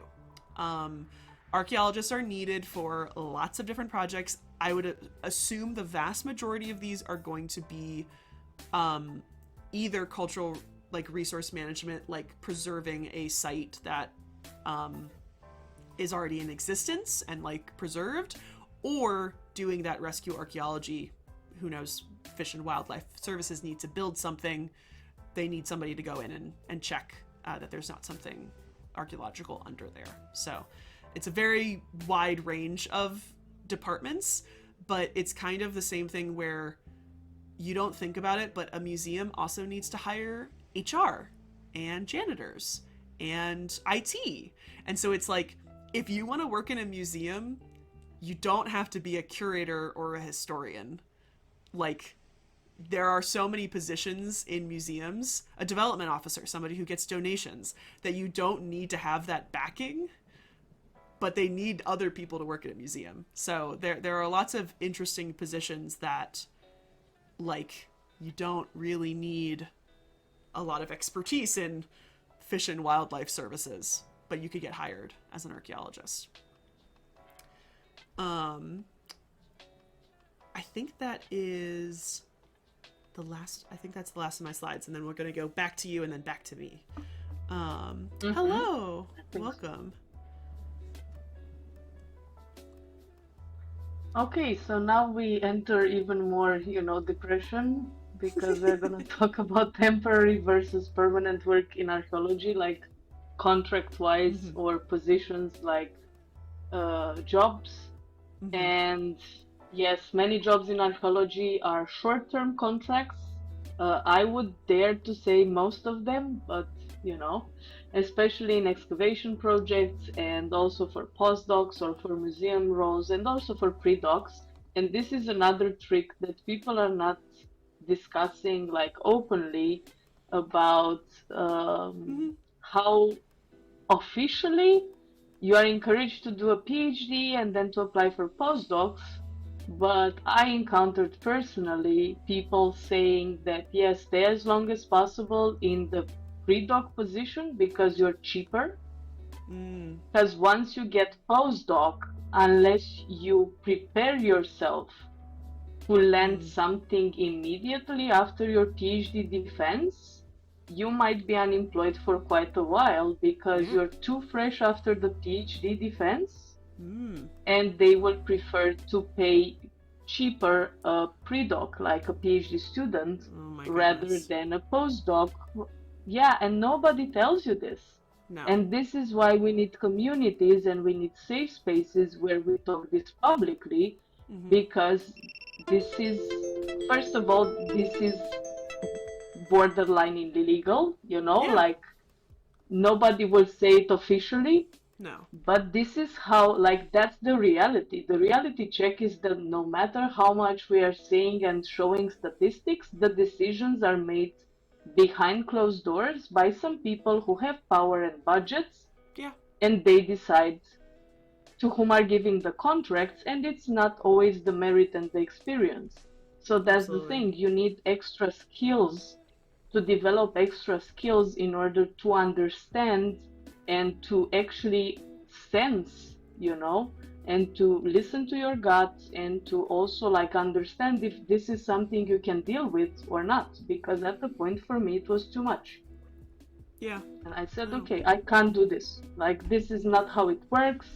Archaeologists are needed for lots of different projects. I would assume the vast majority of these are going to be either cultural, like resource management, like preserving a site that is already in existence and like preserved, or doing that rescue archaeology. Who knows? Fish and Wildlife Services need to build something. They need somebody to go in and check that there's not something archaeological under there. So it's a very wide range of departments, but it's kind of the same thing where you don't think about it, but a museum also needs to hire HR and janitors and IT. And so it's like, if you want to work in a museum, you don't have to be a curator or a historian. Like, there are so many positions in museums, a development officer, somebody who gets donations, that you don't need to have that backing, but they need other people to work at a museum. So there are lots of interesting positions that, like, you don't really need a lot of expertise in fish and wildlife services, but you could get hired as an archaeologist. I think that is the last, I think that's the last of my slides, and then we're going to go back to you and then back to me. Hello, welcome. Okay, so now we enter even more, depression, because we're going to talk about temporary versus permanent work in archaeology, like contract-wise or positions like jobs. And yes, many jobs in archaeology are short-term contracts. I would dare to say most of them, but especially in excavation projects and also for postdocs or for museum roles and also for pre-docs. And this is another trick that people are not discussing like openly about how officially you are encouraged to do a PhD and then to apply for postdocs. But I encountered personally people saying that yes, stay as long as possible in the pre-doc position because you're cheaper. Because once you get postdoc, unless you prepare yourself to land something immediately after your PhD defense, you might be unemployed for quite a while because you're too fresh after the PhD defense. And they will prefer to pay cheaper a pre-doc, like a PhD student, rather than a postdoc. Yeah, and nobody tells you this. No. And this is why we need communities and we need safe spaces where we talk this publicly, because this is, first of all, this is borderline illegal, like nobody will say it officially. No. But this is how, like, that's the reality. The reality check is that no matter how much we are saying and showing statistics, the decisions are made behind closed doors by some people who have power and budgets, Yeah. and they decide to whom are giving the contracts, and it's not always the merit and the experience. So that's the Absolutely. thing, you need extra skills, to develop extra skills in order to understand and to actually sense, and to listen to your gut, and to also like understand if this is something you can deal with or not, because at the point for me it was too much. Yeah. And I said, No. okay, I can't do this. Like, this is not how it works.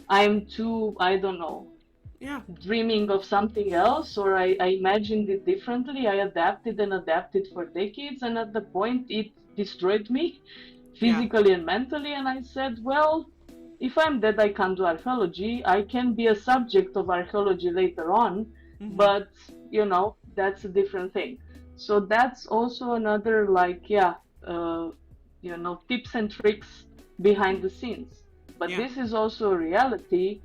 I'm too, I don't know, Yeah. dreaming of something else, or I imagined it differently. I adapted and adapted for decades, and at the point it destroyed me Yeah. physically and mentally. And I said, well, if I'm dead, I can't do archaeology. I can be a subject of archaeology later on, Mm-hmm. but that's a different thing. So that's also another, like, yeah, uh, tips and tricks behind the scenes. But Yeah. this is also a reality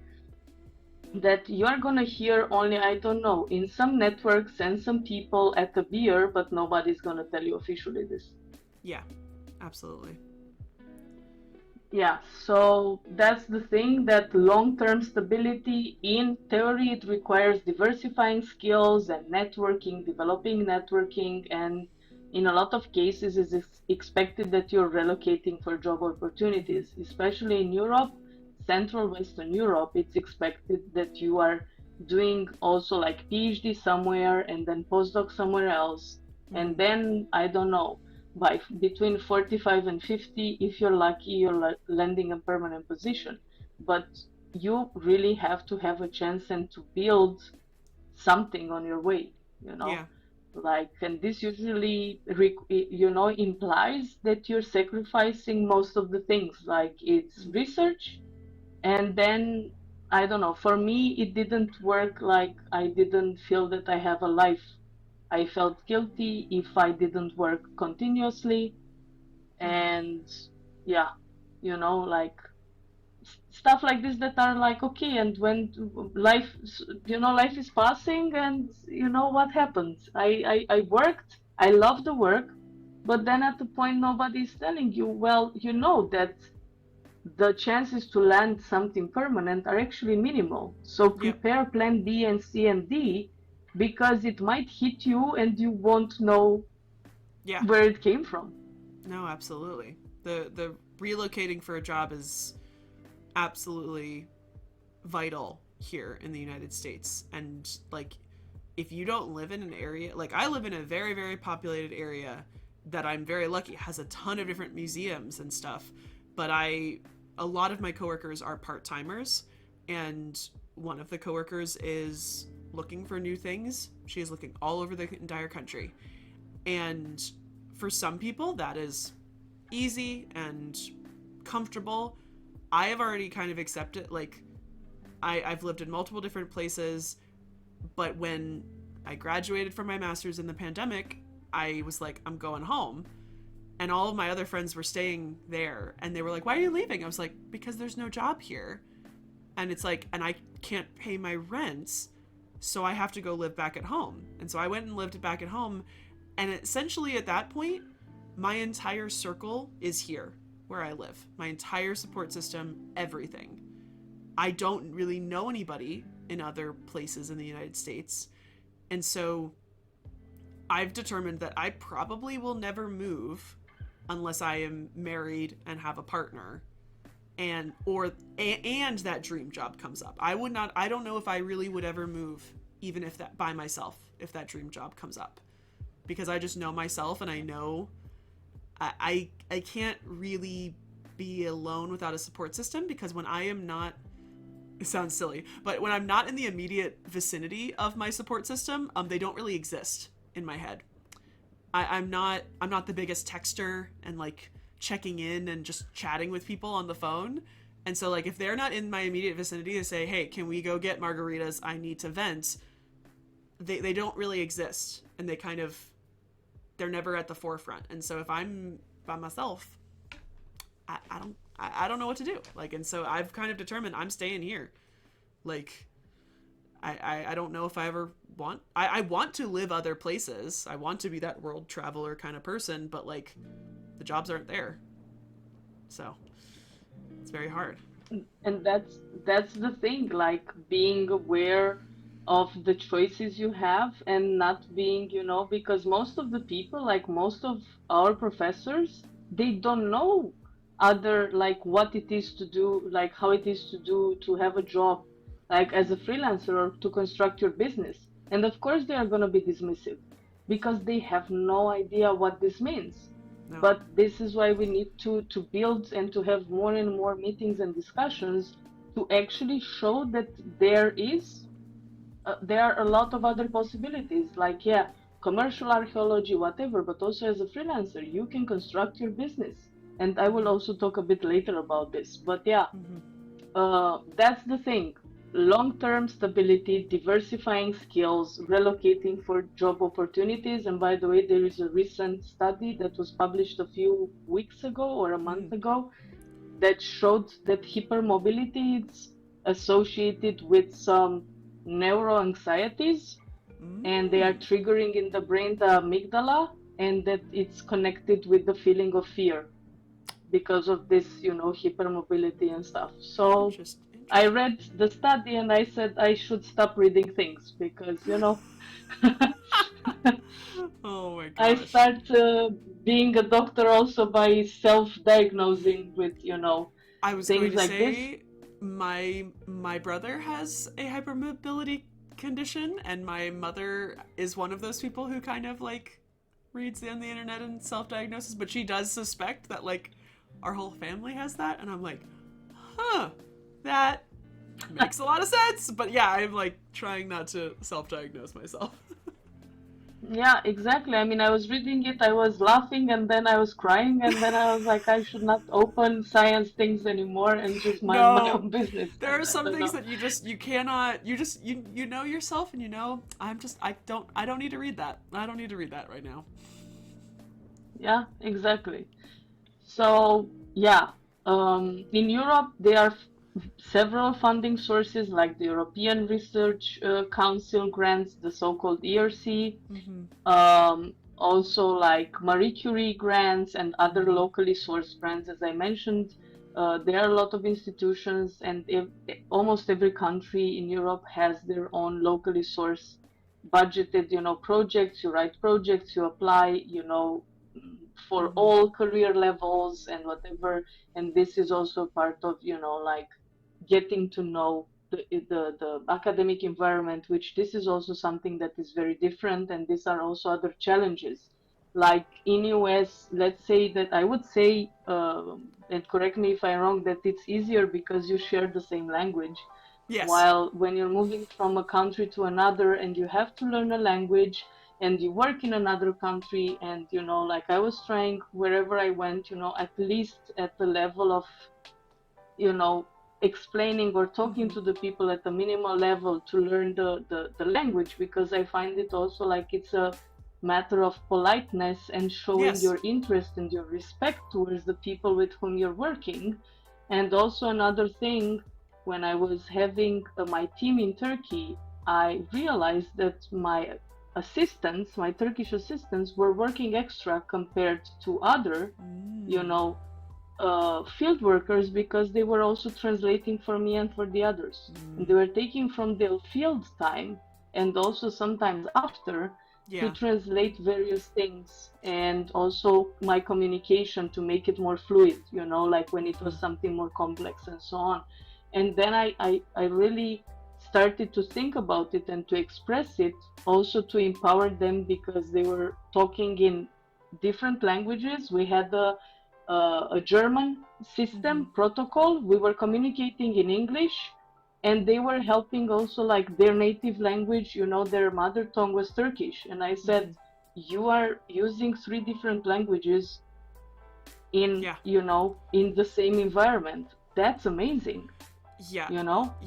that you are gonna hear only, I don't know, in some networks and some people at a beer, but nobody's gonna tell you officially this. Yeah. Absolutely. Yeah, so that's the thing, that long-term stability, in theory, it requires diversifying skills and networking, developing networking, and in a lot of cases, it's expected that you're relocating for job Mm-hmm. opportunities, especially in Europe, Central Western Europe. It's expected that you are doing also like PhD somewhere and then postdoc somewhere else, and Mm-hmm. then I don't know, by between 45 and 50, if you're lucky, you're landing a permanent position. But you really have to have a chance and to build something on your way, you know Yeah. like, and this usually implies that you're sacrificing most of the things, like it's Mm-hmm. research. And then, I don't know, for me it didn't work. Like, I didn't feel that I have a life. I felt guilty if I didn't work continuously. Mm-hmm. And yeah, like stuff like this, that are like, okay, and when life life is passing, and what happens, I worked, I love the work, but then at the point nobody's telling you, well, that the chances to land something permanent are actually minimal. So Yep. prepare plan B and C and D, because it might hit you and you won't know Yeah. where it came from. No, absolutely. The relocating for a job is absolutely vital here in the United States. And like if you don't live in an area, like I live in a very very populated area that I'm very lucky has a ton of different museums and stuff, but a lot of my coworkers are part-timers, and one of the coworkers is looking for new things. She is looking all over the entire country. And for some people that is easy and comfortable. I have already kind of accepted, like, I've lived in multiple different places, but when I graduated from my master's in the pandemic, I was like, I'm going home. And all of my other friends were staying there. And they were like, why are you leaving? I was like, because there's no job here. And it's like, and I can't pay my rents. So I have to go live back at home. And so I went and lived back at home. And essentially at that point, my entire circle is here where I live. My entire support system, everything. I don't really know anybody in other places in the United States. And so I've determined that I probably will never move unless I am married and have a partner, and that dream job comes up. I don't know if I really would ever move even if that by myself if that dream job comes up, because I just know myself and I know I can't really be alone without a support system, because when I am not, it sounds silly, but when I'm not in the immediate vicinity of my support system, they don't really exist in my head. I'm not the biggest texter and like checking in and just chatting with people on the phone. And so like if they're not in my immediate vicinity to say, hey, can we go get margaritas? I need to vent. They don't really exist, and they're never at the forefront. And so if I'm by myself, I don't know what to do. Like, and so I've kind of determined I'm staying here. Like, I don't know if I ever I want to live other places. I want to be that world traveler kind of person, but like the jobs aren't there. So it's very hard. And that's the thing, like being aware of the choices you have and not being, because most of the people, like most of our professors, they don't know other, like what it is to do, like how it is to do to have a job, like as a freelancer or to construct your business. And of course they are going to be dismissive because they have no idea what this means. No. But this is why we need to build and to have more and more meetings and discussions to actually show that there are a lot of other possibilities, like, yeah, commercial archaeology, whatever, but also as a freelancer you can construct your business. And I will also talk a bit later about this, but yeah, that's the thing. Long-term stability, diversifying skills, relocating for job opportunities. And by the way, there is a recent study that was published a few weeks ago or a month ago that showed that hypermobility is associated with some neuroanxieties, and they are triggering in the brain the amygdala, and that it's connected with the feeling of fear because of this, hypermobility and stuff. So I read the study and I said I should stop reading things because, Oh my gosh. I start being a doctor also by self-diagnosing with, I was things going to like say this. my brother has a hypermobility condition, and my mother is one of those people who kind of like reads on the internet and self-diagnoses, but she does suspect that like our whole family has that, and I'm like, huh, that makes a lot of sense. But yeah, I'm like trying not to self-diagnose myself. Yeah, exactly. I mean, I was reading it, I was laughing, and then I was crying, and then I was like, I should not open science things anymore and just mind my No, own business. there And are I some don't things know. that you cannot, you know yourself, and I don't need to read that. I don't need to read that right now. Yeah, exactly. So, yeah, in Europe, there are several funding sources like the European Research Council grants, the so-called ERC, also like Marie Curie grants and other locally sourced grants, as I mentioned. There are a lot of institutions, and almost every country in Europe has their own locally sourced budgeted, projects. You write projects, you apply, for all career levels and whatever. And this is also part of, like getting to know the academic environment, which this is also something that is very different. And these are also other challenges. Like in US, let's say that I would say, and correct me if I'm wrong, that it's easier because you share the same language. Yes. While when you're moving from a country to another and you have to learn a language and you work in another country, and like I was trying wherever I went, at least at the level of, you know explaining or talking to the people at the minimal level to learn the language, because I find it also like it's a matter of politeness and showing Yes. your interest and your respect towards the people with whom you're working. And also another thing, when I was having my team in Turkey, I realized that my Turkish assistants were working extra compared to other, you know, field workers, because they were also translating for me and for the others. And they were taking from their field time and also sometimes after to Yeah. translate various things, and also my communication to make it more fluid, like when it was something more complex and so on. And then I really started to think about it and to express it, also to empower them, because they were talking in different languages. We had a German system protocol. We were communicating in English, and they were helping also like their native language. Their mother tongue was Turkish, and I said, "You are using three different languages in Yeah. in the same environment. That's amazing." Yeah.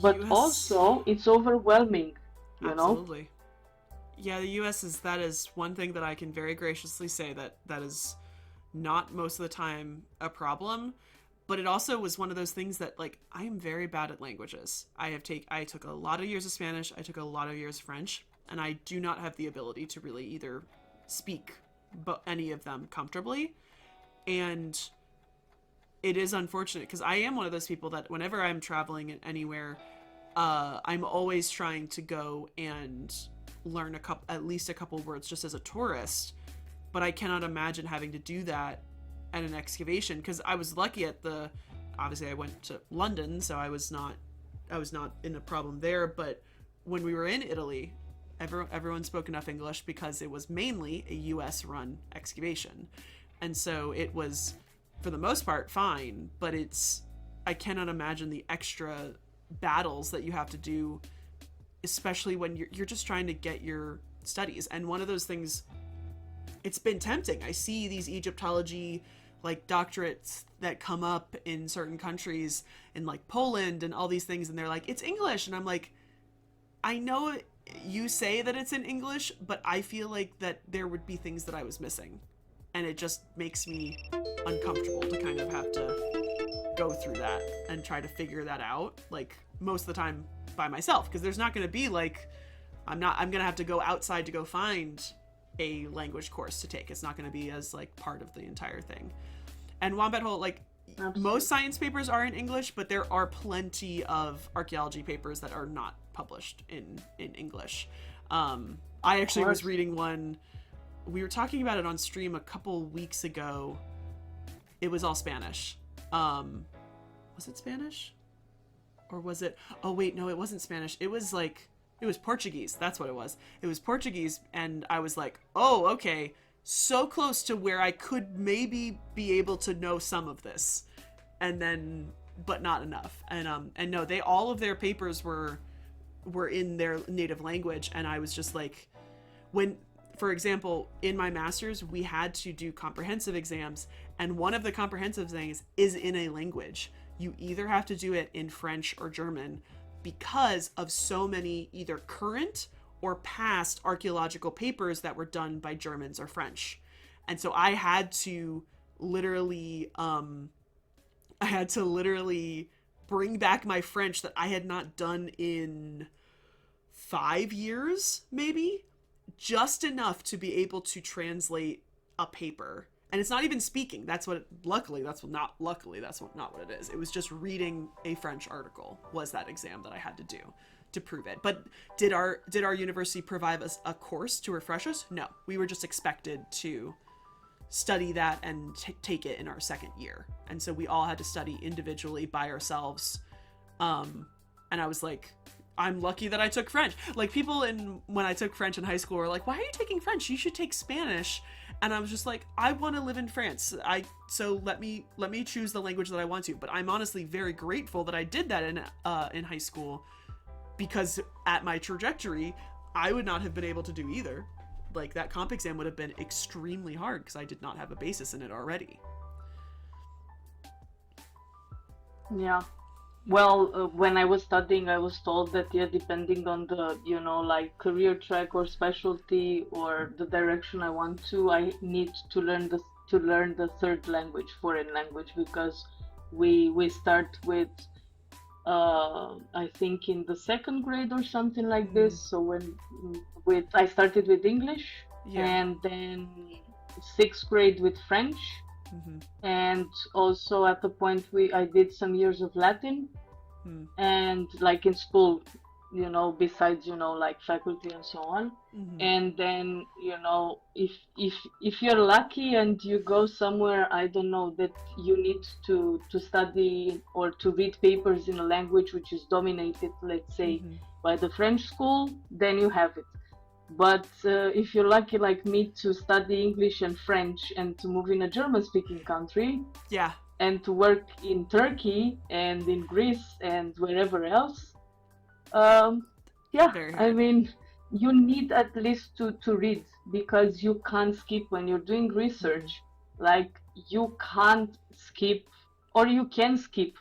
But US. also it's overwhelming. you know Absolutely. Yeah, the US is that is one thing that I can very graciously say that is not most of the time a problem, but it also was one of those things that, like, I am very bad at languages. I took a lot of years of Spanish, I took a lot of years of French, and I do not have the ability to really either speak but any of them comfortably. And it is unfortunate because I am one of those people that whenever I'm traveling anywhere, I'm always trying to go and learn at least a couple words just as a tourist. But I cannot imagine having to do that at an excavation, because I was lucky obviously I went to London, so I was not in a problem there. But when we were in Italy, everyone spoke enough English because it was mainly a US run excavation. And so it was, for the most part, fine, but I cannot imagine the extra battles that you have to do, especially when you're just trying to get your studies. And one of those things, it's been tempting. I see these Egyptology like doctorates that come up in certain countries, in like Poland and all these things, and they're like, it's English, and I'm like, I know you say that it's in English, but I feel like that there would be things that I was missing, and it just makes me uncomfortable to kind of have to go through that and try to figure that out, like, most of the time by myself, because there's not going to be like, I'm going to have to go outside to go find a language course to take. It's not going to be as like part of the entire thing. And Wombat Hole, like, absolutely, most science papers are in English, but there are plenty of archaeology papers that are not published in English. I actually was reading one, we were talking about it on stream a couple weeks ago. It was all Spanish. Was it Spanish? Or was it, oh wait, no, it wasn't Spanish. It was Portuguese. That's what it was. It was Portuguese, and I was like, oh, okay, so close to where I could maybe be able to know some of this, and then, but not enough. And no, all of their papers were in their native language, and I was just like, when, for example, in my master's, we had to do comprehensive exams, and one of the comprehensive things is in a language. You either have to do it in French or German, because of so many either current or past archaeological papers that were done by Germans or French. And so I had to literally bring back my French that I had not done in 5 years, maybe, just enough to be able to translate a paper. And it's not even speaking. That's not what it is. It was just reading a French article was that exam that I had to do to prove it. But did our university provide us a course to refresh us? No, we were just expected to study that and take it in our second year. And so we all had to study individually by ourselves. And I was like, I'm lucky that I took French. Like, people when I took French in high school were like, why are you taking French? You should take Spanish. And I was just like, I want to live in France. So let me choose the language that I want to. But I'm honestly very grateful that I did that in high school, because at my trajectory, I would not have been able to do either. Like, that comp exam would have been extremely hard because I did not have a basis in it already. Yeah. Well, when I was studying, I was told that, yeah, depending on the, like career track or specialty or the direction I want to, I need to learn the third language, foreign language, because we start with, I think in the second grade or something like this. So I started with English, yeah, and then 6th grade with French. Mm-hmm. And also at the point I did some years of Latin, and like in school, besides like faculty and so on. Mm-hmm. And then if you're lucky and you go somewhere, I don't know, that you need to study or to read papers in a language which is dominated, let's say, mm-hmm, by the French school, then you have it. But if you're lucky like me to study English and French and to move in a German-speaking country, yeah, and to work in Turkey and in Greece and wherever else, yeah, I mean, you need at least to read, because you can't skip when you're doing research. Like, you can't skip, or you can skip,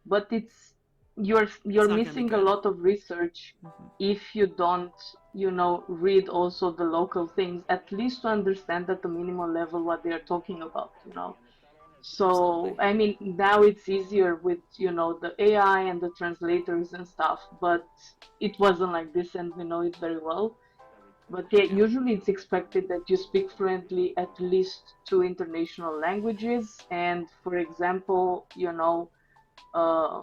but you're missing a lot of research, mm-hmm, if you don't read also the local things, at least to understand at the minimal level what they are talking about. So, Absolutely. I mean, now it's easier with, the AI and the translators and stuff, but it wasn't like this, and we know it very well. But yeah, Yeah. usually it's expected that you speak fluently at least two international languages. And for example, uh,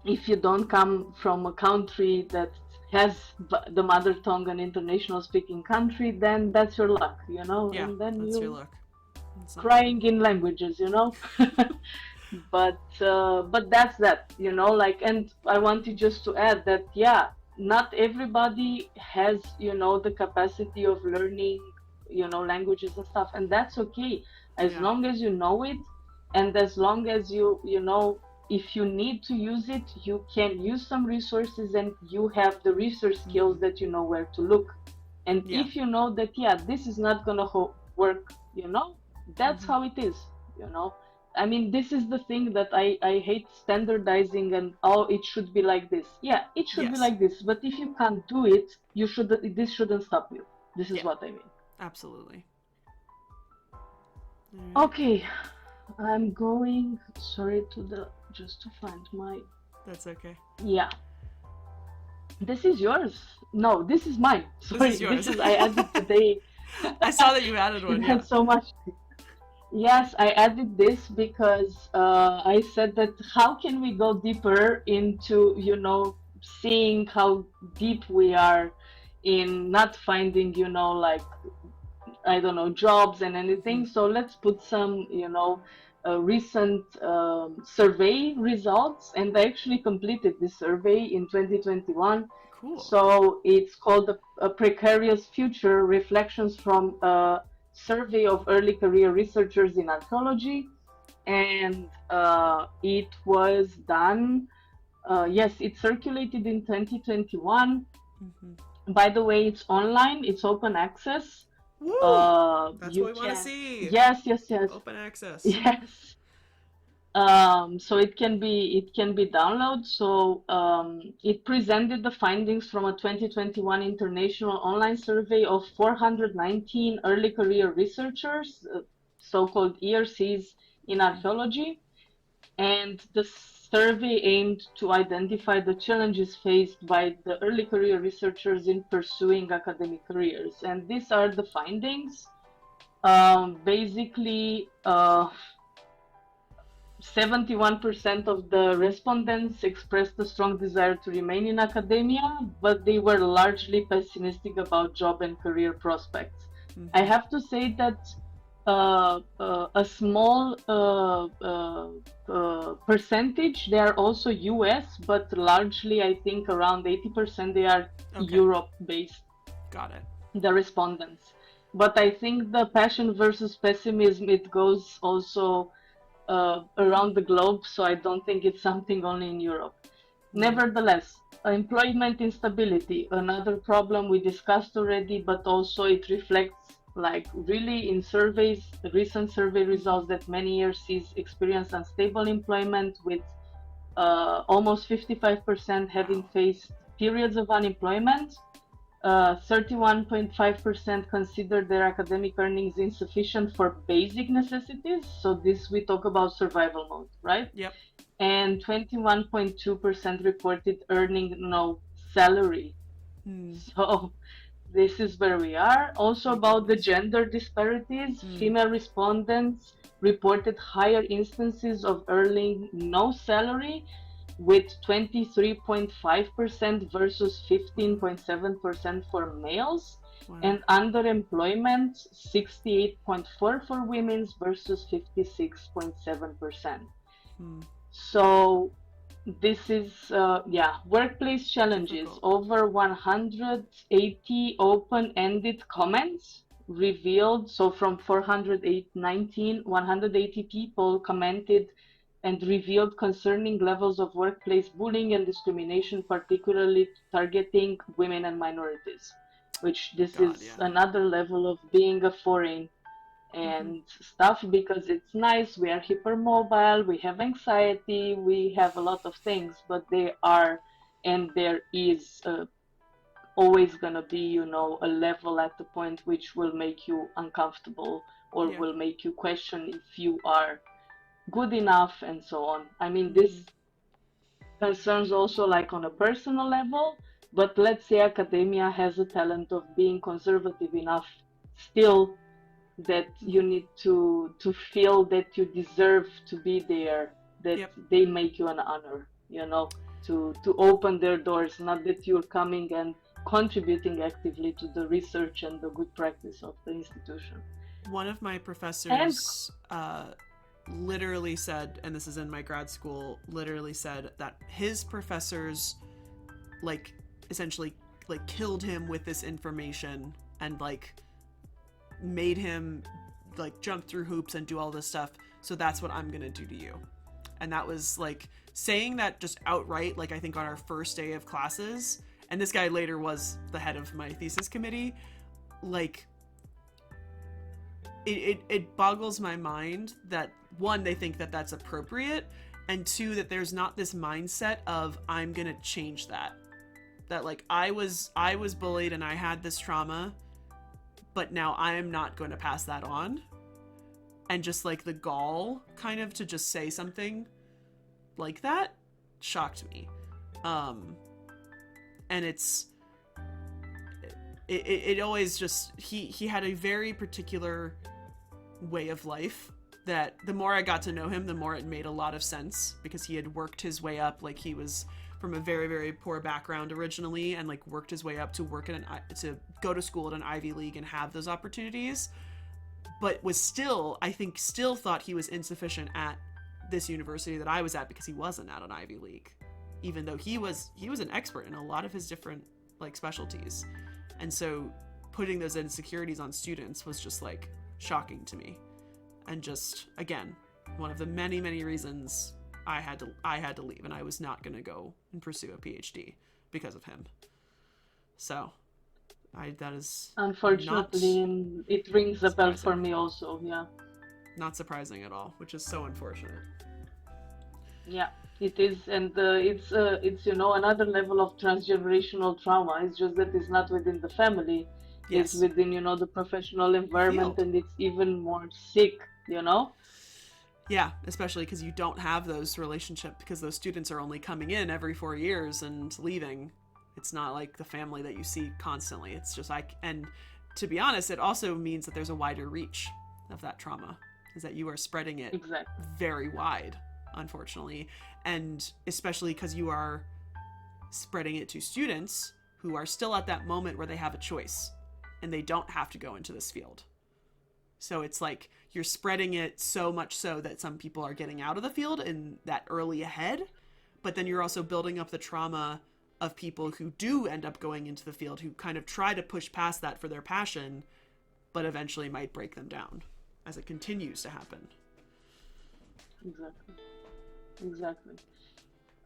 if you don't come from a country that has the mother tongue an international speaking country, then that's your luck, Yeah, and then that's your you look. It's not a big crying deal. in languages. But that's that, like, and I wanted just to add that, yeah, not everybody has, the capacity of learning, languages and stuff, and that's okay, as Yeah. long as you know it, and as long as you if you need to use it, you can use some resources, and you have the research skills Mm-hmm. that you know where to look. And Yeah. if you know that, yeah, this is not gonna work, that's Mm-hmm. how it is, I mean, this is the thing that I hate standardizing, and oh, it should be like this. Yeah, it should be Yes. like this, but if you can't do it, this shouldn't stop you. This is Yeah. what I mean. Absolutely. All right. Okay, I'm going, sorry, just to find my, That's okay. yeah, this is yours. No, this is mine. This is Sorry, this yours. is, I added today. I saw that you added It one. Yeah. had so much. Yes, I added this because I said that how can we go deeper into, seeing how deep we are in not finding, like, I don't know, jobs and Mm-hmm. anything. So let's put some, recent survey results. And I actually completed this survey in 2021. Cool. So it's called a Precarious Future Reflections from a Survey of Early Career Researchers in Archaeology. And it was done, yes, it circulated in 2021. Mm-hmm. By the way, it's online, it's open access. Woo! That's You what we want to can, see. yes, yes, yes, Open access. yes. So it can be downloaded. So it presented the findings from a 2021 international online survey of 419 early career researchers, so-called ERCs in Mm-hmm. archaeology, and the survey aimed to identify the challenges faced by the early career researchers in pursuing academic careers. And these are the findings. Basically, 71% of the respondents expressed a strong desire to remain in academia, but they were largely pessimistic about job and career prospects. I Mm-hmm. have to say that a small percentage, they are also US, but largely, I think around 80%, they are Okay. Europe based, Got it. the respondents. But I think the passion versus pessimism, it goes also around the globe, so I don't think it's something only in Europe. Yeah. Nevertheless, employment instability, another problem we discussed already, but also it reflects, like, really in surveys, recent survey Mm-hmm. results, that many ERCs experience unstable employment, with almost 55% having Wow. faced periods of unemployment. 31.5% consider their academic earnings insufficient for basic necessities. So this, we talk about survival mode, right? Yep. And 21.2% reported earning no salary. Hmm. So this is where we are. Also My about the goodness. gender disparities, Hmm. female respondents reported higher instances of earning no salary, with 23.5% versus Wow. 15.7% for males, Wow. and underemployment 68.4 for women versus 56.7%. Hmm. So this is, yeah, workplace challenges. Difficult. Over 180 open-ended comments revealed. So from 419, 180 people commented and revealed concerning levels of workplace bullying and discrimination, particularly targeting women and minorities, which this God, is yeah. another level of being a foreign Mm-hmm. and stuff, because it's nice, we are hypermobile, we have anxiety, we have a lot of things, but they are, and there is always going to be, a level at the point which will make you uncomfortable or Yeah. will make you question if you are good enough and so on. I mean, Mm-hmm. this concerns also like on a personal level, but let's say academia has a talent of being conservative enough still that you need to feel that you deserve to be there, that Yep. they make you an honor, you know, to open their doors, not that you're coming and contributing actively to the research and the good practice of the institution. One of my And professors literally said, and this is in my grad school, literally said that his professors, like, essentially, like, killed him with this information and, like, made him, like, jump through hoops and do all this stuff. So that's what I'm gonna do to you. And that was, like, saying that just outright, like, I think on our first day of classes. And this guy later was the head of my thesis committee. Like, it boggles my mind that, one, they think that that's appropriate, and two, that there's not this mindset of, I'm gonna change that. That, like, I was bullied and I had this trauma, but now I am not going to pass that on. And just, like, the gall kind of to just say something like that shocked me. And it always just, he had a very particular way of life that the more I got to know him, the more it made a lot of sense, because he had worked his way up. Like, he was from a very, very poor background originally, and, like, worked his way up to work to go to school at an Ivy League and have those opportunities, but was still, I think, still thought he was insufficient at this university that I was at, because he wasn't at an Ivy League, even though he was an expert in a lot of his different, like, specialties. And so putting those insecurities on students was just, like, shocking to me. And just, again, one of the many, many reasons I had to leave, and I was not going to go and pursue a PhD because of him. So that is unfortunately, it rings a bell for me also. Yeah. Not surprising at all, which is so unfortunate. Yeah, it is, and it's another level of transgenerational trauma. It's just that it's not within the family. Yes. It's within the professional environment, and it's even more sick. Yeah, especially because you don't have those relationships, because those students are only coming in every 4 years and leaving. It's not like the family that you see constantly. It's just like, and to be honest, it also means that there's a wider reach of that trauma, is that you are spreading it exactly very wide, unfortunately. And especially because you are spreading it to students who are still at that moment where they have a choice and they don't have to go into this field. So it's like you're spreading it so much so that some people are getting out of the field in that early ahead, but then you're also building up the trauma of people who do end up going into the field, who kind of try to push past that for their passion, but eventually might break them down as it continues to happen. Exactly.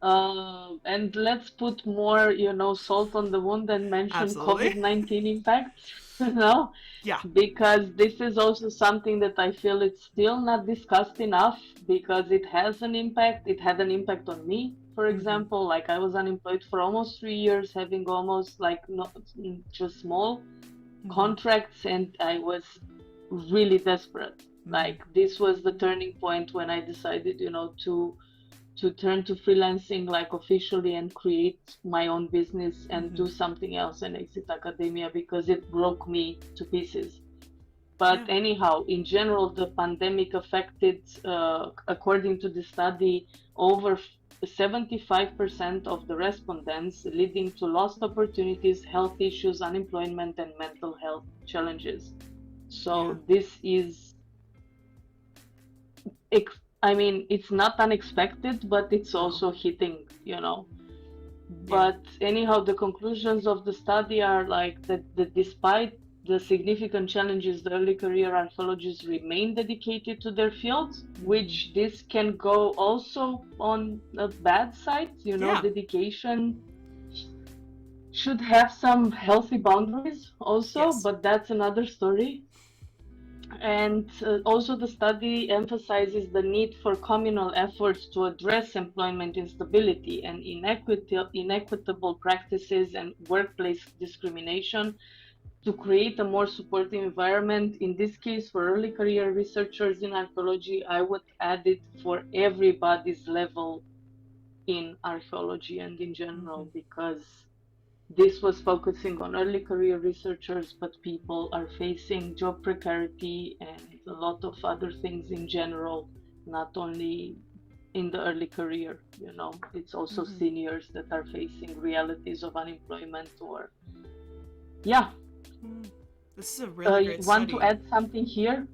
And let's put more, salt on the wound and mention Absolutely. COVID-19 impacts, no? Yeah. Because this is also something that I feel it's still not discussed enough, because it has an impact. It had an impact on me, for example. Like, I was unemployed for almost 3 years, having almost like not just small contracts, and I was really desperate. Like, this was the turning point when I decided, to turn to freelancing, like, officially, and create my own business and do something else and exit academia, because it broke me to pieces. But anyhow, in general, the pandemic affected, according to the study, over 75% of the respondents, leading to lost opportunities, health issues, unemployment, and mental health challenges. So this is, I mean, it's not unexpected, but it's also hitting, But anyhow, the conclusions of the study are like that despite the significant challenges, the early career archaeologists remain dedicated to their fields, which this can go also on a bad side, dedication should have some healthy boundaries also, but that's another story. And also the study emphasizes the need for communal efforts to address employment instability and inequitable practices and workplace discrimination to create a more supportive environment. In this case, for early career researchers in archaeology, I would add it for everybody's level in archaeology and in general, because this was focusing on early career researchers, but people are facing job precarity and a lot of other things in general, not only in the early career. It's also seniors that are facing realities of unemployment, or yeah. This is a really great study. Want to add something here?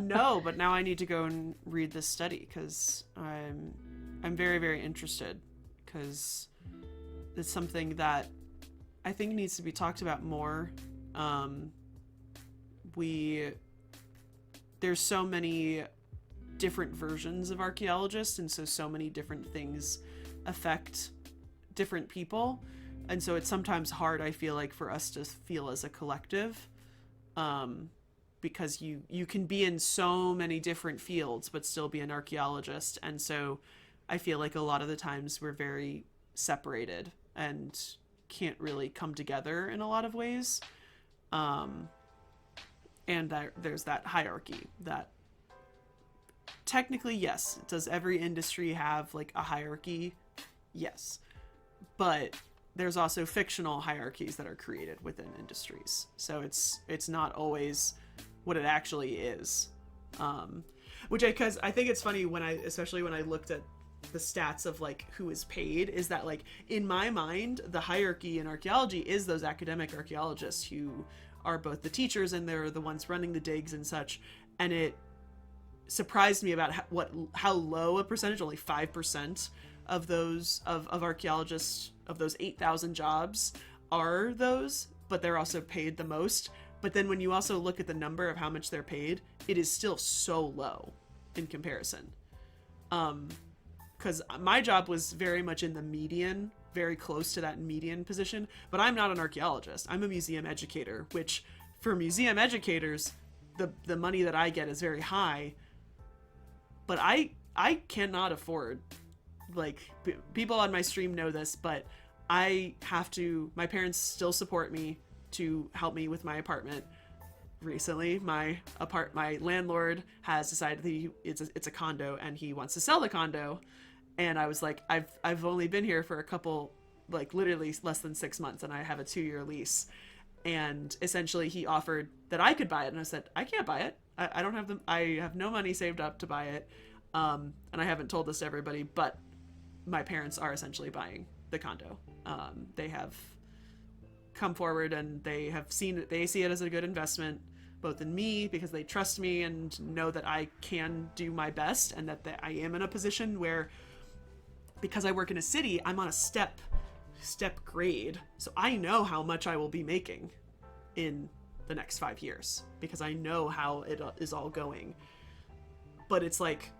No, but now I need to go and read this study, because I'm very, very interested, because it's something that I think needs to be talked about more. There's so many different versions of archaeologists, and so many different things affect different people, and so it's sometimes hard, I feel like, for us to feel as a collective, because you can be in so many different fields but still be an archaeologist, and so I feel like a lot of the times we're very separated and can't really come together in a lot of ways, and that there's that hierarchy that technically, yes, does every industry have like a hierarchy? Yes, but there's also fictional hierarchies that are created within industries, so it's not always what it actually is, because I think it's funny especially when I looked at the stats of like who is paid, is that like in my mind the hierarchy in archaeology is those academic archaeologists who are both the teachers and they're the ones running the digs and such, and it surprised me about how low a percentage, only 5% of those of archaeologists, of those 8,000 jobs, are those, but they're also paid the most. But then when you also look at the number of how much they're paid, it is still so low in comparison. Because my job was very much in the median, very close to that median position, but I'm not an archaeologist. I'm a museum educator, which for museum educators, the money that I get is very high, but I cannot afford, like, people on my stream know this, but my parents still support me to help me with my apartment. Recently, my landlord has decided that it's a condo and he wants to sell the condo, and I was like, I've only been here for a couple, like literally less than 6 months, and I have a 2-year lease, and essentially he offered that I could buy it, and I said I can't buy it. I don't have I have no money saved up to buy it, and I haven't told this to everybody, but my parents are essentially buying the condo. They have come forward and they see it as a good investment, both in me, because they trust me and know that I can do my best, and that I am in a position where, because I work in a city, I'm on a step grade, so I know how much I will be making in the next 5 years, because I know how it is all going. But it's like,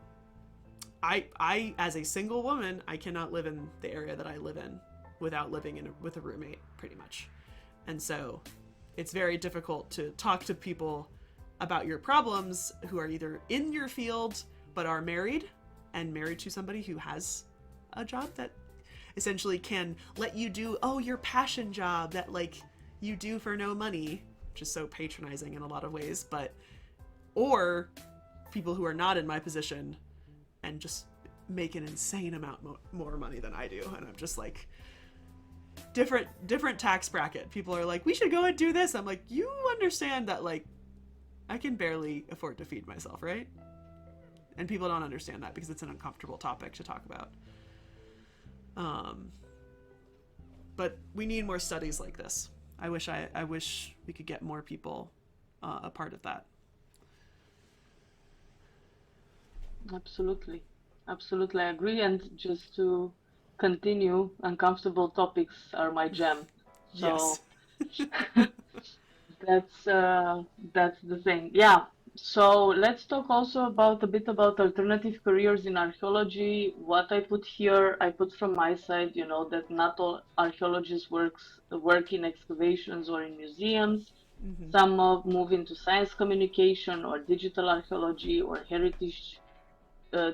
I as a single woman, I cannot live in the area that I live in without living with a roommate, pretty much. And so it's very difficult to talk to people about your problems who are either in your field but are married to somebody who has a job that essentially can let you do your passion job that like you do for no money, which is so patronizing in a lot of ways, or people who are not in my position and just make an insane amount more money than I do, and I'm just like, different tax bracket. People are like, we should go and do this. I'm like, you understand that like I can barely afford to feed myself, right? And people don't understand that because it's an uncomfortable topic to talk about. But we need more studies like this. I wish we could get more people a part of that. Absolutely, I agree. And just to continue, uncomfortable topics are my jam. So yes. that's the thing. Yeah. So let's talk also a bit about alternative careers in archaeology. What I put here, I put from my side, that not all archaeologists work in excavations or in museums. Mm-hmm. Some move into science communication or digital archaeology or heritage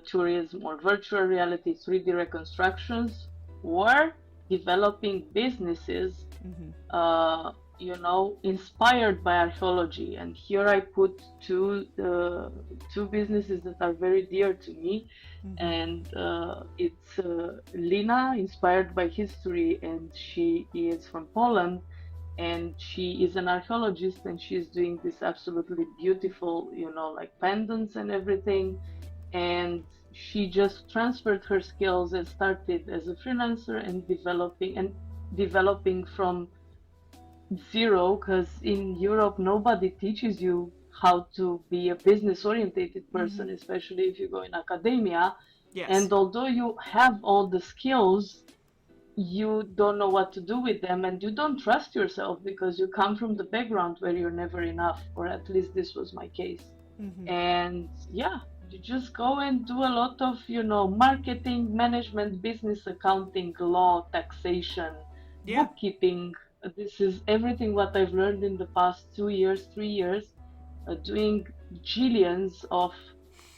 tourism or virtual reality 3D reconstructions, or developing businesses, mm-hmm. inspired by archaeology. And here I put two businesses that are very dear to me, Mm-hmm. and it's Lina, inspired by history, and she is from Poland, and she is an archaeologist, and she's doing this absolutely beautiful, like pendants and everything. And she just transferred her skills and started as a freelancer and developing from zero, because in Europe nobody teaches you how to be a business orientated Mm-hmm. person, especially if you go in academia. Yes. And although you have all the skills, you don't know what to do with them, and you don't trust yourself because you come from the background where you're never enough, or at least this was my case. Mm-hmm. And yeah, you just go and do a lot of, marketing, management, business, accounting, law, taxation, Yeah. bookkeeping. This is everything what I've learned in the past 2 years, 3 years, doing jillions of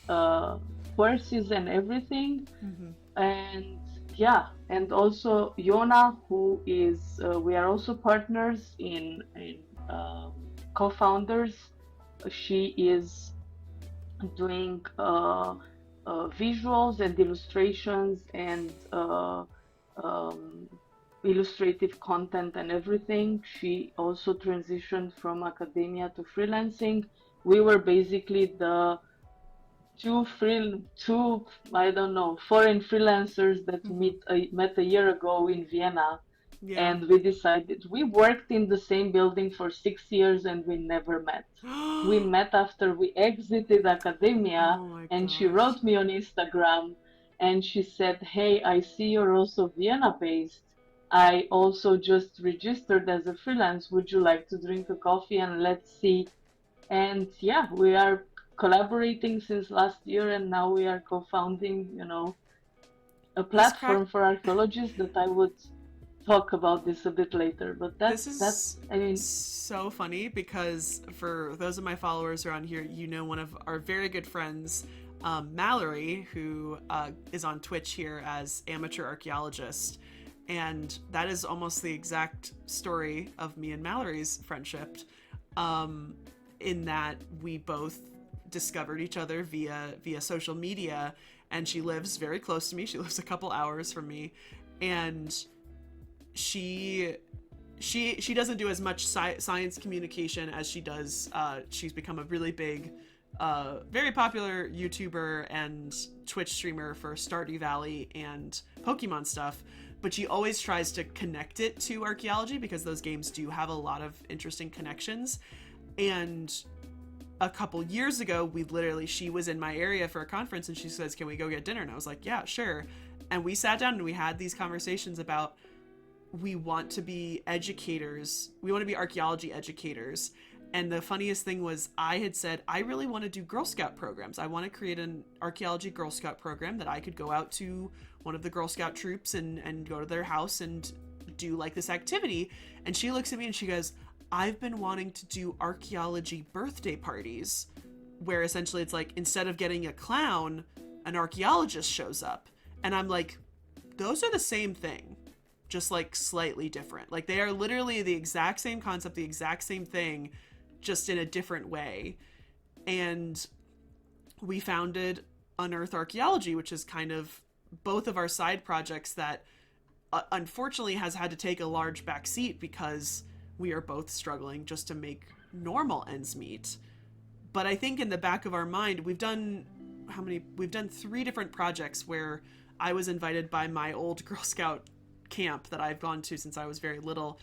uh, courses and everything. Mm-hmm. And yeah, and also Yona, who is, we are also partners in co-founders. She is doing visuals and illustrations and um, illustrative content and everything. She also transitioned from academia to freelancing. We were basically the two, I don't know, foreign freelancers that Mm-hmm. met a year ago in Vienna, Yeah. and we decided, we worked in the same building for 6 years and we never met. We Oh met after we exited academia, my and she gosh. wrote me on Instagram and she said, "Hey, I see you're also Vienna based. I also just registered as a freelance. Would you like to drink a coffee and let's see?" And yeah, we are collaborating since last year, and now we are co-founding, a This crack platform for archaeologists that I would talk about this a bit later. But this that's is I mean, so funny because for those of my followers around here, you know one of our very good friends, Mallory, who is on Twitch here as amateur archaeologist. And that is almost the exact story of me and Mallory's friendship, um, in that we both discovered each other via social media, and she lives very close to me. She lives a couple hours from me, and she she doesn't do as much science communication as she does. She's become a really big, very popular YouTuber and Twitch streamer for Stardew Valley and Pokemon stuff. But she always tries to connect it to archaeology because those games do have a lot of interesting connections. And a couple years ago, she was in my area for a conference and she says, "Can we go get dinner?" And I was like, "Yeah, sure." And we sat down and we had these conversations about, we want to be educators. We want to be archaeology educators. And the funniest thing was, I had said, I really want to do Girl Scout programs. I want to create an archaeology Girl Scout program that I could go out to one of the Girl Scout troops and go to their house and do like this activity. And she looks at me and she goes, "I've been wanting to do archaeology birthday parties, where essentially it's like, instead of getting a clown, an archaeologist shows up." And I'm like, those are the same thing, just like slightly different. Like they are literally the exact same concept, the exact same thing, just in a different way. And we founded Unearth Archaeology, which is kind of both of our side projects that unfortunately has had to take a large backseat because we are both struggling just to make normal ends meet. But I think in the back of our mind, we've done three different projects where I was invited by my old Girl Scout camp that I've gone to since I was very little,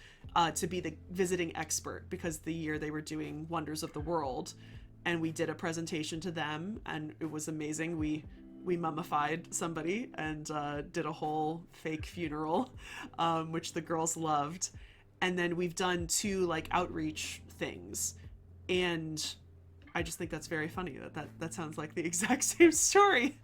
to be the visiting expert, because the year they were doing Wonders of the World, and we did a presentation to them, and it was amazing. We mummified somebody and did a whole fake funeral, which the girls loved. And then we've done two like outreach things, and I just think that's very funny that sounds like the exact same story,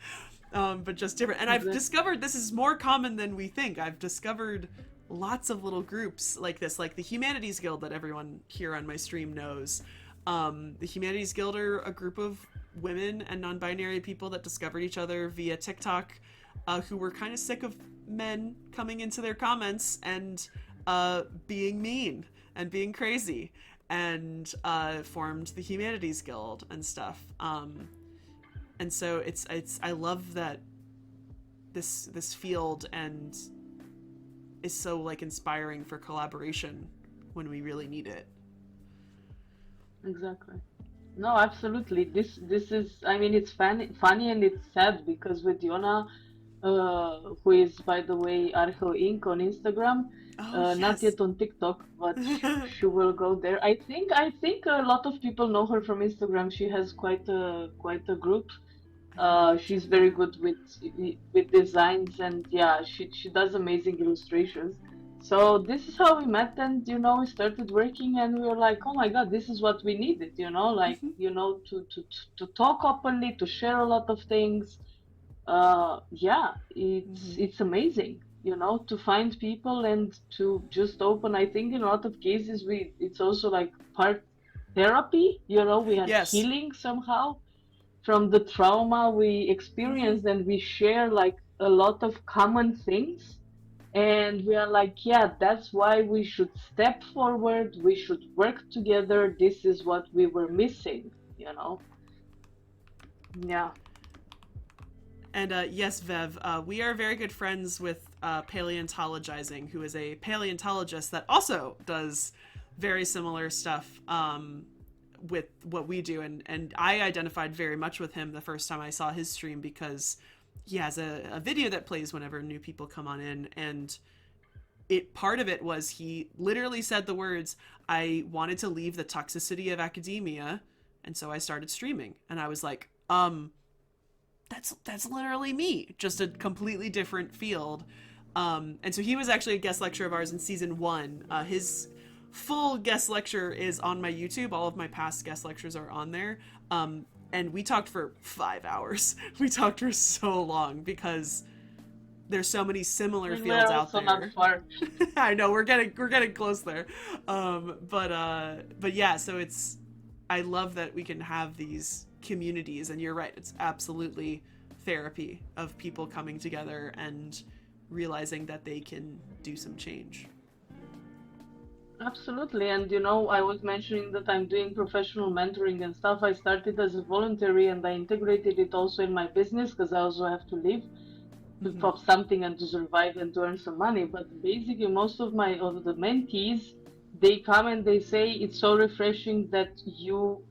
but just different. And I've exactly. discovered this is more common than we think. I've discovered lots of little groups like this, like the Humanities Guild that everyone here on my stream knows. The Humanities Guild are a group of women and non-binary people that discovered each other via TikTok, who were kind of sick of men coming into their comments and being mean and being crazy, and formed the Humanities Guild and stuff. And so it's I love that this field and is so like inspiring for collaboration when we really need it. Exactly. No, absolutely. This is, I mean, it's funny and it's sad because with Yona, who is by the way Archeo Inc. on Instagram, Oh not yes. yet on TikTok, but she will go there. I think a lot of people know her from Instagram. She has quite a group. I haven't She's checked that very out. good with designs, and yeah, she does amazing illustrations. So this is how we met, and we started working, and we were like, oh my God, this is what we needed, like Mm-hmm. to talk openly, to share a lot of things. Yeah, it's Mm-hmm. it's amazing, to find people and to just open. I think in a lot of cases it's also like part therapy, we are Yes. healing somehow from the trauma we Mm-hmm. experienced, and we share like a lot of common things, and we are like, yeah, that's why we should step forward, we should work together, this is what we were missing, yeah. And yes, Vev, we are very good friends with Paleontologizing, who is a paleontologist that also does very similar stuff with what we do. And I identified very much with him the first time I saw his stream because he has a video that plays whenever new people come on in. And part of it was he literally said the words, I wanted to leave the toxicity of academia. And so I started streaming. And I was like, that's literally me, just a completely different field. And so he was actually a guest lecturer of ours in season 1. His full guest lecture is on my YouTube. All of my past guest lectures are on there. And we talked for 5 hours. We talked for so long because there's so many similar And we're fields out also not there. far. I know we're getting close there. But yeah, so I love that we can have these communities, and you're right, it's absolutely therapy of people coming together and realizing that they can do some change. Absolutely. And I was mentioning that I'm doing professional mentoring and stuff. I started as a voluntary and I integrated it also in my business because I also have to live to Mm-hmm. pop something and to survive and to earn some money. But basically, most of the mentees, they come and they say it's so refreshing that you're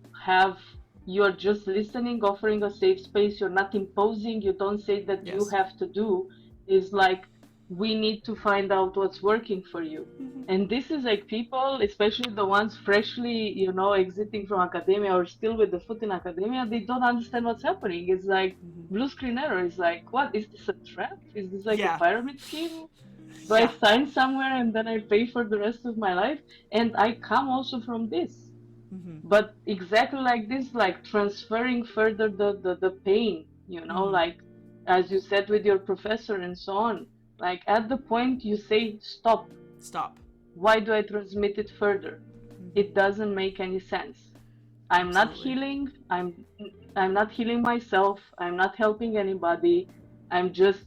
just listening, offering a safe space. You're not imposing. You don't say that you Yes. have to do. Is like we need to find out what's working for you. Mm-hmm. And this is like people, especially the ones freshly, exiting from academia or still with the foot in academia, they don't understand what's happening. It's like Mm-hmm. blue screen error. Is like, what is this, a trap? Is this like a Yeah. pyramid scheme? Do I Yeah. sign somewhere and then I pay for the rest of my life? And I come also from this, Mm-hmm. but exactly like this, like transferring further the pain, Mm-hmm. like as you said with your professor and so on, like at the point you say stop. Stop. Why do I transmit it further? Mm-hmm. It doesn't make any sense. I'm not Absolutely. healing. I'm not healing myself. I'm not helping anybody. I'm just,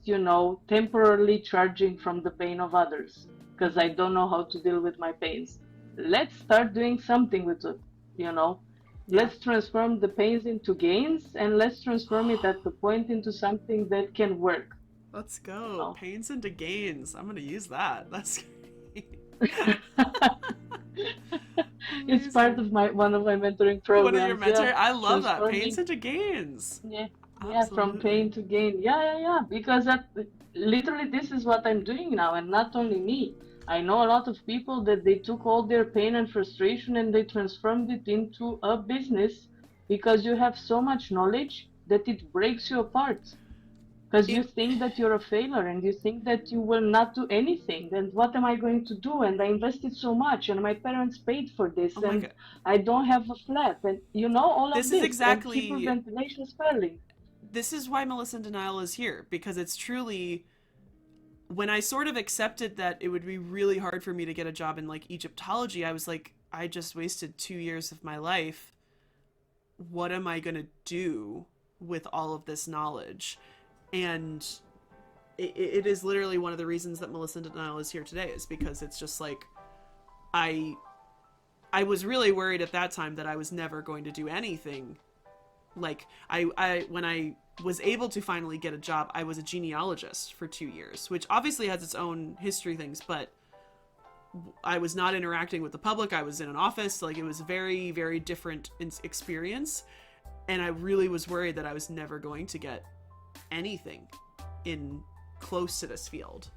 temporarily charging from the pain of others because Mm-hmm. I don't know how to deal with my pains. Let's start doing something with it, you know. Yeah. Let's transform the pains into gains, and let's transform it at the point into something that can work, Let's you go. know. Pains into gains. I'm gonna use that. That's great. It's part Amazing. of my one of my mentoring One of your programs, yeah. mentor. I love that. Pains Transforming, into gains. yeah, yeah, from Absolutely. pain to gain. Yeah, yeah, yeah. Because that literally this is what I'm doing now, and not only me. I know a lot of people that they took all their pain and frustration and they transformed it into a business because you have so much knowledge that it breaks you apart because you It. think that you're a failure and you think that you will not do anything, and what am I going to do, and I invested so much and my parents paid for Oh this my and god. I don't have a flat, and all of This is this, and exactly. hyperventilation is failing. This is why MelissainDeNile is here, because it's truly, when I sort of accepted that it would be really hard for me to get a job in like Egyptology, I was like, I just wasted 2 years of my life. What am I gonna do with all of this knowledge? And it is literally one of the reasons that MelissainDeNile is here today, is because it's just like, I was really worried at that time that I was never going to do anything. Like, when I was able to finally get a job, I was a genealogist for 2 years, which obviously has its own history things, but I was not interacting with the public. I was in an office. Like, it was a very, very different experience. And I really was worried that I was never going to get anything in close to this field.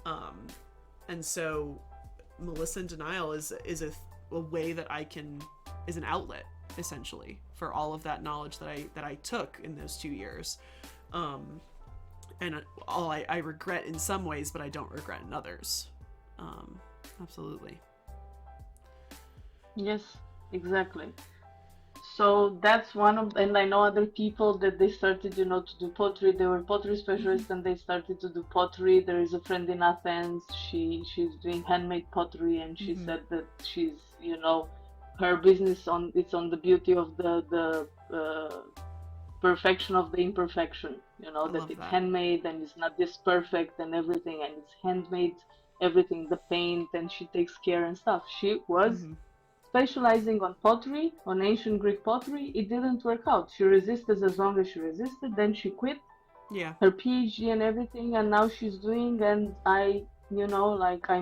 And so MelissainDeNile is a way that is an outlet, essentially, for all of that knowledge that I took in those 2 years. And all I regret in some ways, but I don't regret in others. Absolutely. Yes, exactly. So that's one of, and I know other people that they started, to do pottery. They were pottery specialists and they started to do pottery. There is a friend in Athens. She's doing handmade pottery, and she said that she's, her business it's on the beauty of the perfection of the imperfection. That it's handmade and it's not this perfect and everything, and it's handmade, everything, the paint, and she takes care and stuff. She was specializing on pottery, on ancient Greek pottery. It didn't work out. She resisted as long as she resisted. Then she quit her PhD and everything, and now she's doing, and I'm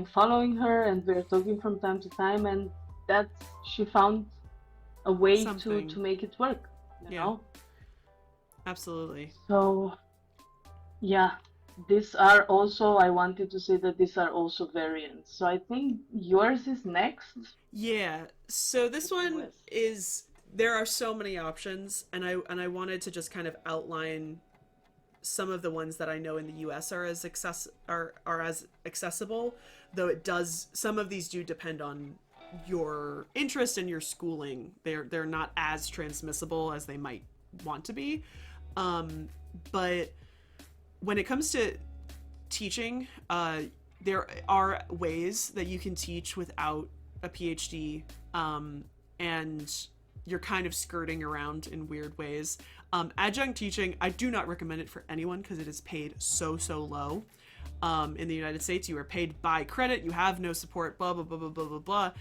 following her and we're talking from time to time, and she found a way to make it work, you know? Absolutely. So, yeah. These are also, I wanted to say that these are also variants. So I think yours is next. Yeah. So this one is, there are so many options, and I wanted to just kind of outline some of the ones that I know in the US are as accessible, though some of these do depend on your interest and your schooling. They're not as transmissible as they might want to be. But when it comes to teaching, there are ways that you can teach without a PhD, and you're kind of skirting around in weird ways. Adjunct teaching, I do not recommend it for anyone because it is paid so low. In the United States, you are paid by credit, you have no support, blah, blah, blah, blah, blah, blah,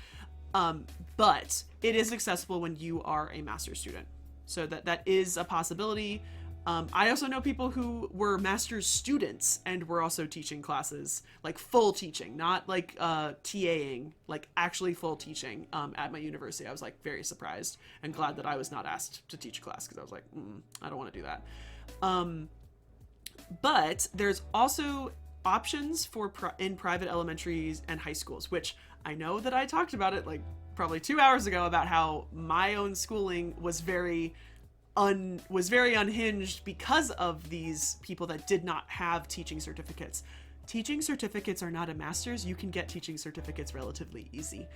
blah. But it is accessible when you are a master's student. So that is a possibility. I also know people who were master's students and were also teaching classes, like full teaching, not like TAing, like actually full teaching at my university. I was like very surprised and glad that I was not asked to teach a class, because I was like, I don't want to do that. But there's also options for in private elementaries and high schools, which I know that I talked about it like probably 2 hours ago about how my own schooling was very unhinged because of these people that did not have teaching certificates. Teaching certificates are not a master's. You can get teaching certificates relatively easy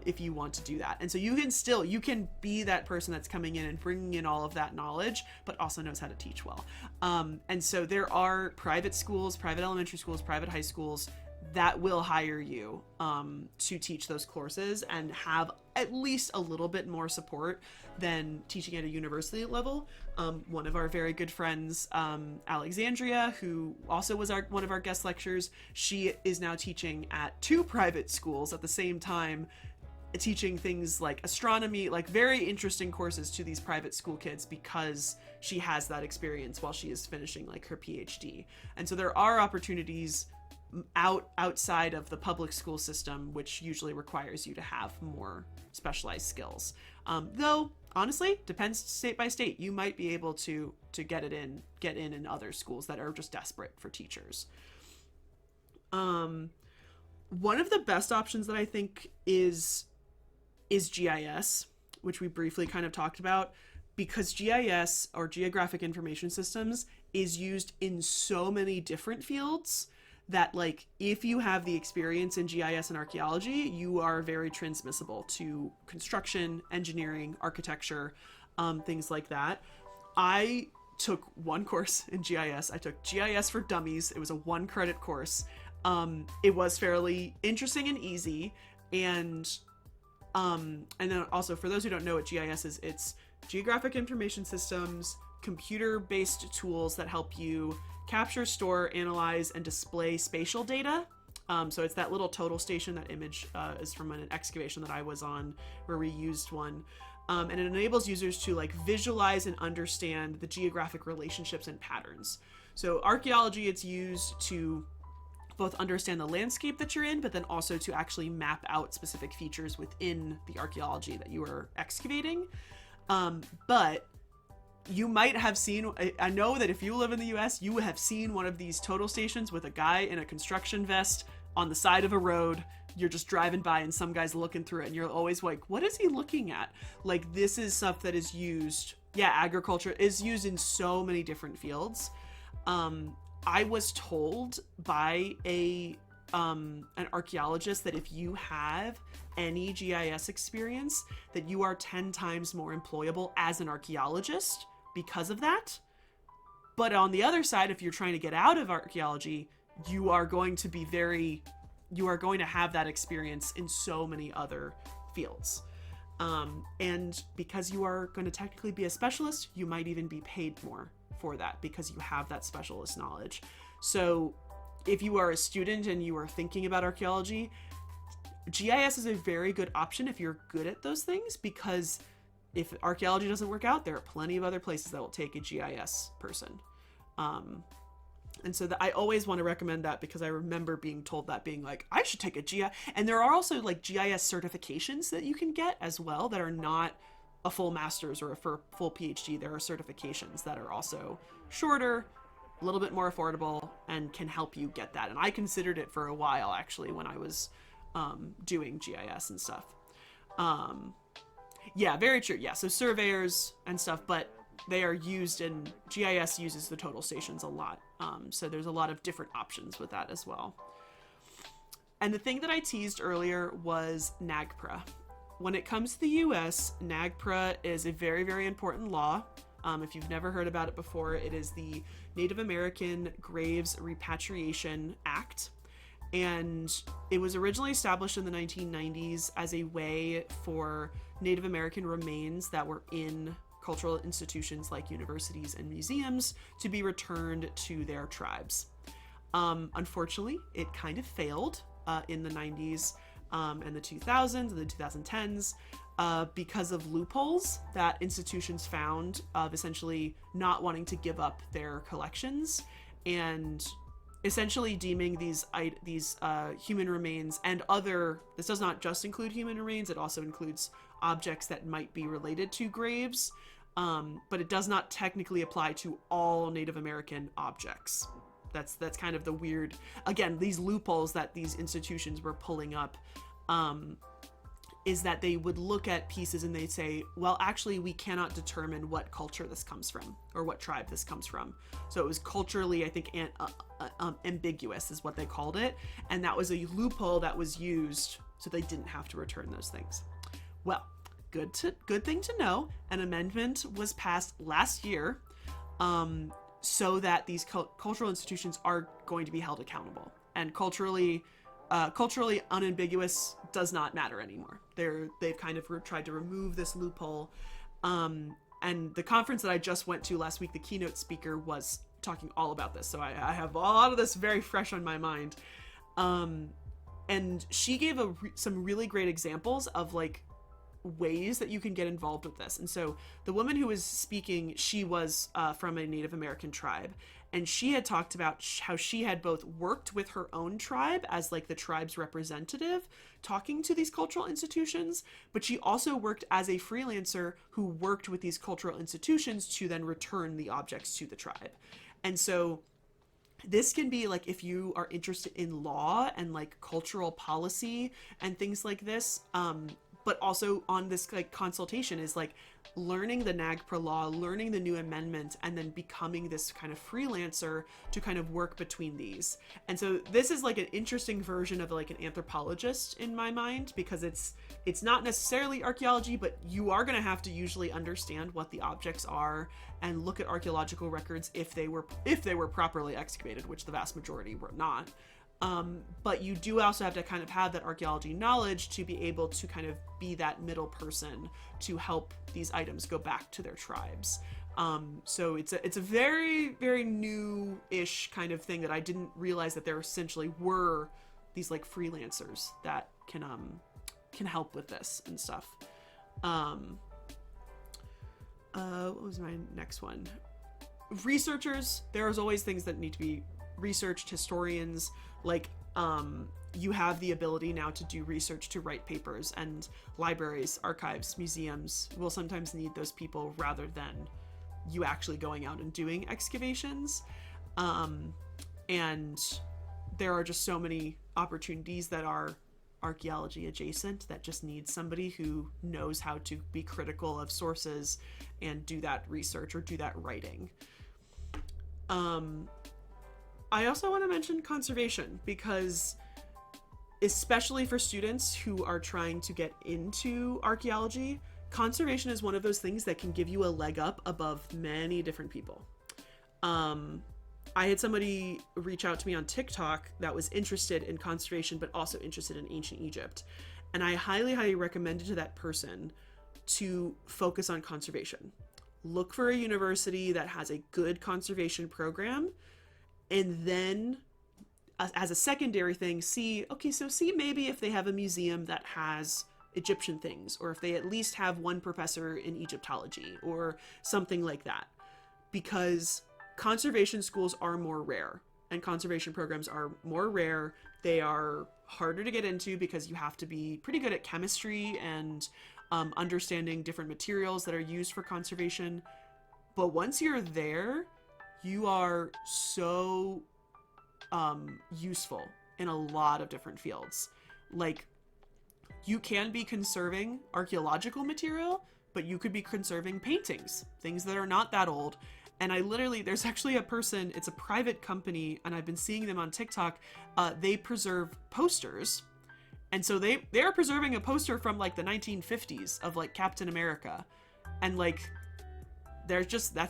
if you want to do that. And so you can be that person that's coming in and bringing in all of that knowledge, but also knows how to teach well. And so there are private schools, private elementary schools, private high schools that will hire you to teach those courses and have at least a little bit more support than teaching at a university level. One of our very good friends, Alexandra, who also was one of our guest lecturers, she is now teaching at 2 private schools at the same time, teaching things like astronomy, like very interesting courses to these private school kids, because she has that experience while she is finishing like her PhD. And so there are opportunities outside of the public school system, which usually requires you to have more specialized skills. Though honestly, depends state by state. You might be able to get in other schools that are just desperate for teachers. One of the best options that I think is GIS, which we briefly kind of talked about, because GIS, or Geographic Information Systems, is used in so many different fields that, like, if you have the experience in GIS and archaeology, you are very transmissible to construction, engineering, architecture, things like that. I took one course in GIS. I took GIS for Dummies. It was a 1-credit course. It was fairly interesting and easy. And then also, for those who don't know what GIS is, it's Geographic Information Systems, computer-based tools that help you capture, store, analyze, and display spatial data. So it's that little total station. That image is from an excavation that I was on where we used one. And it enables users to like visualize and understand the geographic relationships and patterns. So archaeology, it's used to both understand the landscape that you're in, but then also to actually map out specific features within the archaeology that you are excavating. But you might have seen, I know that if you live in the US, you have seen one of these total stations with a guy in a construction vest on the side of a road. You're just driving by and some guy's looking through it and you're always like, what is he looking at? Like, this is stuff that is used, agriculture is used in so many different fields. I was told by an archaeologist that if you have any GIS experience, that you are 10 times more employable as an archaeologist because of that. But on the other side, if you're trying to get out of archaeology, you are going to have that experience in so many other fields. And because you are going to technically be a specialist, you might even be paid more for that because you have that specialist knowledge. So if you are a student and you are thinking about archaeology, GIS is a very good option if you're good at those things, because if archaeology doesn't work out, there are plenty of other places that will take a GIS person. And so I always want to recommend that because I remember being told that, being like, I should take a GIS. And there are also like GIS certifications that you can get as well that are not a full master's or a full PhD. There are certifications that are also shorter, a little bit more affordable, and can help you get that. And I considered it for a while, actually, when I was doing GIS and stuff. Yeah, very true. Yeah, so surveyors and stuff, but they are used in GIS uses the total stations a lot. So there's a lot of different options with that as well. And the thing that I teased earlier was NAGPRA. When it comes to the US, NAGPRA is a very, very important law. If you've never heard about it before, it is the Native American Graves Repatriation Act. And it was originally established in the 1990s as a way for Native American remains that were in cultural institutions like universities and museums to be returned to their tribes. Unfortunately, it kind of failed in the 90s and the 2000s and the 2010s because of loopholes that institutions found of essentially not wanting to give up their collections and essentially deeming these human remains and this does not just include human remains, it also includes objects that might be related to graves, but it does not technically apply to all Native American objects. That's kind of the weird, again, these loopholes that these institutions were pulling up, is that they would look at pieces and they'd say, well, actually, we cannot determine what culture this comes from or what tribe this comes from. So it was culturally, I think, ambiguous is what they called it. And that was a loophole that was used so they didn't have to return those things. Well, good thing to know. An amendment was passed last year so that these cultural institutions are going to be held accountable. And culturally unambiguous does not matter anymore. They've kind of tried to remove this loophole. And the conference that I just went to last week, the keynote speaker was talking all about this. So I have a lot of this very fresh on my mind. And she gave some really great examples of like ways that you can get involved with this. And so the woman who was speaking, she was from a Native American tribe, and she had talked about how she had both worked with her own tribe as like the tribe's representative talking to these cultural institutions, but she also worked as a freelancer who worked with these cultural institutions to then return the objects to the tribe. And so this can be like, if you are interested in law and like cultural policy and things like this, but also on this like consultation is like learning the NAGPRA law, learning the new amendment, and then becoming this kind of freelancer to kind of work between these. And so this is like an interesting version of like an anthropologist in my mind, because it's not necessarily archaeology, but you are going to have to usually understand what the objects are and look at archaeological records if they were properly excavated, which the vast majority were not. But you do also have to kind of have that archaeology knowledge to be able to kind of be that middle person to help these items go back to their tribes. So it's a very, very new-ish kind of thing that I didn't realize that there essentially were these like freelancers that can help with this and stuff. What was my next one? Researchers. There's always things that need to be researched. Historians, like you have the ability now to do research, to write papers, and libraries, archives, museums will sometimes need those people rather than you actually going out and doing excavations. And there are just so many opportunities that are archaeology adjacent that just need somebody who knows how to be critical of sources and do that research or do that writing. I also want to mention conservation, because especially for students who are trying to get into archaeology, conservation is one of those things that can give you a leg up above many different people. I had somebody reach out to me on TikTok that was interested in conservation, but also interested in ancient Egypt. And I highly, highly recommended to that person to focus on conservation. Look for a university that has a good conservation program. And then as a secondary thing, see maybe if they have a museum that has Egyptian things, or if they at least have one professor in Egyptology or something like that. Because conservation schools are more rare, and conservation programs are more rare. They are harder to get into because you have to be pretty good at chemistry and understanding different materials that are used for conservation. But once you're there, you are so useful in a lot of different fields. Like, you can be conserving archaeological material, but you could be conserving paintings, things that are not that old. And there's actually a person, it's a private company, and I've been seeing them on TikTok. They preserve posters. And so they are preserving a poster from like the 1950s of like Captain America. And like, that's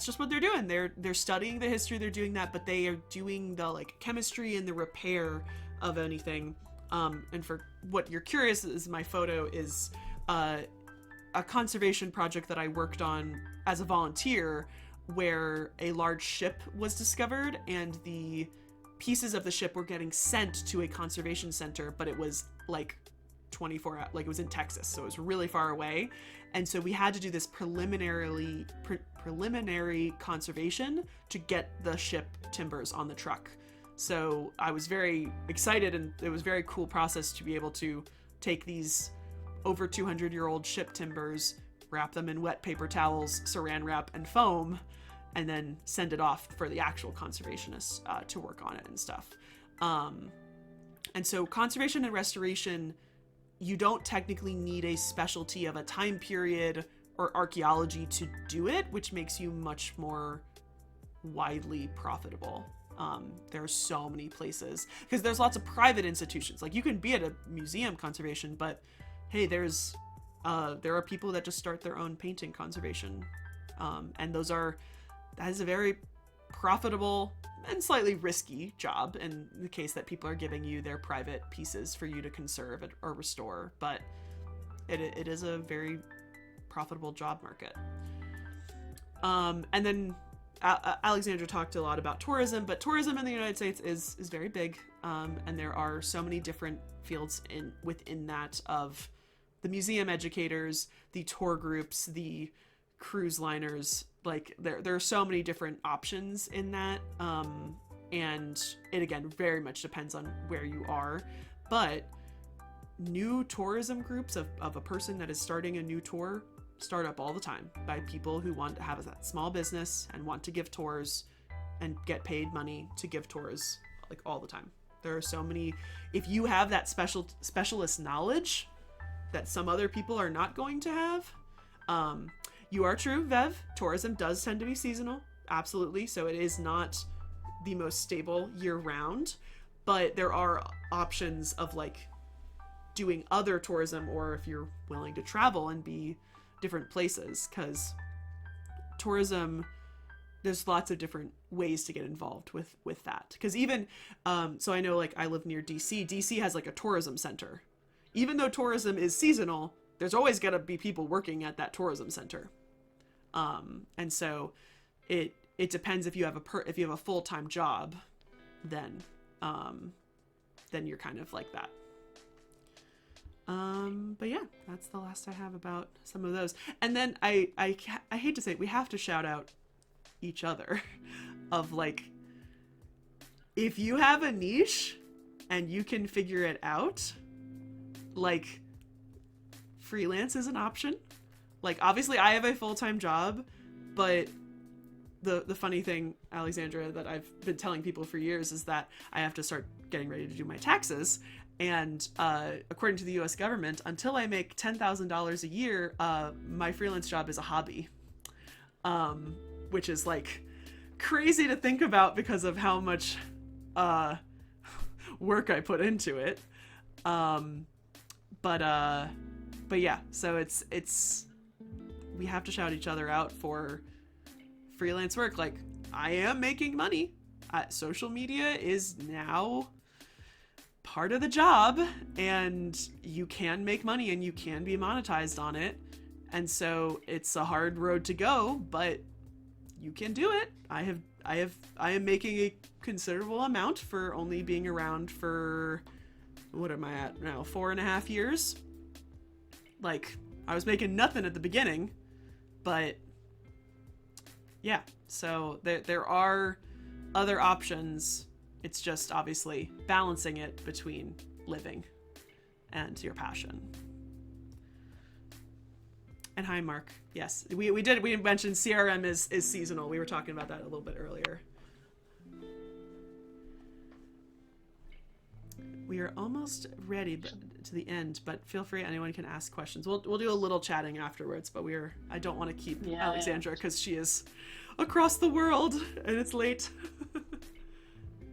just what they're doing. They're studying the history, they're doing that, but they are doing the like chemistry and the repair of anything. And for what you're curious, is my photo is a conservation project that I worked on as a volunteer, where a large ship was discovered and the pieces of the ship were getting sent to a conservation center, but it was like 24 hours, like it was in Texas, so it was really far away. And so we had to do this preliminary conservation to get the ship timbers on the truck. So I was very excited, and it was a very cool process to be able to take these over 200-year-old ship timbers, wrap them in wet paper towels, saran wrap, and foam, and then send it off for the actual conservationists to work on it and stuff. And so conservation and restoration, you don't technically need a specialty of a time period or archaeology to do it, which makes you much more widely profitable. There are so many places, because there's lots of private institutions. Like, you can be at a museum conservation, but hey, there are people that just start their own painting conservation. And that is a very profitable and slightly risky job in the case that people are giving you their private pieces for you to conserve or restore. But it is a very profitable job market. And then Alexandra talked a lot about tourism, but tourism in the United States is very big. And there are so many different fields within that, of the museum educators, the tour groups, the cruise liners. Like, there are so many different options in that. And it, again, very much depends on where you are. But new tourism groups of a person that is starting a new tour start up all the time by people who want to have that small business and want to give tours and get paid money to give tours, like, all the time. There are so many. If you have that specialist knowledge that some other people are not going to have, you are true, Vev. Tourism does tend to be seasonal, absolutely. So it is not the most stable year-round, but there are options of like doing other tourism, or if you're willing to travel and be different places, because tourism, there's lots of different ways to get involved with that. Because even so, I know, like, I live near DC has like a tourism center. Even though tourism is seasonal, there's always going to be people working at that tourism center. And so it depends if you have if you have a full-time job, then you're kind of like that. But yeah, that's the last I have about some of those. And then I hate to say it, we have to shout out each other of like, if you have a niche and you can figure it out, like, freelance is an option. Like, obviously I have a full-time job, but the funny thing, Alexandra, that I've been telling people for years is that I have to start getting ready to do my taxes. And according to the US government, until I make $10,000 a year, my freelance job is a hobby. Which is like crazy to think about because of how much work I put into it. But yeah, so it's we have to shout each other out for freelance work. Like, I am making money. Social media is now part of the job, and you can make money and you can be monetized on it. And so it's a hard road to go, but you can do it. I am making a considerable amount for only being around for, what am I at now, 4.5 years. Like, I was making nothing at the beginning, but yeah, so there are other options. It's just obviously balancing it between living and your passion. And hi, Mark. Yes, we mentioned CRM is seasonal. We were talking about that a little bit earlier. We are almost ready to the end, but feel free. Anyone can ask questions. We'll do a little chatting afterwards, but I don't want to keep Alexandra because she is across the world and it's late.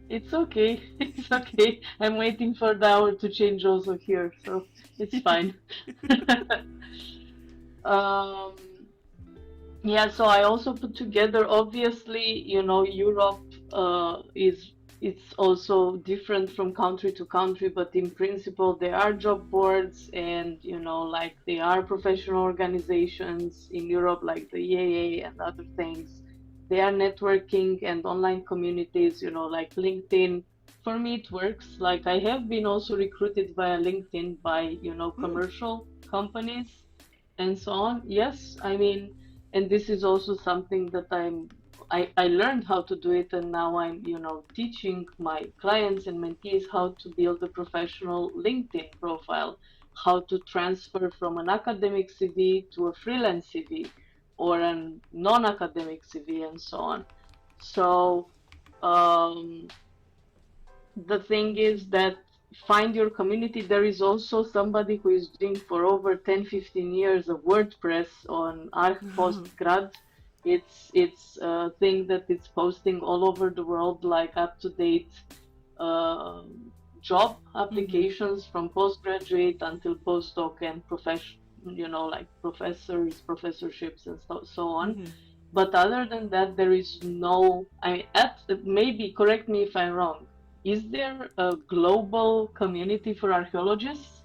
It's okay. It's okay. I'm waiting for the hour to change also here, so it's fine. Yeah, so I also put together, obviously, Europe it's also different from country to country, but in principle there are job boards, and like there are professional organizations in Europe like the EAA and other things. They are networking and online communities, like LinkedIn. For me, it works. Like, I have been also recruited via LinkedIn by, commercial companies and so on. Yes, I mean, and this is also something that I learned how to do it, and now I'm, teaching my clients and mentees how to build a professional LinkedIn profile, how to transfer from an academic CV to a freelance CV, or a non-academic CV, and so on. So the thing is that find your community. There is also somebody who is doing for over 10-15 years of WordPress on ArchPostgrad. It's a thing that it's posting all over the world, like up-to-date job applications from postgraduate until postdoc and like professorships and so on. But other than that, there is no, maybe correct me if I'm wrong, is there a global community for archaeologists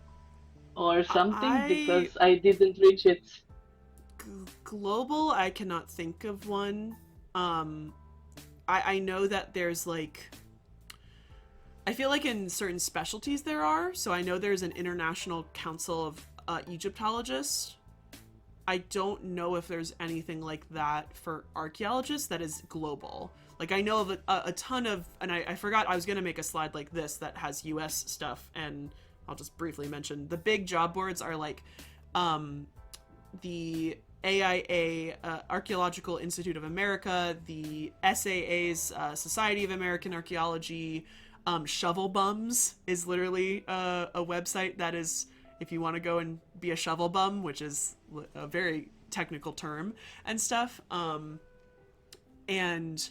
or something? Because I didn't reach it. Global, I cannot think of one. I know that there's like, I feel like in certain specialties there are. So I know there's an International Council of Egyptologists. I don't know if there's anything like that for archaeologists that is global. Like, I know of a ton of, and I forgot, I was going to make a slide like this that has US stuff, and I'll just briefly mention the big job boards are like the AIA, Archaeological Institute of America, the SAA's Society of American Archaeology. Shovel Bums is literally a website that is, if you want to go and be a shovel bum, which is a very technical term and stuff. And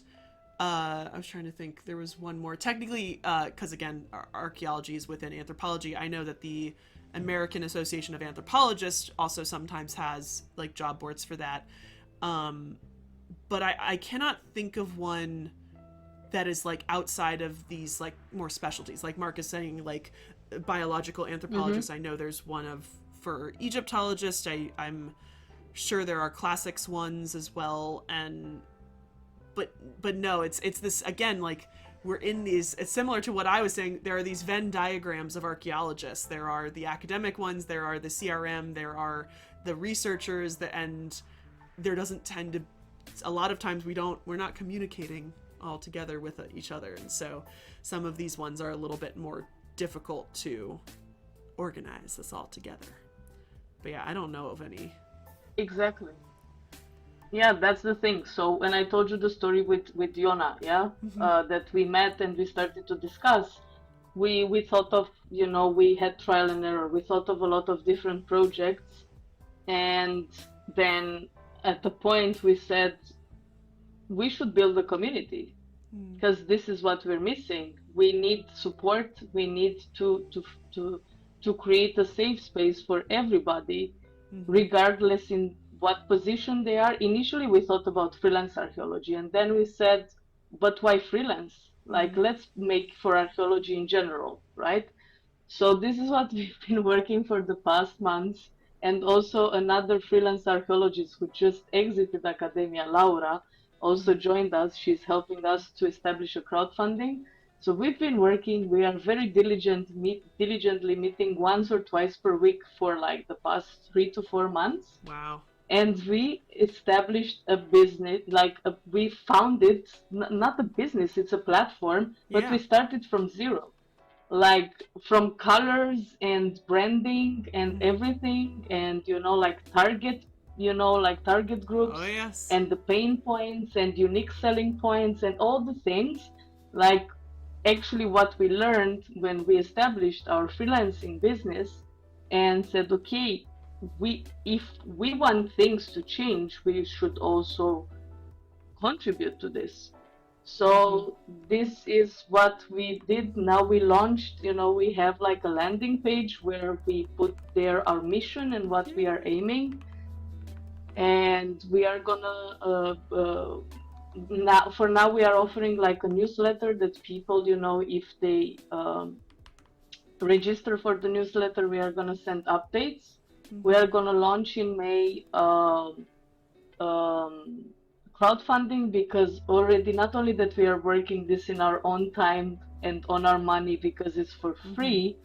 I was trying to think, there was one more. Technically, because again, archaeology is within anthropology, I know that the American Association of Anthropologists also sometimes has like job boards for that. But I cannot think of one that is like outside of these like more specialties. Like Mark is saying, like biological anthropologists. I know there's one for Egyptologists. I'm sure there are classics ones as well. And but no, it's this again, like we're in these, it's similar to what I was saying. There are these Venn diagrams of archaeologists. There are the academic ones, there are the CRM, there are the researchers, and there doesn't tend to, a lot of times we're not communicating all together with each other, and so some of these ones are a little bit more difficult to organize this all together. But yeah, I don't know of any. Exactly. Yeah, that's the thing. So when I told you the story with Yona, yeah, that we met and we started to discuss, we thought of, we had trial and error. We thought of a lot of different projects, and then at the point we said we should build a community, because this is what we're missing. We need support. We need to create a safe space for everybody, regardless in what position they are. Initially, we thought about freelance archaeology, and then we said, but why freelance? Like, let's make for archaeology in general, right? So this is what we've been working for the past months. And also another freelance archaeologist who just exited academia, Laura, also joined us. She's helping us to establish a crowdfunding. So we've been working, we are very diligently meeting once or twice per week for like the past 3 to 4 months. Wow. And we established a business, we founded, not a business, it's a platform, but we started from zero, like from colors and branding and everything, and target groups, and the pain points and unique selling points and all the things. Like, actually what we learned when we established our freelancing business and said, okay, if we want things to change, we should also contribute to this. So this is what we did. Now we launched, we have like a landing page where we put there our mission and what we are aiming. And we are gonna, for now we are offering like a newsletter that people, if they register for the newsletter, we are gonna send updates. We are going to launch in May crowdfunding, because already, not only that we are working this in our own time and on our money because it's for free,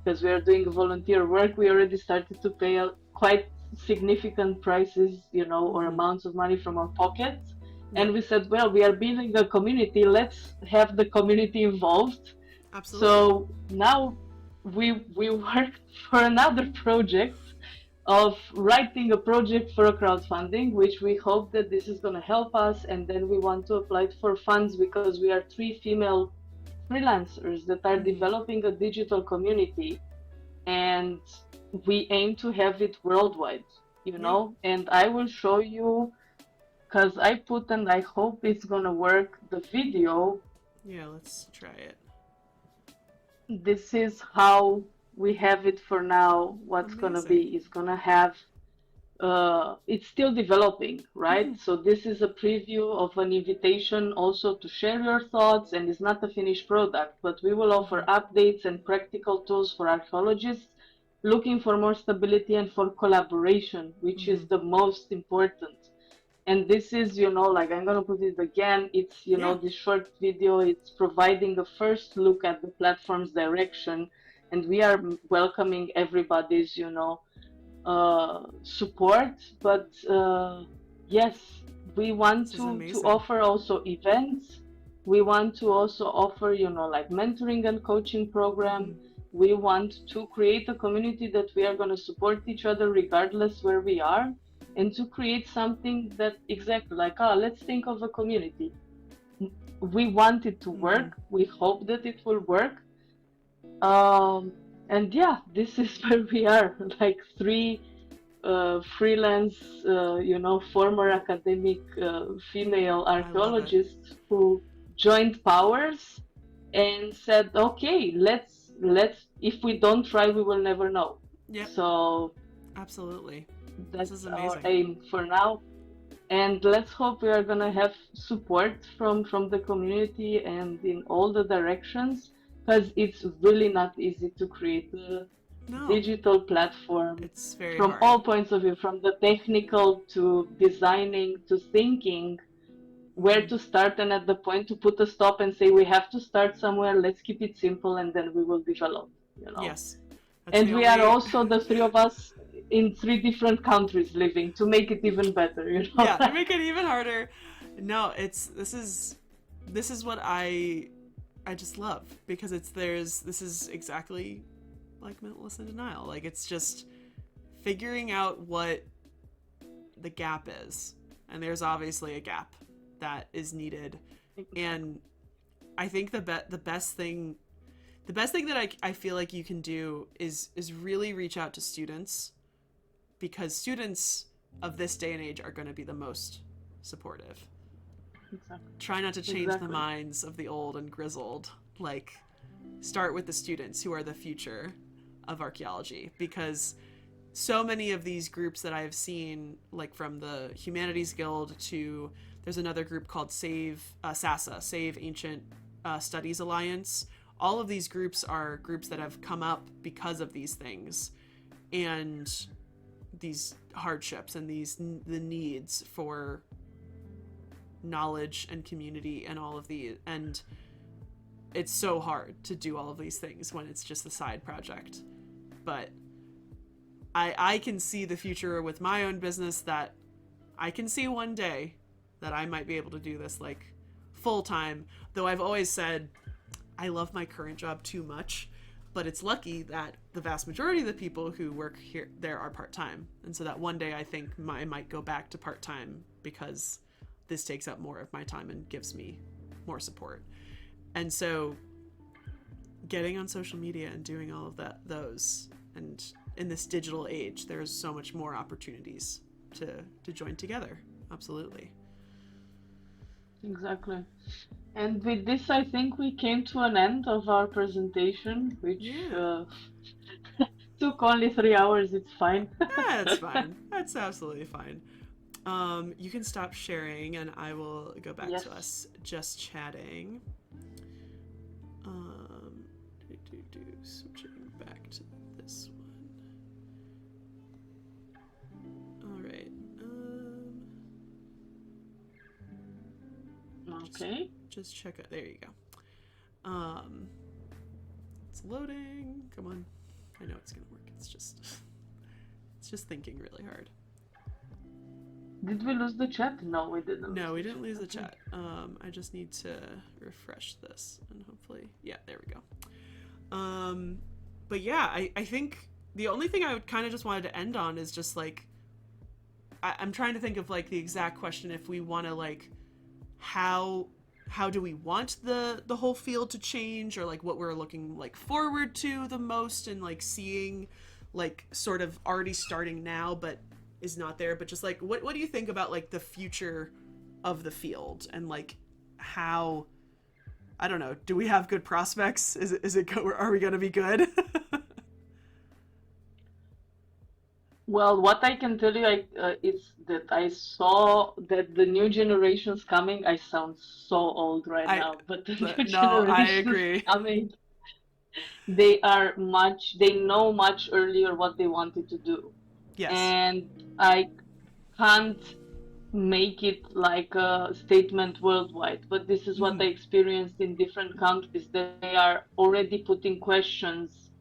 because we are doing volunteer work, we already started to pay quite significant prices, or amounts of money from our pockets. And we said, well, we are building a community, let's have the community involved. Absolutely. So now we worked for another project of writing a project for a crowdfunding, which we hope that this is going to help us. And then we want to apply for funds, because we are 3 female freelancers that are developing a digital community, and we aim to have it worldwide, and I will show you, because I put, and I hope it's going to work, the video. Yeah, let's try it. This is how we have it for now. What's going to be is going to have, it's still developing, right? So this is a preview of an invitation also to share your thoughts, and it's not a finished product, but we will offer updates and practical tools for archaeologists looking for more stability and for collaboration, which is the most important. And this is, I'm going to put it again, it's, this short video, it's providing a first look at the platform's direction. And we are welcoming everybody's, support. But yes, we want to offer also events. We want to also offer, like mentoring and coaching program. We want to create a community that we are going to support each other regardless where we are, and to create something that exactly like, let's think of a community. We want it to work. We hope that it will work. And yeah, this is where we are, like 3 freelance, former academic female archaeologists who joined powers and said, okay, let's, if we don't try, we will never know. Yeah. So absolutely. That's this is amazing. Our aim for now. And let's hope we are going to have support from the community and in all the directions, because it's really not easy to create a digital platform. It's very from hard. all points of view, from the technical to designing to thinking. where to start, and at the point to put a stop and say we have to start somewhere, let's keep it simple, and then we will develop, you know. Yes. That's And the we are only also the three of us in three different countries living to make it even better, you know. yeah, to make it even harder. No, it's this is what I just love, because this is exactly like MelissainDeNile. Like, it's just figuring out what the gap is, and there's obviously a gap that is needed. And I think the best thing that I feel like you can do is really reach out to students, because students of this day and age are going to be the most supportive. Exactly. Try not to change the minds of the old and grizzled. Like, start with the students who are the future of archaeology, because so many of these groups that I've seen, like from the Humanities Guild to, there's another group called SASA, Save Ancient Studies Alliance. All of these groups are groups that have come up because of these things and these hardships and the needs for knowledge and community and all of these. And it's so hard to do all of these things when it's just a side project. But I can see the future with my own business, that I can see one day that I might be able to do this like full time. Though I've always said I love my current job too much, but it's lucky that the vast majority of the people who work there are part-time. And so that one day I think I might go back to part-time, because this takes up more of my time and gives me more support. And so getting on social media and doing all of those, and in this digital age, there's so much more opportunities to join together. Absolutely. Exactly. And with this, I think we came to an end of our presentation, which took only 3 hours. It's fine. That's fine. That's absolutely fine. You can stop sharing, and I will go back to us just chatting. Switching back to this one. All right. Okay. Just check it. There you go. It's loading. Come on. I know it's gonna work. It's just thinking really hard. Did we lose the chat? No, we didn't. No, we didn't lose the chat. I just need to refresh this, and hopefully, yeah, there we go. But yeah, I think the only thing I would kind of just wanted to end on is just like, I'm trying to think of like the exact question, if we want to like, how do we want the whole field to change, or like what we're looking like forward to the most, and like seeing like sort of already starting now but is not there, but just like what do you think about like the future of the field, and like how, I don't know, do we have good prospects? Are we going to be good? Well, what I can tell you is that I saw that the new generations coming. I sound so old right now, but the new generations coming, they know much earlier what they wanted to do. Yes. And I can't make it like a statement worldwide, but this is what I experienced in different countries. They are already putting questions,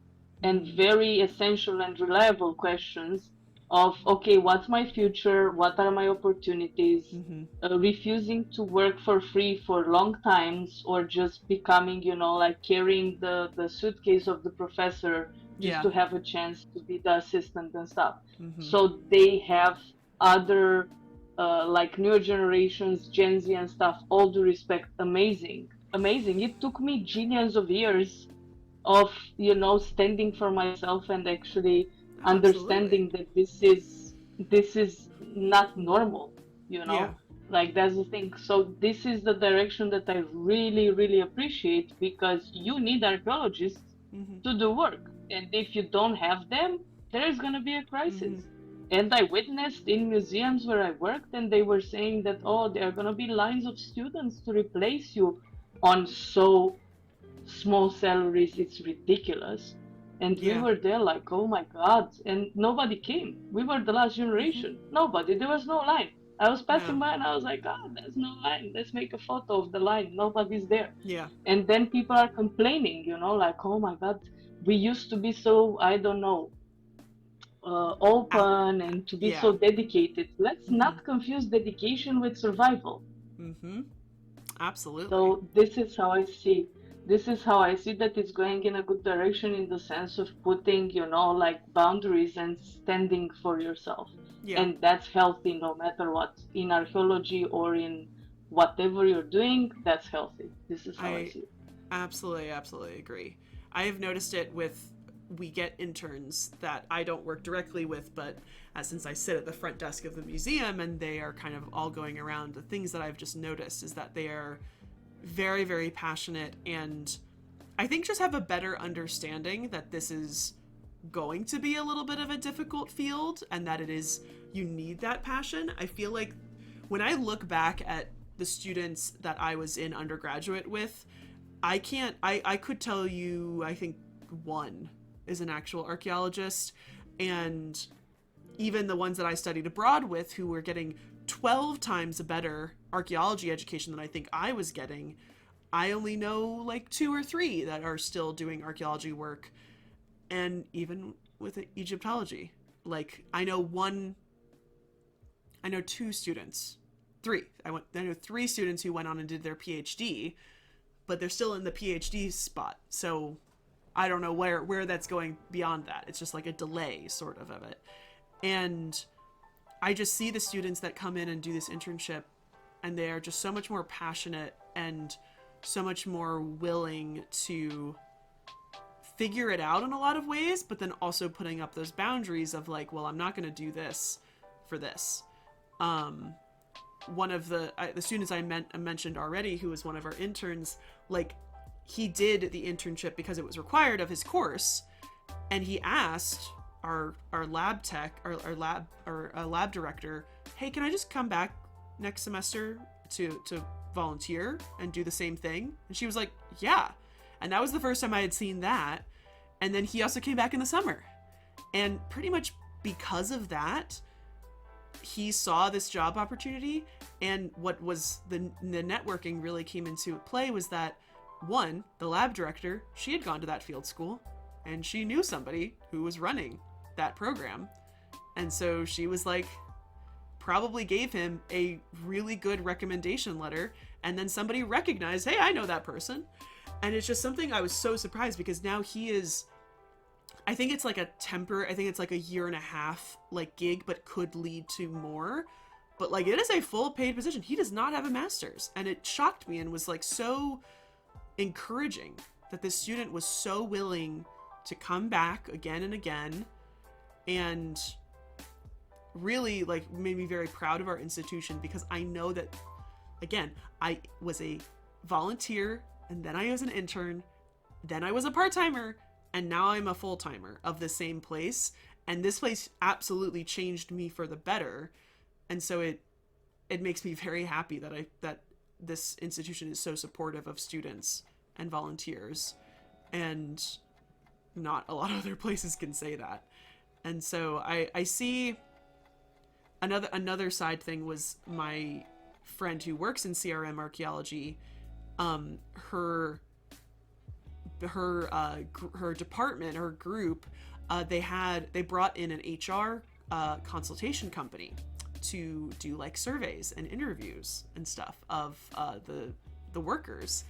and very essential and reliable questions of, okay, what's my future? What are my opportunities? Refusing to work for free for long times, or just becoming, like carrying the suitcase of the professor just to have a chance to be the assistant and stuff. So they have other like newer generations, Gen Z and stuff, all due respect, amazing. It took me zillions of years of, standing for myself and actually understanding that this is not normal, like that's the thing. So this is the direction that I really, really appreciate, because you need archaeologists to do work. And if you don't have them, there's going to be a crisis. And I witnessed in museums where I worked, and they were saying that, oh, there are going to be lines of students to replace you on so small salaries. It's ridiculous. And we were there like, oh my God. And nobody came. We were the last generation. Nobody. There was no line. I was Yeah. passing by and I was like, oh, there's no line. Let's make a photo of the line. Nobody's there. Yeah. And then people are complaining, like, oh my God, we used to be so, I don't know, Ah, open and to be yeah. so dedicated. Let's Mm-hmm. not confuse dedication with survival. Mm-hmm. Absolutely. So this is how I see. This is how I see that it's going in a good direction in the sense of putting, like boundaries and standing for yourself. Yeah. And that's healthy no matter what. In archaeology or in whatever you're doing, that's healthy. This is how I I see it. absolutely agree. I have noticed it with we get interns that I don't work directly with, but since I sit at the front desk of the museum and they are kind of all going around, the things that I've just noticed is that they are very, very passionate and I think just have a better understanding that this is going to be a little bit of a difficult field and that it is, you need that passion. I feel like when I look back at the students that I was in undergraduate with, I could tell you, I think one is an actual archaeologist, and even the ones that I studied abroad with who were getting 12 times a better archaeology education than I think I was getting, I only know like two or three that are still doing archaeology work. And even with Egyptology, like I know two students, I know three students who went on and did their PhD, but they're still in the PhD spot. So I don't know where that's going beyond that. It's just like a delay sort of it. And I just see the students that come in and do this internship and they are just so much more passionate and so much more willing to figure it out in a lot of ways, but then also putting up those boundaries of like, well, I'm not going to do this for this. One of the students I mentioned already, who was one of our interns, like he did the internship because it was required of his course, and he asked our lab tech, our lab director, hey, can I just come back next semester to volunteer and do the same thing? And she was like, yeah. And that was the first time I had seen that. And then he also came back in the summer. And pretty much because of that, he saw this job opportunity. And what was the networking really came into play was that, one, the lab director, she had gone to that field school and she knew somebody who was running that program. And so she was like, probably gave him a really good recommendation letter. And then somebody recognized, hey, I know that person. And it's just something I was so surprised because now he is, I think it's like I think it's like a year and a half like gig, but could lead to more. But like it is a full paid position. He does not have a master's. And it shocked me and was like so encouraging that this student was so willing to come back again and again and really like made me very proud of our institution because I know that, again, I was a volunteer and then I was an intern, then I was a part-timer, and now I'm a full-timer of the same place. And this place absolutely changed me for the better. And so it makes me very happy that this institution is so supportive of students and volunteers. And not a lot of other places can say that. And so I see another side thing was my friend who works in CRM archaeology. Her department, her group, they brought in an HR consultation company to do like surveys and interviews and stuff of the workers,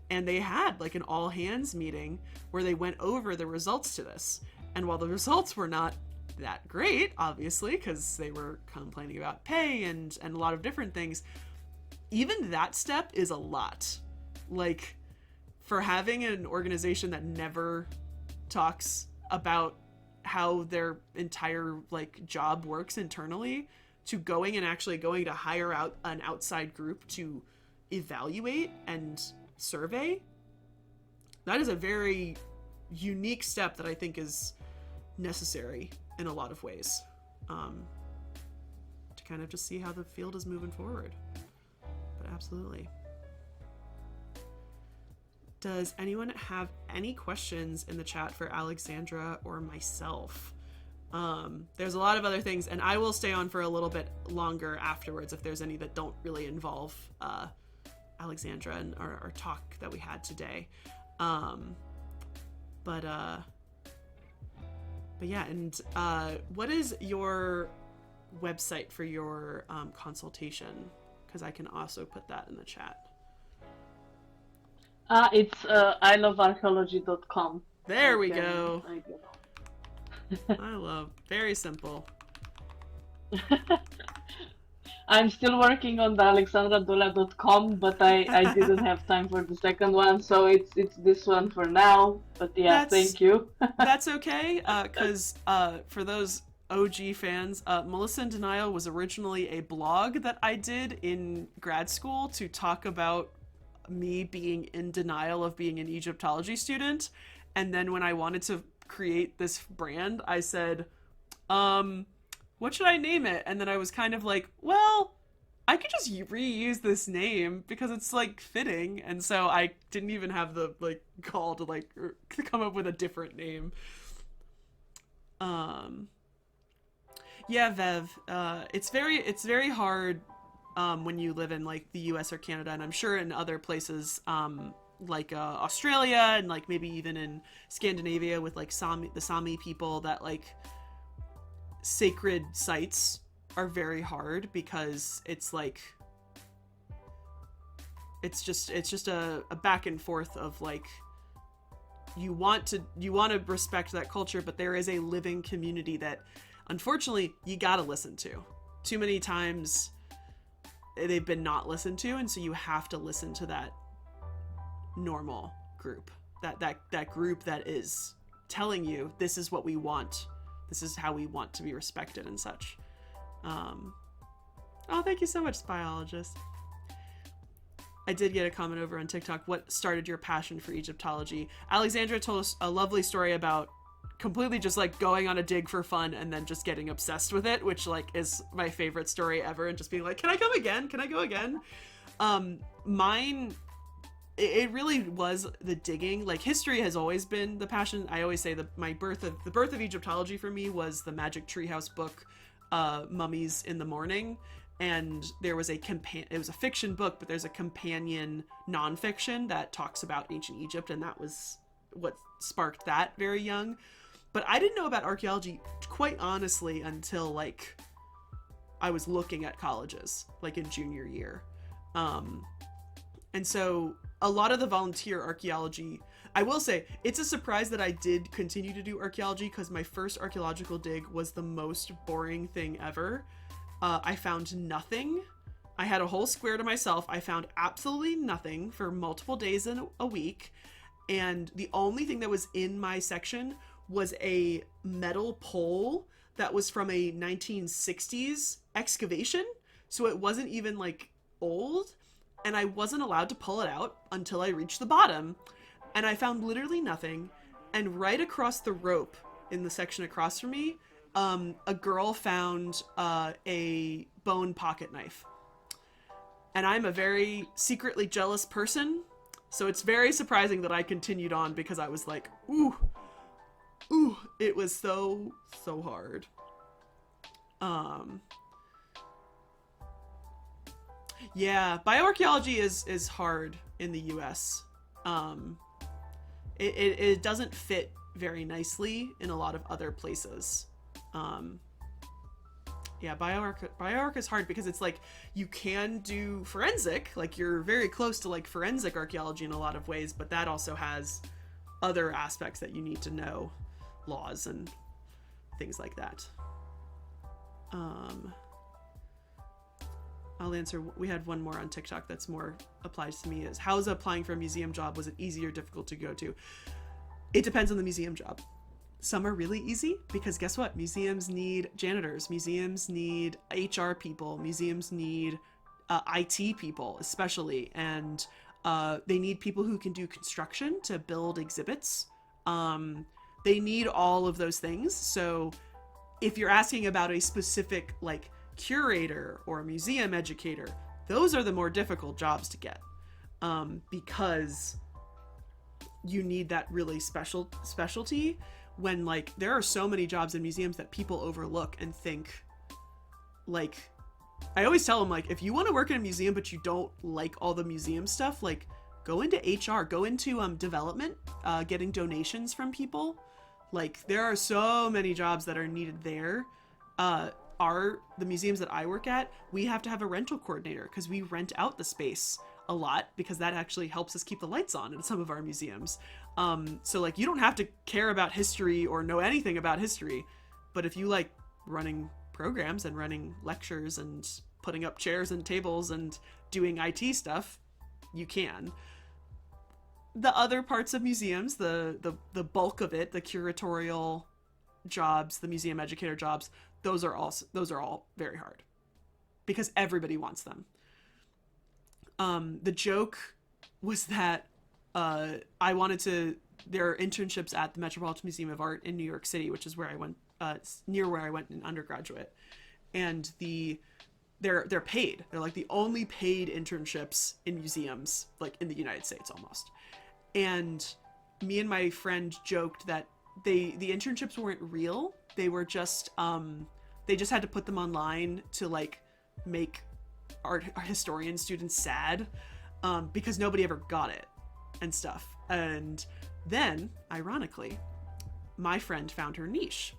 and they had like an all hands meeting where they went over the results to this. And while the results were not that great, obviously, because they were complaining about pay and a lot of different things, even that step is a lot. Like, for having an organization that never talks about how their entire like job works internally, to going to hire out an outside group to evaluate and survey, that is a very unique step that I think is necessary in a lot of ways, to kind of just see how the field is moving forward. But absolutely. Does anyone have any questions in the chat for Alexandra or myself? There's a lot of other things, and I will stay on for a little bit longer afterwards if there's any that don't really involve Alexandra and our talk that we had today. But yeah, and what is your website for your consultation? Because I can also put that in the chat. It's ilovearchaeology.com. There we go. I love, very simple. I'm still working on the alexandradola.com, but I didn't have time for the second one, so it's this one for now. But yeah, thank you. That's okay, because for those OG fans, MelissainDeNile was originally a blog that I did in grad school to talk about me being in denial of being an Egyptology student. And then when I wanted to create this brand, I said, what should I name it? And then I was kind of like, well, I could just reuse this name because it's like fitting. And so I didn't even have the like call to like come up with a different name. Yeah, Vev, it's very hard when you live in like the US or Canada, and I'm sure in other places like Australia and like maybe even in Scandinavia with like the Sami people, that like sacred sites are very hard because it's like it's just a back and forth of like you want to respect that culture, but there is a living community that unfortunately you gotta listen to. Too many times they've been not listened to, and so you have to listen to that normal group, that group that is telling you this is what we want, this is how we want to be respected and such. Oh, thank you so much, Biologist. I did get a comment over on TikTok. What started your passion for Egyptology? Alexandra told us a lovely story about completely just like going on a dig for fun and then just getting obsessed with it, which like is my favorite story ever, and just being like, can I come again? Can I go again? Mine, it really was the digging. Like history has always been the passion. I always say the birth of Egyptology for me was the Magic Treehouse book, Mummies in the Morning. And there was it was a fiction book, but there's a companion nonfiction that talks about ancient Egypt, and that was what sparked that very young. But I didn't know about archaeology, quite honestly, until like I was looking at colleges, like in junior year. And so a lot of the volunteer archaeology, I will say, it's a surprise that I did continue to do archaeology, because my first archaeological dig was the most boring thing ever. I found nothing. I had a whole square to myself. I found absolutely nothing for multiple days in a week. And the only thing that was in my section was a metal pole that was from a 1960s excavation. So it wasn't even like old. And I wasn't allowed to pull it out until I reached the bottom. And I found literally nothing. And right across the rope in the section across from me, a girl found a bone pocket knife. And I'm a very secretly jealous person, so it's very surprising that I continued on, because I was like, ooh, it was so hard. Yeah, bioarchaeology is hard in the US. It doesn't fit very nicely in a lot of other places. Yeah, bioarch is hard because it's like you can do forensic, like you're very close to like forensic archaeology in a lot of ways, but that also has other aspects that you need to know, laws and things like that. I'll answer. We had one more on TikTok that's more applies to me. Is how's applying for a museum job? Was it easy or difficult to go to? It depends on the museum job. Some are really easy, because guess what? Museums need janitors, museums need HR people, museums need IT people especially, and they need people who can do construction to build exhibits. They need all of those things. So if you're asking about a specific like curator or museum educator, those are the more difficult jobs to get, because you need that really specialty. when like there are so many jobs in museums that people overlook and think like, I always tell them like, if you want to work in a museum but you don't like all the museum stuff, like go into HR, go into development, getting donations from people. Like there are so many jobs that are needed there. The museums that I work at, we have to have a rental coordinator because we rent out the space a lot because that actually helps us keep the lights on in some of our museums. So like you don't have to care about history or know anything about history, but if you like running programs and running lectures and putting up chairs and tables and doing IT stuff, you can. The other parts of museums, the bulk of it, the curatorial jobs, the museum educator jobs, those are all very hard because everybody wants them. The joke was that there are internships at the Metropolitan Museum of Art in New York City, which is where I went, near where I went in undergraduate, and they're paid. They're like the only paid internships in museums, like in the United States almost. And me and my friend joked that the internships weren't real. They were just they just had to put them online to like make art historian students sad, because nobody ever got it and stuff. And then, ironically, my friend found her niche.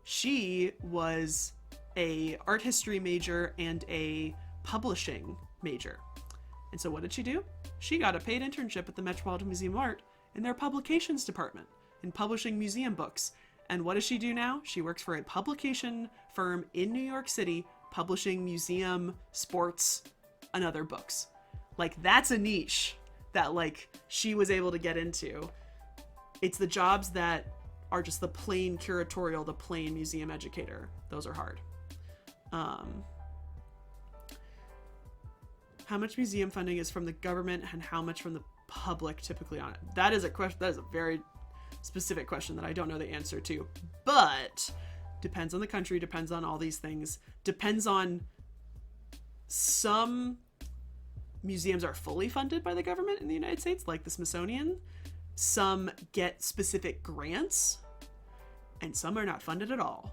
She was a art history major and a publishing major. And so what did she do? She got a paid internship at the Metropolitan Museum of Art in their publications department in publishing museum books. And what does she do now? She works for a publication firm in New York City publishing museum, sports, and other books. Like that's a niche that like she was able to get into. It's the jobs that are just the plain curatorial, the plain museum educator. Those are hard. How much museum funding is from the government and how much from the public typically on it? That is a question. That is a very specific question that I don't know the answer to, but depends on the country, depends on all these things, depends on, some museums are fully funded by the government in the United States, like the Smithsonian. Some get specific grants and some are not funded at all.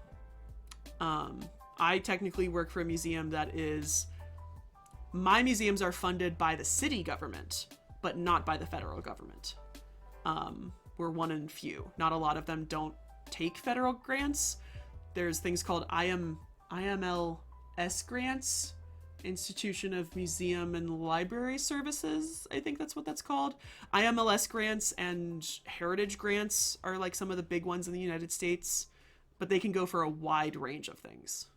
I technically work for a museum that is, my museums are funded by the city government, but not by the federal government. We're one in few. Not a lot of them don't take federal grants. There's things called IMLS grants, Institution of Museum and Library Services. I think that's what that's called. IMLS grants and heritage grants are like some of the big ones in the United States, but they can go for a wide range of things.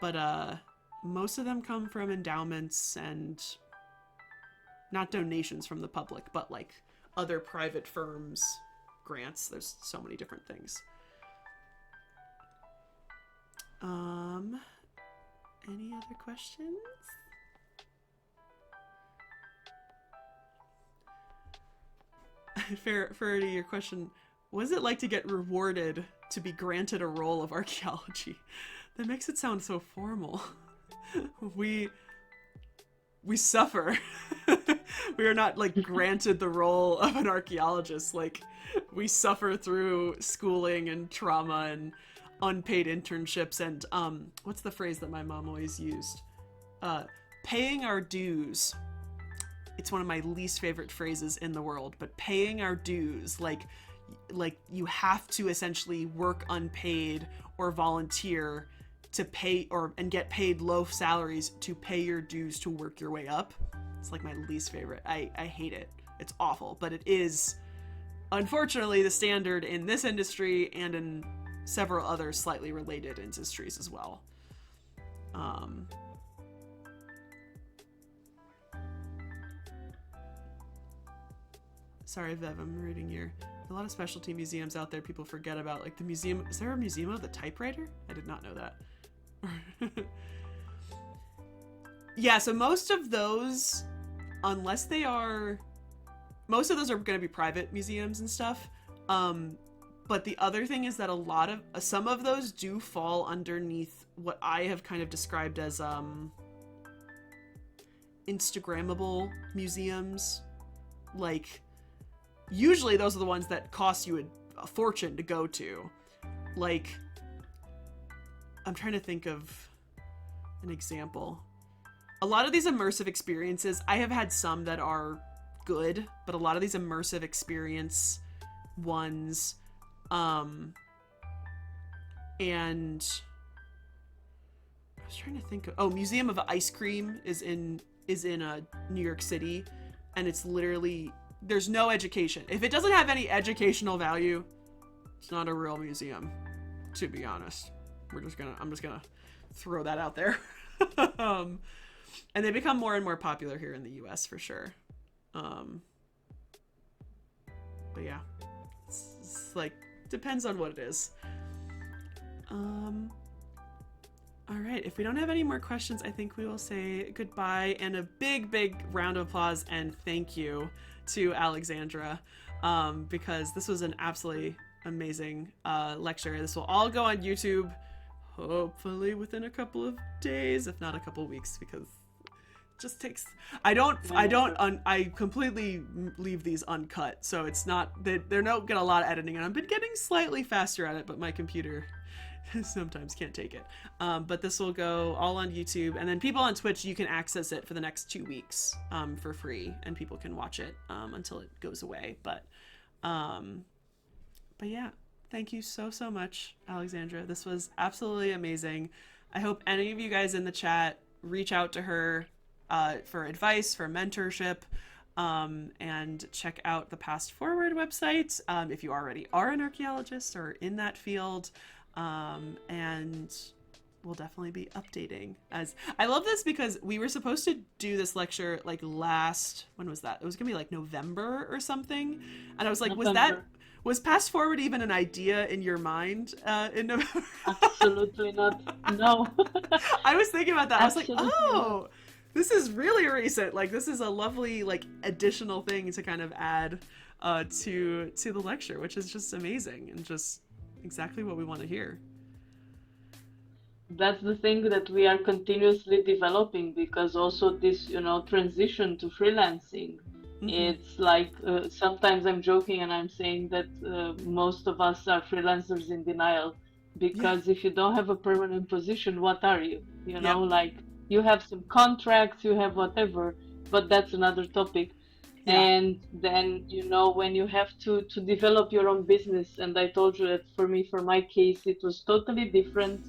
But most of them come from endowments and not donations from the public, but like other private firms, grants. There's so many different things. Any other questions? Fair to your question, what is it like to get rewarded to be granted a role of archaeology? That makes it sound so formal. We suffer. We are not like granted the role of an archaeologist. Like we suffer through schooling and trauma and unpaid internships and what's the phrase that my mom always used? Paying our dues. It's one of my least favorite phrases in the world, but paying our dues, like you have to essentially work unpaid or volunteer to pay and get paid low salaries to pay your dues to work your way up. It's like my least favorite. I hate it. It's awful, but it is unfortunately the standard in this industry and in several other slightly related industries as well. Sorry, Viv, I'm reading your... A lot of specialty museums out there people forget about, like the museum... Is there a museum of the typewriter? I did not know that. Yeah, so most of those, unless they are... Most of those are going to be private museums and stuff. But the other thing is that some of those do fall underneath what I have kind of described as Instagrammable museums. Like usually those are the ones that cost you a fortune to go to. Like, I'm trying to think of an example. A lot of these immersive experiences, I have had some that are good, but a lot of these immersive experience ones, and I was trying to think of, Museum of Ice Cream is in New York City, and it's literally, there's no education. If it doesn't have any educational value, it's not a real museum, to be honest. I'm just gonna throw that out there. And they become more and more popular here in the US for sure. But yeah, it's like, depends on what it is. All right, if we don't have any more questions, I think we will say goodbye, and a big, big round of applause and thank you to Alexandra, because this was an absolutely amazing lecture. This will all go on YouTube, hopefully within a couple of days, if not a couple of weeks, because it just takes, I completely leave these uncut, so it's not, they're not getting a lot of editing, and I've been getting slightly faster at it, but my computer sometimes can't take it. But this will go all on YouTube, and then people on Twitch, you can access it for the next 2 weeks for free, and people can watch it until it goes away. But yeah, thank you so much, Alexandra. This was absolutely amazing. I hope any of you guys in the chat reach out to her for advice, for mentorship, and check out the PastForward website if you already are an archaeologist or in that field. And we'll definitely be updating. As I love this, because we were supposed to do this lecture like when was that? It was gonna be like November or something, and I was like, November. was PastForward even an idea in your mind in November? Absolutely not. No. I was thinking about that. Absolutely I was like, oh, this is really recent. Like, this is a lovely like additional thing to kind of add to the lecture, which is just amazing and just exactly what we want to hear. That's the thing that we are continuously developing, because also this, transition to freelancing, it's like sometimes I'm joking and I'm saying that most of us are freelancers in denial, because if you don't have a permanent position, what are you? Like, you have some contracts, you have whatever, but that's another topic. And then, when you have to develop your own business, and I told you that for my case, it was totally different.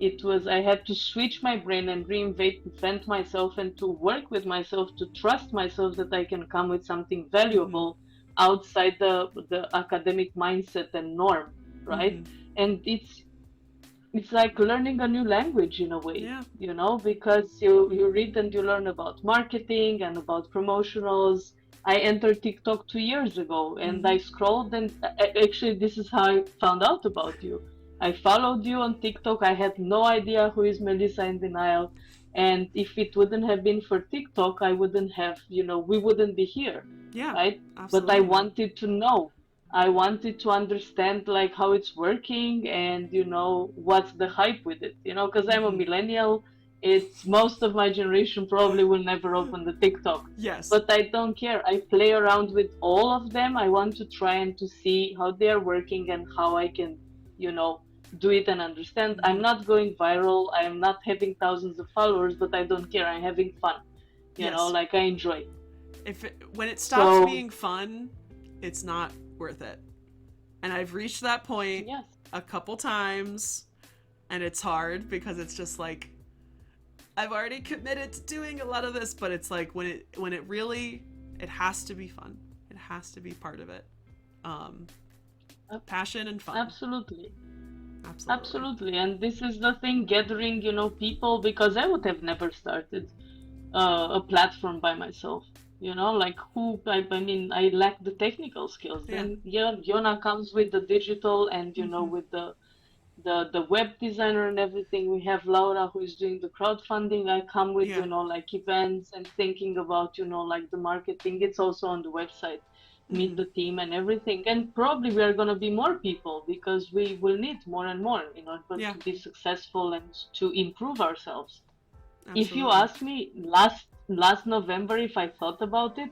I had to switch my brain and reinvent myself, and to work with myself, to trust myself that I can come with something valuable outside the academic mindset and norm, right? And it's like learning a new language in a way, because you read and you learn about marketing and about promotionals. I entered TikTok 2 years ago, and I scrolled, and actually this is how I found out about you. I followed you on TikTok. I had no idea who is MelissainDeNile, and if it wouldn't have been for TikTok, I wouldn't have, we wouldn't be here, right? Absolutely. But I wanted to know. I wanted to understand like how it's working, and what's the hype with it, because I'm a millennial. It's most of my generation probably will never open the TikTok. Yes. But I don't care. I play around with all of them. I want to try and to see how they are working and how I can, do it and understand. I'm not going viral. I'm not having thousands of followers, but I don't care. I'm having fun. Like I enjoy. When it stops being fun, it's not worth it. And I've reached that point a couple times, and it's hard because it's just like, I've already committed to doing a lot of this, but it's like when it really, it has to be fun. It has to be part of it. Passion and fun. Absolutely. And this is the thing, gathering, people, because I would have never started a platform by myself. Like I lack the technical skills. Then Yona comes with the digital and, with the web designer and everything. We have Laura who is doing the crowdfunding. I come with like events and thinking about like the marketing. It's also on the website. Meet the team and everything, and probably we are going to be more people, because we will need more and more in order to be successful and to improve ourselves. Absolutely. If you ask me last November if I thought about it,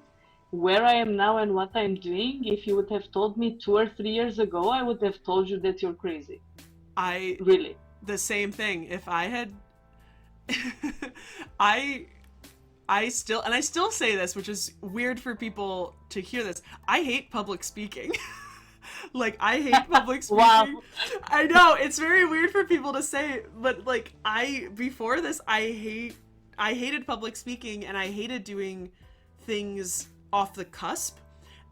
where I am now and what I'm doing, if you would have told me 2 or 3 years ago, I would have told you that you're crazy. I Really. the same thing. If I had I I still say this, which is weird for people to hear this. I hate public speaking. Like, I hate public speaking. Wow. I know it's very weird for people to say, but like, before this, I hated public speaking, and I hated doing things off the cusp.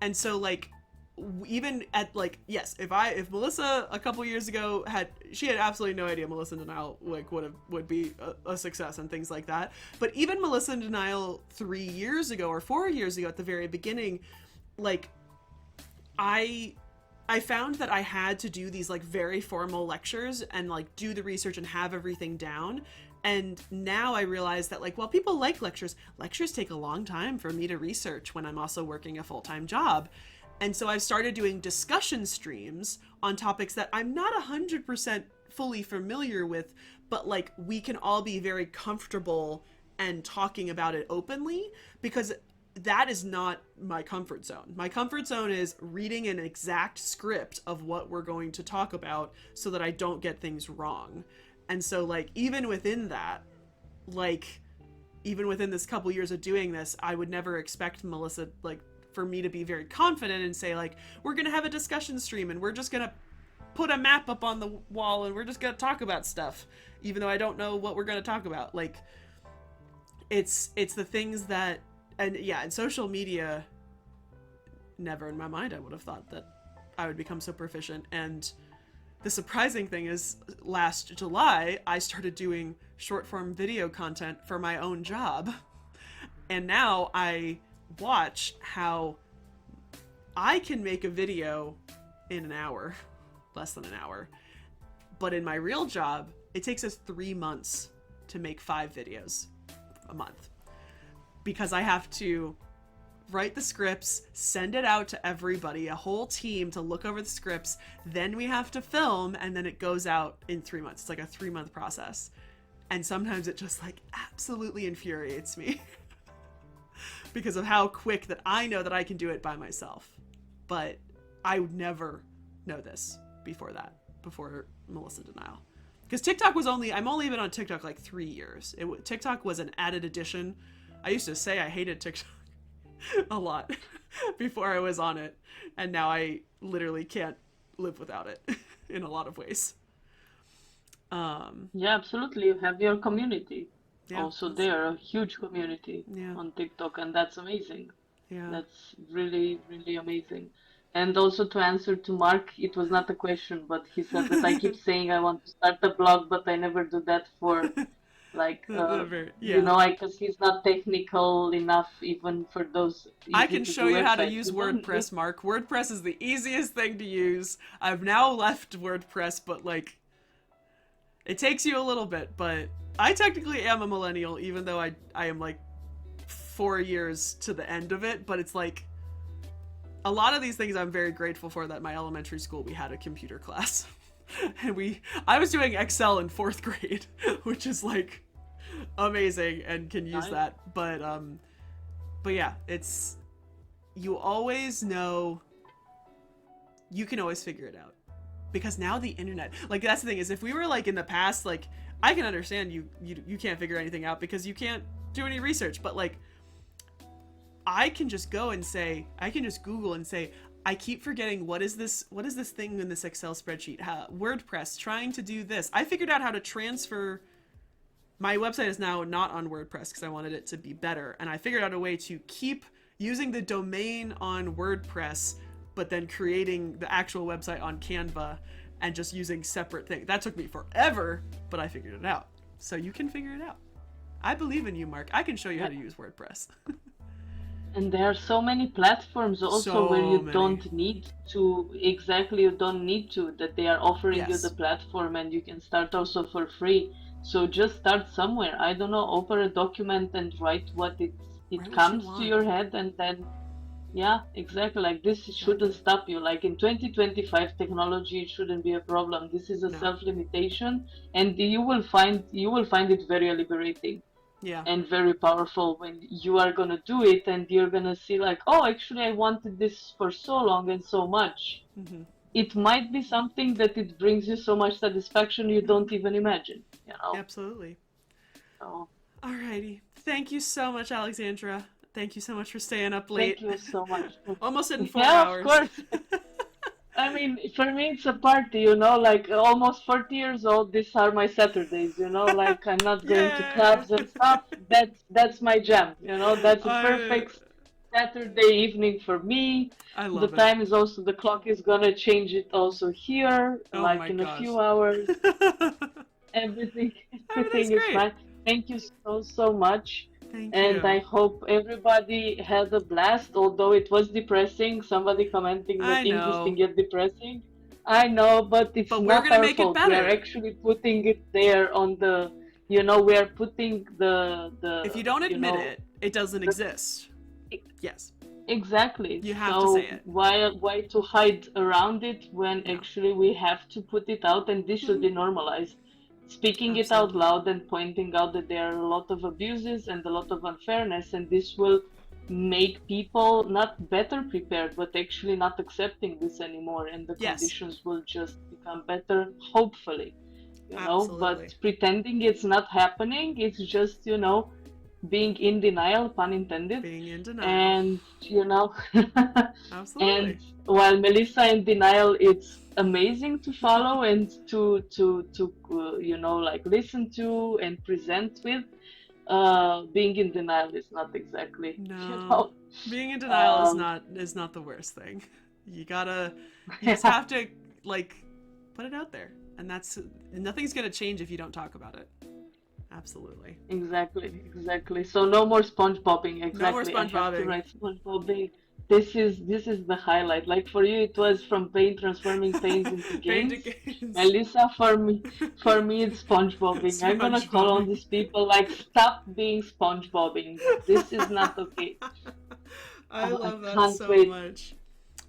And so, like, even at, like, yes, if Melissa a couple years ago had absolutely no idea MelissainDeNile like would be a success and things like that. But even MelissainDeNile 3 years ago or 4 years ago, at the very beginning, like, I found that I had to do these, like, very formal lectures and, like, do the research and have everything down. And now I realize that, like, while people like lectures take a long time for me to research when I'm also working a full-time job. And so I've started doing discussion streams on topics that I'm not 100% fully familiar with, but, like, we can all be very comfortable and talking about it openly, because that is not my comfort zone. My comfort zone is reading an exact script of what we're going to talk about so that I don't get things wrong. And so, like, even within that, like, even within this couple years of doing this, I would never expect Melissa, like, for me to be very confident and say, like, we're going to have a discussion stream and we're just going to put a map up on the wall and we're just going to talk about stuff, even though I don't know what we're going to talk about. Like, it's the things that, and yeah, in social media, never in my mind I would have thought that I would become so proficient. And the surprising thing is, last July, I started doing short form video content for my own job. And now I watch how I can make a video in an hour, less than an hour. But in my real job, it takes us 3 months to make 5 videos a month, because I have to write the scripts, send it out to everybody, a whole team to look over the scripts, then we have to film, and then it goes out in 3 months. It's like a 3-month process. And sometimes it just, like, absolutely infuriates me because of how quick that I know that I can do it by myself. But I would never know this before MelissainDeNile. Because TikTok was I've only been on TikTok like 3 years. TikTok was an added addition. I used to say I hated TikTok a lot before I was on it. And now I literally can't live without it in a lot of ways. Yeah, absolutely. You have your community. Yeah, Also, there, a huge community Yeah. on TikTok, and that's amazing. Yeah. That's really, really amazing. And also, to answer to Mark, it was not a question, but he said that I keep saying I want to start a blog, but I never do that for, like, you know, because he's not technical enough even for those I easy can to show do you how to websites. use You don't WordPress, need- Mark. WordPress is the easiest thing to use. I've now left WordPress, but, like, it takes you a little bit, but I technically am a millennial, even though I am, like, 4 years to the end of it. But it's like, a lot of these things I'm very grateful for that my elementary school, we had a computer class. And I was doing Excel in 4th grade, which is, like, amazing and can use Nice. that. But yeah, you always know, you can always figure it out. Because now the internet, like, that's the thing, is if we were, like, in the past, like, I can understand you can't figure anything out because you can't do any research, but, like, I can just go and say, I can just Google and say, I keep forgetting what is this thing in this Excel spreadsheet? WordPress, trying to do this. I figured out how to transfer, my website is now not on WordPress because I wanted it to be better, and I figured out a way to keep using the domain on WordPress, but then creating the actual website on Canva and just using separate things. That took me forever, but I figured it out. So you can figure it out. I believe in you, Mark. I can show you how to use WordPress. And there are so many platforms also So where you many. don't need to, exactly, you don't need to, that they are offering you Yes. the platform and you can start also for free. So just start somewhere. I don't know, open a document and write what Write what you comes to want. your head, and then, yeah, exactly. Like, this shouldn't stop you. Like, in 2025, technology shouldn't be a problem. This is a No. self-limitation, and you will find it very liberating. Yeah. and very powerful when you are gonna do it and you're gonna see like, oh, actually I wanted this for so long and so much. Hmm. It might be something that it brings you so much satisfaction you don't even imagine, you know. Absolutely. So Alrighty. Thank you so much, Alexandra. Thank you so much for staying up thank late. you so much. Almost in four Yeah, of hours. course. I mean, for me, it's a party, you know, like almost 40 years old. These are my Saturdays, you know, like I'm not going to Yay! clubs and stuff. That's my jam, you know. That's a I perfect Saturday evening for me. I The love it. time is also the clock is gonna change it also here, Oh like my in a gosh. few hours. Everything's Everything, everything is great. fine. Thank you so, so much. Thank And I you. hope everybody had a blast, although it was depressing. Somebody commenting that I interesting know. yet depressing. I know, but it's But we're not gonna our make it fault. We are better. actually putting it there on the, you know, we are putting If you don't you admit know, it, it doesn't the, exist. Yes. exactly. You have to say So it. why to hide around it when No. actually we have to put it out and this should Hmm. be normalized. Speaking it out Absolutely. loud and pointing out that there are a lot of abuses and a lot of unfairness, and this will make people not better prepared, but actually not accepting this anymore, and the Yes. conditions will just become better, hopefully, you know. But Absolutely. pretending it's not happening, it's just, you know, being in denial, pun intended. Being in denial. And you know, and Absolutely. while Melissa in denial, it's amazing to follow and to you know, like listen to and present with. Being in denial is not exactly, you No. know. Being in denial Um, is not the worst thing. You gotta you just yeah, have to like put it out there. And that's nothing's gonna change if you don't talk about it. Absolutely. exactly. So no more SpongeBobbing. No more Exactly. I have to SpongeBobbing. write SpongeBobbing. This is the highlight. Like for you, it was from pain transforming pains into Pain to gains. gains. Melissa, for me, it's SpongeBobbing. I'm gonna call on SpongeBobbing. these people like, stop being SpongeBobbing. This is not okay. I I love that can't so wait. much.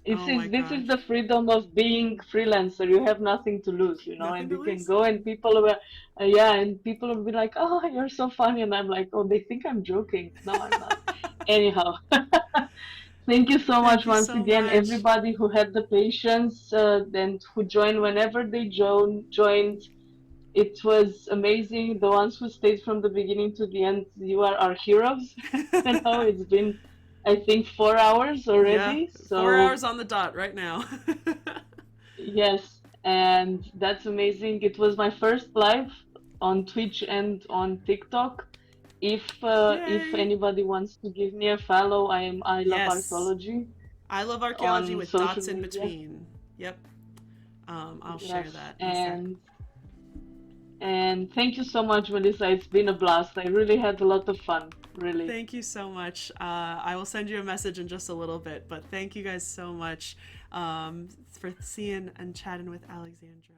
It's, Oh my this is gosh. the freedom of being freelancer. You have nothing to lose, you know, Nothing and to you can lose. go and people will, yeah, and people will be like, oh, you're so funny, and I'm like, oh, they think I'm joking. No, I'm not. Anyhow, thank you so Thank much you once so again, much. everybody who had the patience and who joined whenever they joined. It was amazing. The ones who stayed from the beginning to the end, you are our heroes. You know, it's been, I think, 4 hours Yeah, already. 4 hours So on the dot right now. yes, and that's amazing. It was my first live on Twitch and on TikTok. If Yay! anybody wants to give me a follow, I love Yes. archaeology I love archaeology on with social dots in media. between. Yep. I'll share Yes, that in a sec. and thank you so much, Melissa. It's been a blast. I really had a lot of fun. Really. Thank you so much. I will send you a message in just a little bit, but thank you guys so much for seeing and chatting with Alexandra.